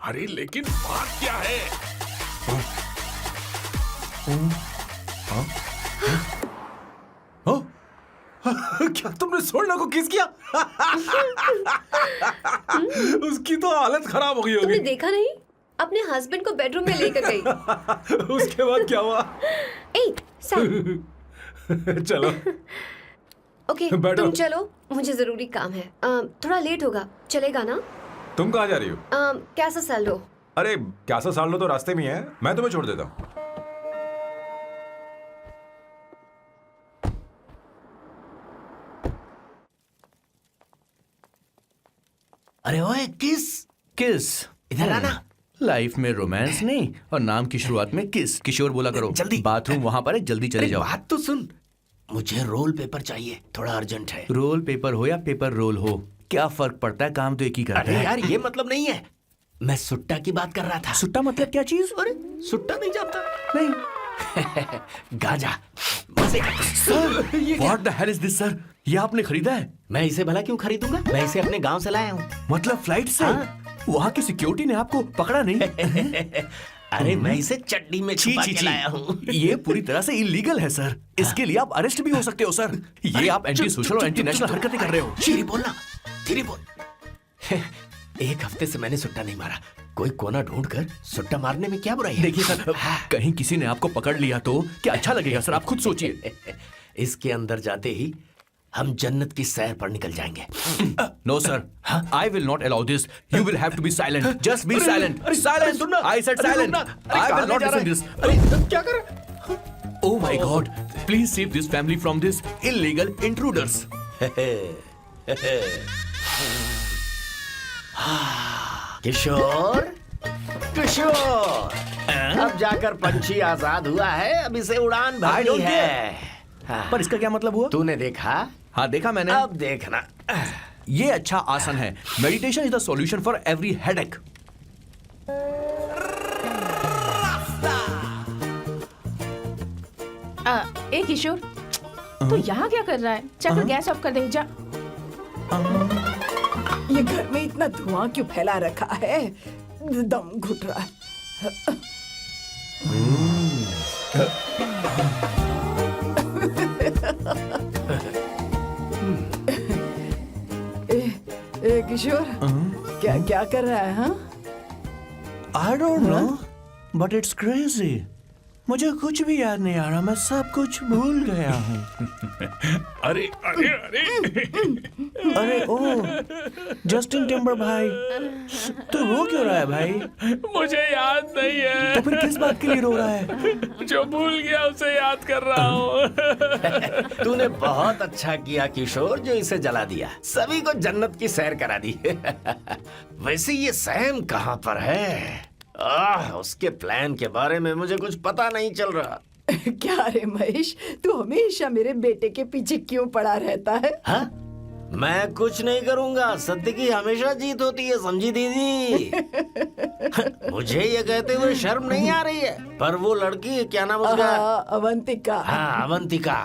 अरे लेकिन बात क्या है? क्या तुमने सोना को किस किया? उसकी तो हालत खराब हो गई तुमने होगी। देखा नहीं? अपने हस्बैंड को बेडरूम में लेकर गई। उसके बाद क्या हुआ? ए, सैम। चलो ओके, बैठो। तुम चलो, मुझे जरूरी काम है। थोड़ा लेट होगा, चलेगा ना? तुम कहाँ जा रही हो? कैसा सैलो? अरे कैसा साल लो तो रास्ते में ही है, मैं तुम्हें छोड़ देता हूँ। अरे ओए किस किस इधर आना। लाइफ में रोमांस नहीं और नाम की शुरुआत में किस। किशोर बोला करो। जल्दी। बाथरूम वहां पर है, जल्दी चले अरे जाओ। बात तो सुन, मुझे रोल पेपर चाहिए, थोड़ा अर्जेंट है। रोल पेपर हो या पेपर रोल हो, क्या फर्क पड़ता है, काम तो एक ही करता अरे है। यार ये मतलब नहीं है, मैं सुट्टा की बात कर रहा था। सुट्टा मतलब क्या चीज? अरे सुट्टा नहीं जानता? नहीं। गांजा मजे। What the hell is this, sir? ये आपने खरीदा है? मैं इसे भला क्यों खरीदूंगा, मैं इसे अपने गांव से लाया हूँ। मतलब फ्लाइट से? वहाँ की सिक्योरिटी ने आपको पकड़ा नहीं? अरे मैं इसे चड्डी में छुपा के लाया हूँ। ये पूरी तरह से इलीगल है सर। इसके लिए आप अरेस्ट भी हो सकते हो सर। ये आप एंटी सोशल और एंटी नेशनल हरकतें कर रहे हो। धीरे बोलना, धीरे बोल। एक हफ्ते से मैंने सुट्टा नहीं मारा, कोई कोना ढूंढकर सुट्टा मारने में क्या बुराई है? देखिए सर, कहीं किसी ने आपको पकड़ लिया तो क्या अच्छा लगेगा सर? आप खुद सोचिए। इसके अंदर जाते ही हम जन्नत की सैर पर निकल जाएंगे। No sir, I will not allow this. You will have to be silent. Just be silent. Silent. I said silent. I will not listen this. क्या कर? Oh my God! Please save this family from this illegal intruders. किशोर, किशोर, अब जाकर पंछी आजाद हुआ है, अब इसे उड़ान भरनी don't है। पर इसका क्या मतलब हुआ? तूने देखा? हाँ देखा मैंने। अब देखना। ये अच्छा आसन है। Meditation is the solution for every headache. ए किशोर, तू यहाँ क्या कर रहा है? चल गैस ऑफ कर दे जा। ये घर में इतना धुआं क्यों फैला रखा है? दम घुट रहा है। ए किशोर, क्या क्या कर रहा है? हाँ, I don't know, but it's crazy. मुझे कुछ भी याद नहीं आ रहा, मैं सब कुछ भूल गया हूँ। अरे अरे अरे अरे ओ, जस्टिन टिम्बर भाई, तू रो क्यों रहा है भाई? मुझे याद नहीं है। तो फिर किस बात के लिए रो रहा है? जो भूल गया उसे याद कर रहा हूँ। तूने बहुत अच्छा किया किशोर, जो इसे जला दिया, सभी को जन्नत की सैर करा दी। वैसे ये सैम कहाँ पर है? उसके प्लान के बारे में मुझे कुछ पता नहीं चल रहा। क्या रे महेश, तू हमेशा मेरे बेटे के पीछे क्यों पड़ा रहता है? हाँ? मैं कुछ नहीं करूंगा, सत्य की हमेशा जीत होती है, समझी दीदी? मुझे ये कहते हुए शर्म नहीं आ रही है, पर वो लड़की, क्या नाम उसका? अवंतिका। हाँ, अवंतिका।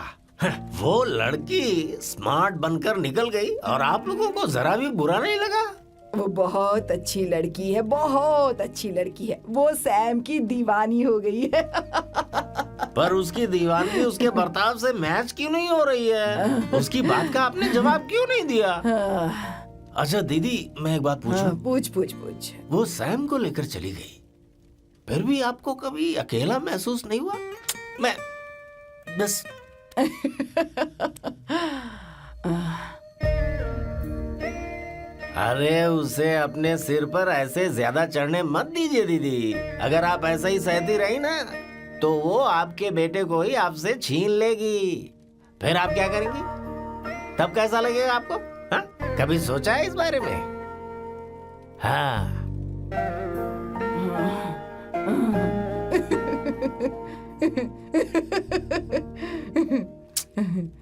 वो लड़की स्मार्ट बनकर निकल गई और आप लोगों को जरा भी बुरा नहीं लगा? वो बहुत अच्छी लड़की है, बहुत अच्छी लड़की है। वो सैम की दीवानी हो गई है। पर उसकी दीवानगी उसके बर्ताव से मैच क्यों नहीं हो रही है? उसकी बात का आपने जवाब क्यों नहीं दिया? अच्छा दीदी, मैं एक बात पूछूं? पूछ पूछ पूछ। वो सैम को लेकर चली गई, फिर भी आपको कभी अकेला महसूस नहीं हुआ? मैं बस अरे उसे अपने सिर पर ऐसे ज्यादा चढ़ने मत दीजिए दीदी। अगर आप ऐसा ही सहती रही ना, तो वो आपके बेटे को ही आपसे छीन लेगी। फिर आप क्या करेंगी? तब कैसा लगेगा आपको? हाँ? कभी सोचा है इस बारे में? हाँ।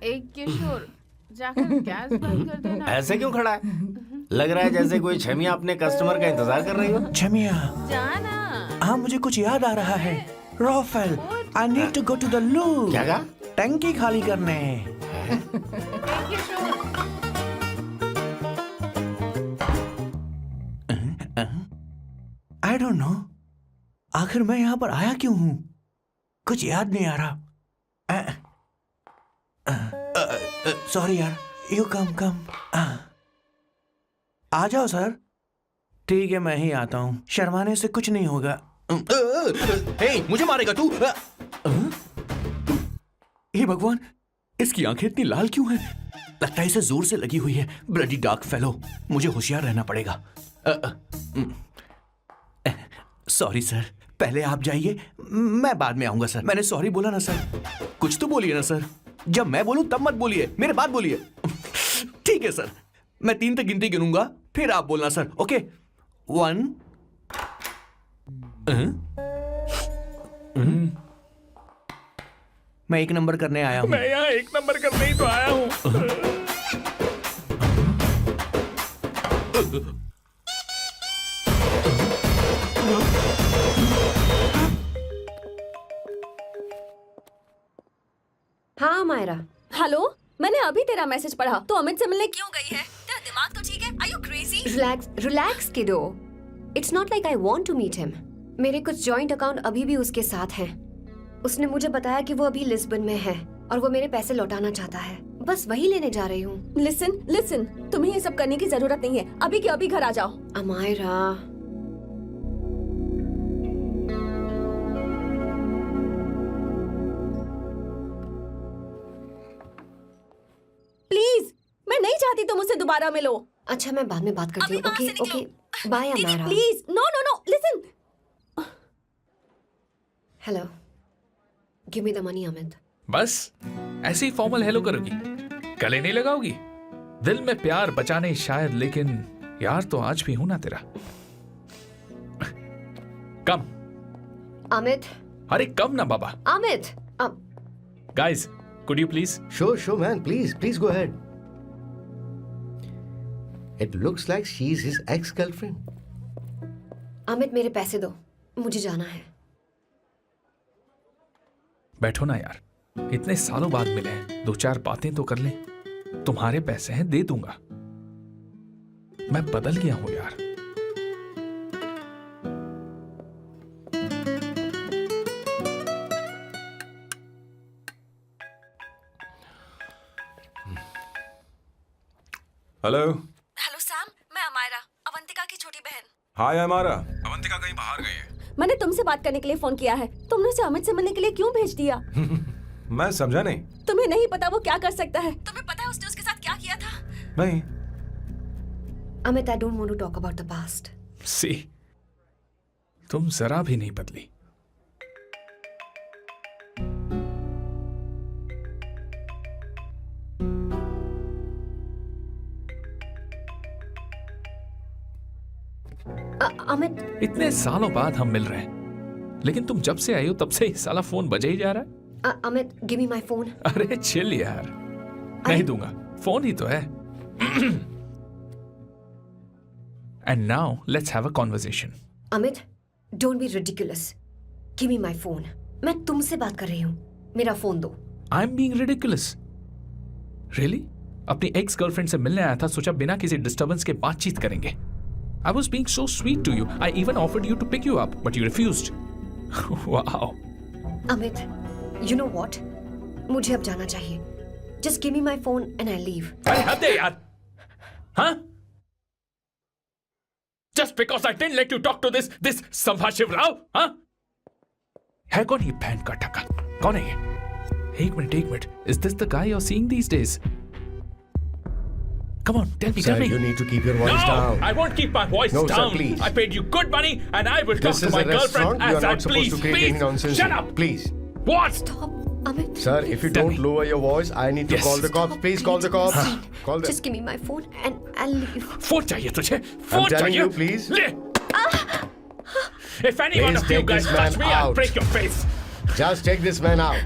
एक किशोर जाकर गैस बंद कर देना। ऐसे क्यों खड़ा है? लग रहा है जैसे कोई छमिया अपने कस्टमर का इंतजार कर रही हो। छमिया, जाना। हाँ मुझे कुछ याद आ रहा है। Raphael, I need to go to the loo. क्या कहा? टंकी खाली करने। एक किशोर। आई डोंट नो, आखिर मैं यहाँ पर आया क्यों हूँ? कुछ याद नहीं आ रहा। सॉरी यार, यू कम। आ जाओ सर। ठीक है, मैं ही आता हूँ, शर्माने से कुछ नहीं होगा। हे, मुझे मारेगा तू? हे भगवान, इसकी आंखें इतनी लाल क्यों हैं? लगता है इसे जोर से लगी हुई है। ब्लडी डार्क फेलो, मुझे होशियार रहना पड़ेगा। सॉरी सर, पहले आप जाइए, मैं बाद में आऊंगा सर। मैंने सॉरी बोला ना सर? कुछ तो बोलिए ना सर। जब मैं बोलूं तब मत बोलिए, मेरे बाद बोलिए। ठीक है सर, मैं 3 तक गिनती गिनूंगा, फिर आप बोलना सर। ओके, 1। मैं 1 नंबर करने आया हूं। मैं यहाँ 1 नंबर करने ही तो आया हूँ। हाँ मायरा। हेलो, मैंने अभी तेरा मैसेज पढ़ा। तो अमित से मिलने क्यों गई है? तेरा दिमाग तो ठीक है? Are you crazy? Relax kiddo. It's not like I want to meet him. मेरे कुछ जॉइंट अकाउंट अभी भी उसके साथ हैं। उसने मुझे बताया कि वो अभी लिस्बन में है और वो मेरे पैसे लौटाना चाहता है। बस वही लेने जा रही हूँ। लिसन, तुम्हें ये सब करने की जरूरत नहीं है। अभी के अभी घर आ जाओ। अमायरा, प्लीज, मैं नहीं चाहती तुम मुझसे दोबारा मिलो। अच्छा मैं बाद में बात करती हूँ। अभी वहाँ से okay, bye Amaira. Please, no, listen. Hello, give me the money Amit. बस ऐसे ही फॉर्मल हेलो करोगी, गले नहीं लगाओगी? दिल में प्यार बचा नहीं शायद, लेकिन यार तो आज भी हूं ना तेरा। कम अमित। अरे कम ना बाबा। Amit, guys, could you please? Sure, man. Please go ahead. It looks like she's his ex-girlfriend. Amit मेरे पैसे दो, मुझे जाना है। बैठो ना यार, इतने सालों बाद मिले हैं, 2-4 बातें तो कर लें। तुम्हारे पैसे हैं, दे दूंगा। मैं बदल गया हूं यार। हेलो सैम, मैं अमायरा, अवंतिका की छोटी बहन। हाय हमारा। अवंतिका कहीं बाहर गई है। मैंने तुमसे बात करने के लिए फोन किया है। तुमने उसे अमित से मिलने के लिए क्यों भेज दिया? मैं समझा नहीं। तुम्हें नहीं पता वो क्या कर सकता है? तुम्हें पता है उसने उसके साथ क्या किया था? नहीं। Amit, I don't want to talk about the past. See, तुम जरा भी नहीं बदली। अमित, इतने सालों बाद हम मिल रहे हैं, लेकिन तुम जब से आई हो तब से ही साला फोन बजे ही जा रहा है। Amit, give me my phone. अरे चिल यार, नहीं दूंगा, फोन ही तो है। And now let's have a conversation. Amit, don't be ridiculous. Give me my phone. मैं तुमसे बात कर रही हूँ, मेरा फोन दो। I am being ridiculous? Really? अपनी एक्स गर्लफ्रेंड से मिलने आया था, सोचा बिना किसी डिस्टर्बेंस के बातचीत करेंगे। I was being so sweet to you. I even offered you to pick you up, but you refused. Wow. Amit, you know what? मुझे अब जाना चाहिए. Just give me my phone and I'll leave. अरे हद है यार. हाँ? Just because I didn't let you talk to this संभाशिव Rao, हाँ? है कौन ये बहन का टका? कौन है ये? एक minute. Is this the guy you're seeing these days? Come on, tell me. Sir, you need to keep your voice down. No, I won't keep my voice No, down. sir, please. I paid you good money, and I will talk This to is my a restaurant. girlfriend You are as I not supposed please. to create any nonsense. Shut up. Please. What? Stop, Amit. Sir, if you Tell don't me. lower your voice, I need to Yes. call the cops. Please call the cops. Call them. Just give me my phone and I'll leave. Phone चाहिए तुझे? I'm phone telling चाहिए? you, please. ले. If any one Please of you take guys this touch man me, I'll out. break your face. Just take this man out.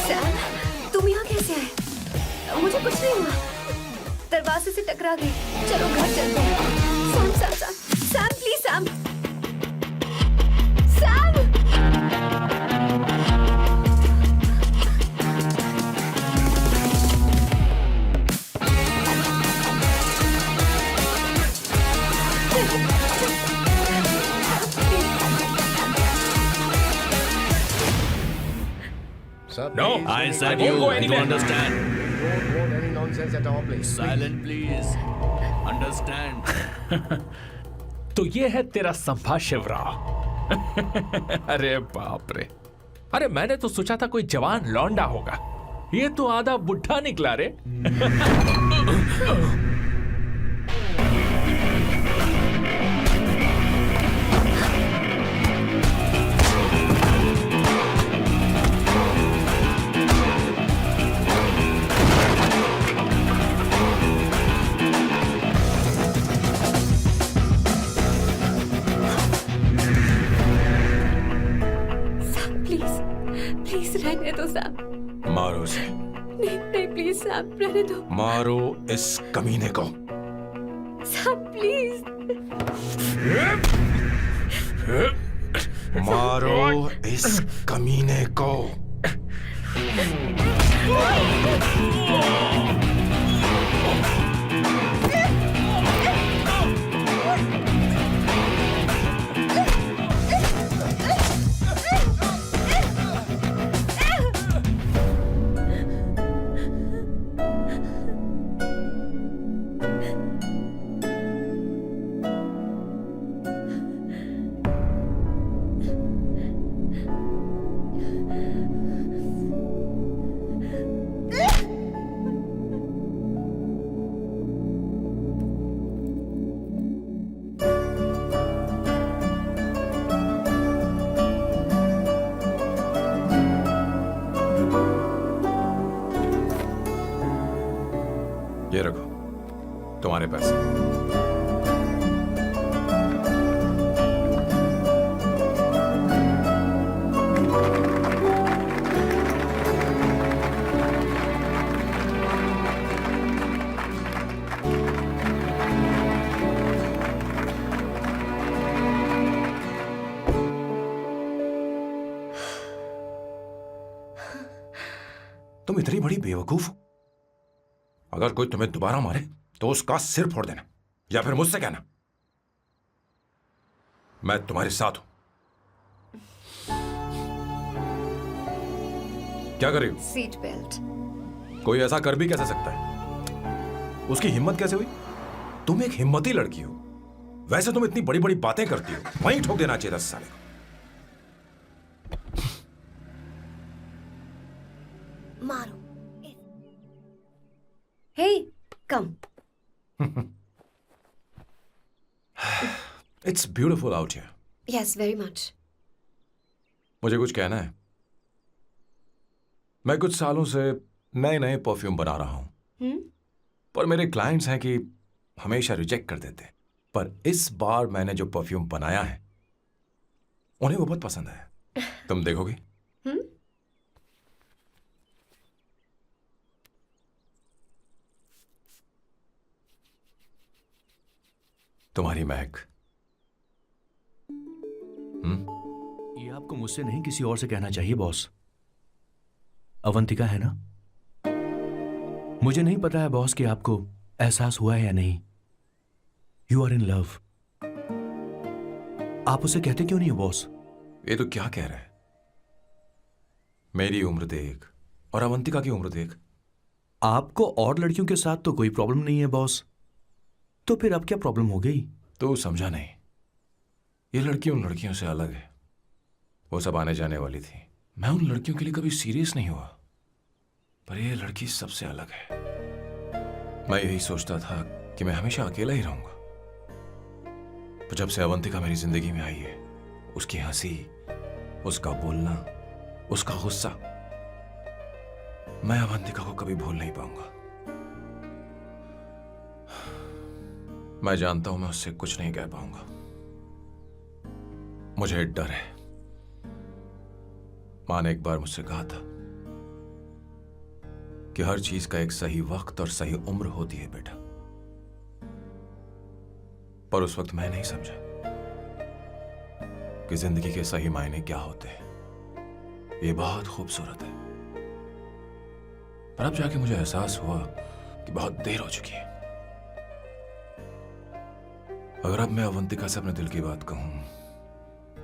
Sam, तुम यहाँ कैसे आए? मुझे कुछ नहीं हुआ, दरवाजे से टकरा गई। चलो घर चलते हैं। Sam Sam Sam Sam please Sam Sam. Sir, No, please, I don't said I won't you. go Do you anywhere. understand? want any nonsense at all, please. Silent, please. Understand? तो ये है तेरा संभा शिवराव। अरे बाप रे, अरे मैंने तो सोचा था कोई जवान लौंडा होगा, ये तो आधा बुढ़ा निकला रे। प्लीज प्लीज रहने दो सैम। मारो उसे, नहीं नहीं प्लीज सैम रहने दो। मारो इस कमीने को। Sam please. मारो इस कमीने को। ये रखो तुम्हारे पैसे। तुम इतनी बड़ी बेवकूफ हो। अगर कोई तुम्हें दोबारा मारे तो उसका सिर फोड़ देना, या फिर मुझसे कहना मैं तुम्हारे साथ हूं। क्या कर रही हो? Seat belt. कोई ऐसा कर भी कैसे सकता है? उसकी हिम्मत कैसे हुई? तुम एक हिम्मती लड़की हो, वैसे तुम इतनी बड़ी बड़ी बातें करती हो, वहीं ठोक देना चाहिए था साले को। मारो। Hey, come. It's beautiful out here. Yes, very much. मुझे कुछ कहना है। मैं कुछ सालों से नए नए परफ्यूम बना रहा हूं, पर मेरे क्लाइंट्स हैं कि हमेशा रिजेक्ट कर देते हैं। पर इस बार मैंने जो परफ्यूम बनाया है उन्हें वो बहुत पसंद आया। तुम देखोगी? तुम्हारी महक। ये आपको मुझसे नहीं किसी और से कहना चाहिए बॉस। अवंतिका है ना? मुझे नहीं पता है बॉस कि आपको एहसास हुआ है या नहीं। You are in love. आप उसे कहते क्यों नहीं हो बॉस? ये तो क्या कह रहा है? मेरी उम्र देख, और अवंतिका की उम्र देख। आपको और लड़कियों के साथ तो कोई प्रॉब्लम नहीं है बॉस, तो फिर अब क्या प्रॉब्लम हो गई? तो समझा नहीं, ये लड़की उन लड़कियों से अलग है। वो सब आने जाने वाली थी, मैं उन लड़कियों के लिए कभी सीरियस नहीं हुआ, पर ये लड़की सबसे अलग है। मैं यही सोचता था कि मैं हमेशा अकेला ही रहूंगा, पर जब से अवंतिका मेरी जिंदगी में आई है, उसकी हंसी, उसका बोलना, उसका गुस्सा, मैं अवंतिका को कभी भूल नहीं पाऊंगा। मैं जानता हूं मैं उससे कुछ नहीं कह पाऊंगा। मुझे डर है। मां ने एक बार मुझसे कहा था कि हर चीज का एक सही वक्त और सही उम्र होती है बेटा, पर उस वक्त मैं नहीं समझा कि जिंदगी के सही मायने क्या होते हैं। ये बहुत खूबसूरत है, पर अब जाके मुझे एहसास हुआ कि बहुत देर हो चुकी है। अगर अब मैं अवंतिका से अपने दिल की बात कहूं,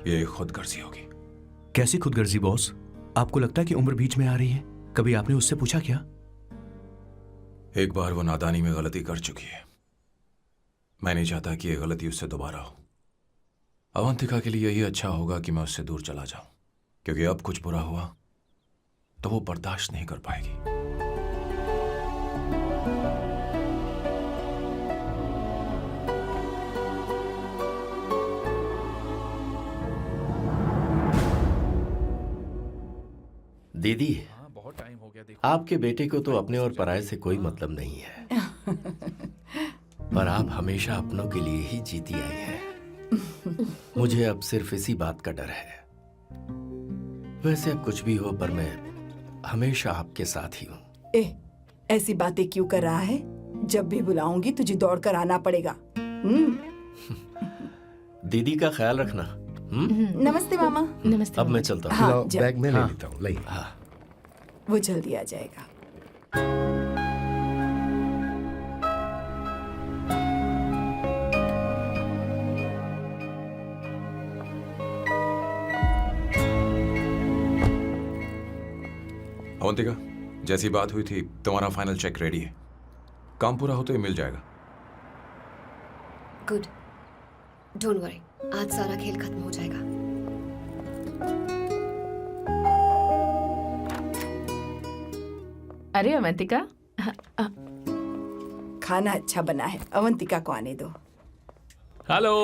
ये खुदगर्जी होगी। कैसी खुदगर्जी बॉस? आपको लगता है कि उम्र बीच में आ रही है? कभी आपने उससे पूछा क्या? एक बार वो नादानी में गलती कर चुकी है, मैं नहीं चाहता कि ये गलती उससे दोबारा हो। अवंतिका के लिए यही अच्छा होगा कि मैं उससे दूर चला जाऊं, क्योंकि अब कुछ बुरा हुआ तो वो बर्दाश्त नहीं कर पाएगी। दीदी, बहुत टाइम हो गया, देखो। आपके बेटे को तो अपने और पराये से कोई मतलब नहीं है, पर आप हमेशा अपनों के लिए ही जीती आई हैं। मुझे अब सिर्फ इसी बात का डर है। वैसे अब कुछ भी हो, पर मैं हमेशा आपके साथ ही हूँ। ऐसी बातें क्यों कर रहा है? जब भी बुलाऊंगी तुझे दौड़कर आना पड़ेगा। दीदी का ख्याल रखना। नमस्ते मामा। नमस्ते। अब मैं चलता हूँ। हाँ, लाओ, जा। बैग में ले हाँ। लेता हूँ, लाइए। हाँ। वो जल्दी आ जाएगा। अवंतिका, जैसी बात हुई थी, तुम्हारा फाइनल चेक रेडी है। काम पूरा हो तो ये मिल जाएगा। गुड, डोंट वरी, आज सारा खेल खत्म हो जाएगा। अरे अवंतिका, खाना अच्छा बना है, अवंतिका को आने दो। हेलो।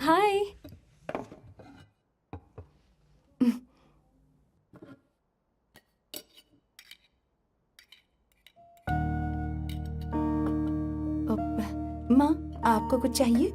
हाय। माँ, आपको कुछ चाहिए?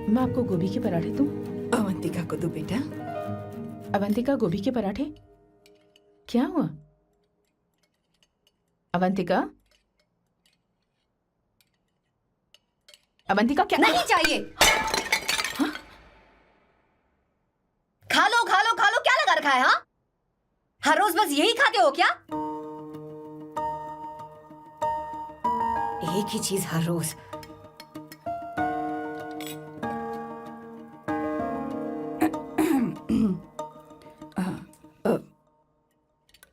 मैं आपको गोभी के पराठे दूं? अवंतिका को दो बेटा। अवंतिका, गोभी के पराठे? क्या हुआ अवंतिका? अवंतिका, क्या? नहीं चाहिए। खा लो खा लो खा लो, क्या लगा रखा है? हाँ, हर रोज बस यही खाते हो क्या? एक ही चीज हर रोज।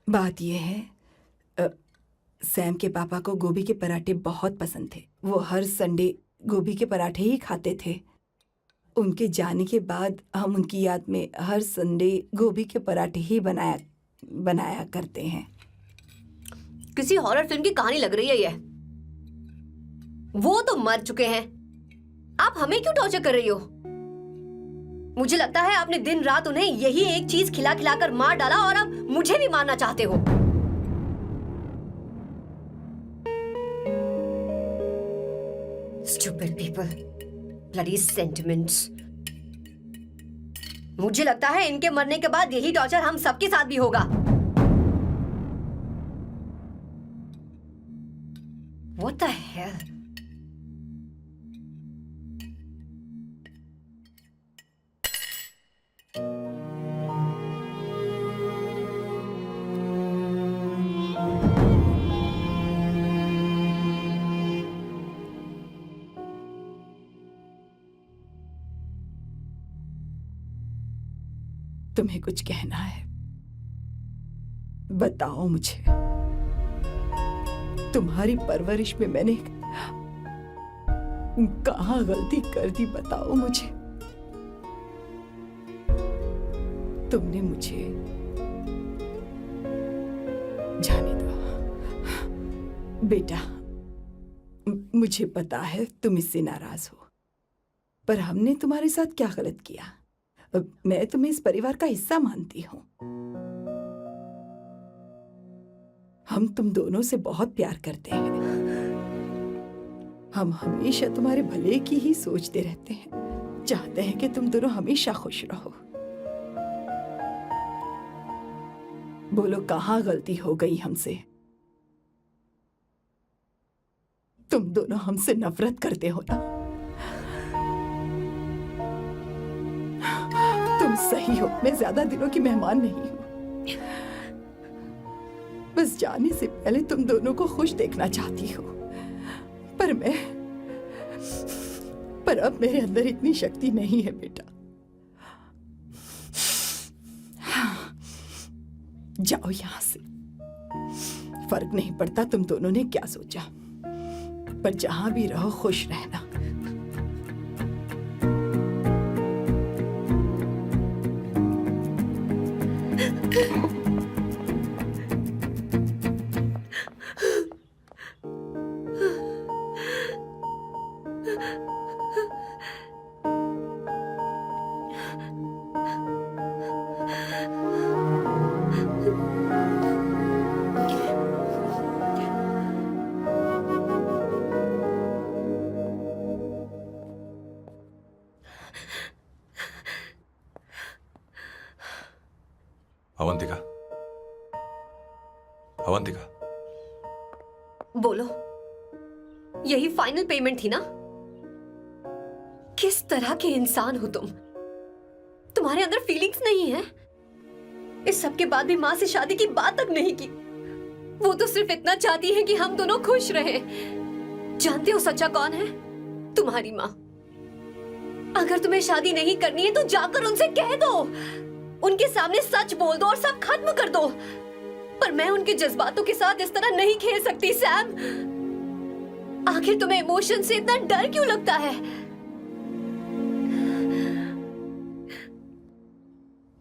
बात यह है, सैम के पापा को गोभी के पराठे बहुत पसंद थे। वो हर संडे गोभी के पराठे ही खाते थे। उनके जाने के बाद हम उनकी याद में हर संडे गोभी के पराठे ही बनाया करते हैं। किसी हॉरर फिल्म की कहानी लग रही है ये। वो तो मर चुके हैं, आप हमें क्यों टॉर्चर कर रही हो? मुझे लगता है आपने दिन रात उन्हें यही एक चीज खिला खिलाकर मार डाला और अब मुझे भी मारना चाहते हो। Stupid people, bloody sentiments। मुझे लगता है इनके मरने के बाद यही टॉर्चर हम सबके साथ भी होगा। What the hell? तुम्हें कुछ कहना है? बताओ मुझे। तुम्हारी परवरिश में मैंने कहाँ गलती कर दी, बताओ मुझे। तुमने मुझे जाने दो बेटा। मुझे पता है तुम इससे नाराज हो, पर हमने तुम्हारे साथ क्या गलत किया? मैं तुम्हें इस परिवार का हिस्सा मानती हूं। हम तुम दोनों से बहुत प्यार करते हैं। हम हमेशा तुम्हारे भले की ही सोचते रहते हैं, चाहते हैं कि तुम दोनों हमेशा खुश रहो। बोलो, कहाँ गलती हो गई हमसे? तुम दोनों हमसे नफरत करते हो ना? तुम सही हो, मैं ज्यादा दिनों की मेहमान नहीं हूं। बस जाने से पहले तुम दोनों को खुश देखना चाहती हो, पर अब मेरे अंदर इतनी शक्ति नहीं है बेटा। जाओ यहां से। फर्क नहीं पड़ता तुम दोनों ने क्या सोचा, पर जहां भी रहो खुश रहना। अवंतिका, अवंतिका, बोलो, यही फाइनल पेमेंट थी ना? किस तरह के इंसान हो तुम? तुम्हारे अंदर फीलिंग्स नहीं है? इस सब के बाद भी माँ से शादी की बात तक नहीं की। वो तो सिर्फ इतना चाहती है कि हम दोनों खुश रहें। जानते हो सच्चा कौन है? तुम्हारी माँ। अगर तुम्हें शादी नहीं करनी है तो जाकर उनसे कह दो, उनके सामने सच बोल दो और सब खत्म कर दो। पर मैं उनके जज्बातों के साथ इस तरह नहीं खेल सकती सैम। आखिर तुम्हें इमोशन से इतना डर क्यों लगता है?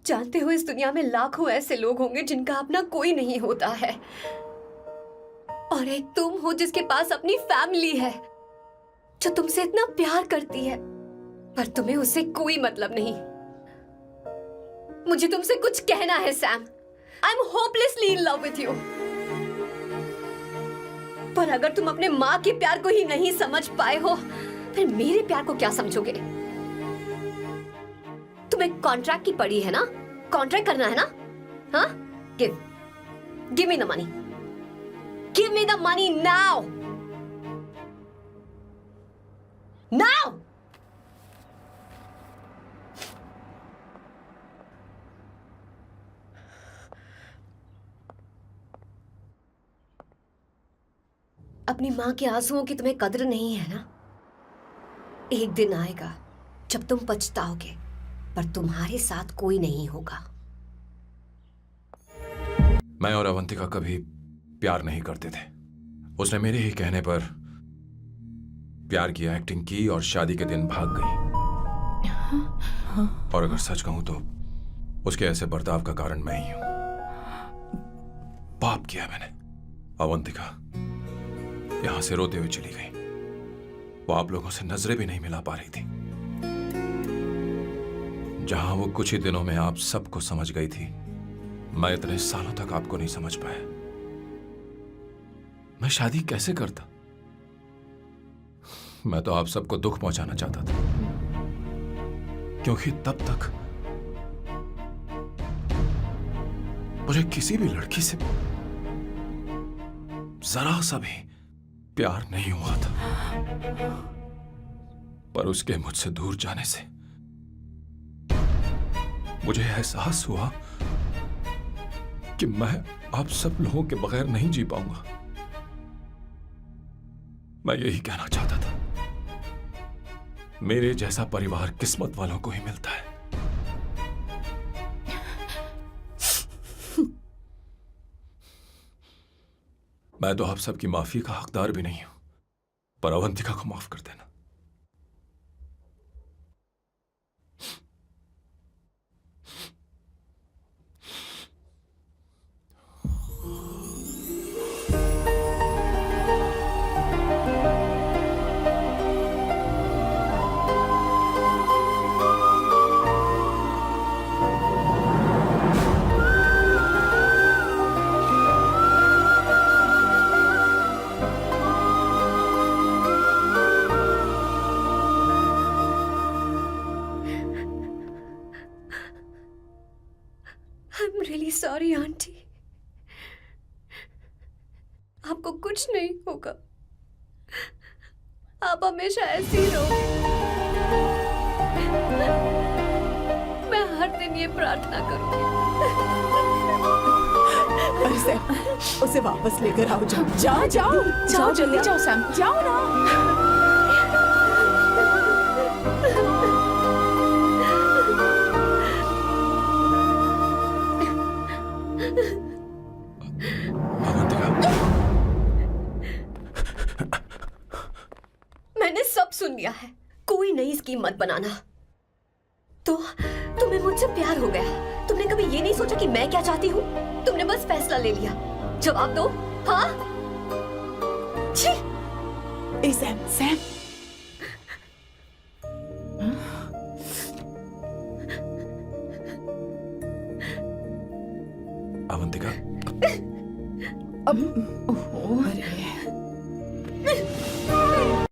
जानते हो, इस दुनिया में लाखों ऐसे लोग होंगे जिनका अपना कोई नहीं होता है, और एक तुम हो जिसके पास अपनी फैमिली है, जो तुमसे इतना प्यार करती है, पर तुम्हें उससे कोई मतलब नहीं। मुझे तुमसे कुछ कहना है Sam. I am hopelessly in love with you. पर अगर तुम अपने माँ के प्यार को ही नहीं समझ पाए हो, फिर मेरे प्यार को क्या समझोगे? तुम्हें कॉन्ट्रैक्ट की पड़ी है ना? कॉन्ट्रैक्ट करना है ना? हाँ? Give me the money. Give me the money now. Now! अपनी माँ के आंसुओं की तुम्हें कद्र नहीं है ना? एक दिन आएगा जब तुम पछताओगे, पर तुम्हारे साथ कोई नहीं होगा। मैं और अवंतिका कभी प्यार नहीं करते थे। उसने मेरे ही कहने पर प्यार की एक्टिंग की और शादी के दिन भाग गई। और अगर सच कहूं तो उसके ऐसे बर्ताव का कारण मैं ही हूं। पाप किया मैंने। अवंतिका यहां से रोते हुए चली गई। वो आप लोगों से नजरें भी नहीं मिला पा रही थी। जहां वो कुछ ही दिनों में आप सबको समझ गई थी, मैं इतने सालों तक आपको नहीं समझ पाया। मैं शादी कैसे करता? मैं तो आप सबको दुख पहुंचाना चाहता था, क्योंकि तब तक मुझे किसी भी लड़की से जरा सा भी प्यार नहीं हुआ था। पर उसके मुझसे दूर जाने से मुझे एहसास हुआ कि मैं आप सब लोगों के बगैर नहीं जी पाऊंगा। मैं यही कहना चाहता था, मेरे जैसा परिवार किस्मत वालों को ही मिलता है। मैं तो आप सबकी माफी का हकदार भी नहीं हूं, पर अवंतिका को माफ कर देना। I'm really sorry, aunty. आपको कुछ नहीं होगा। आप हमेशा ऐसी ही रहोगे। मैं हर दिन ये प्रार्थना करूंगी। अरे सैम, उसे वापस लेकर आओ। जाओ जाओ जाओ जल्दी जाओ सैम, जाओ ना। मैंने सब सुन लिया है। कोई नई स्कीम मत बनाना। तो तुम्हें मुझसे प्यार हो गया। तुमने कभी ये नहीं सोचा कि मैं क्या चाहती हूँ? तुमने बस फैसला ले लिया। जवाब दो। हाँ? छी! ए सैम, सैम। अवंतिका, अब अरे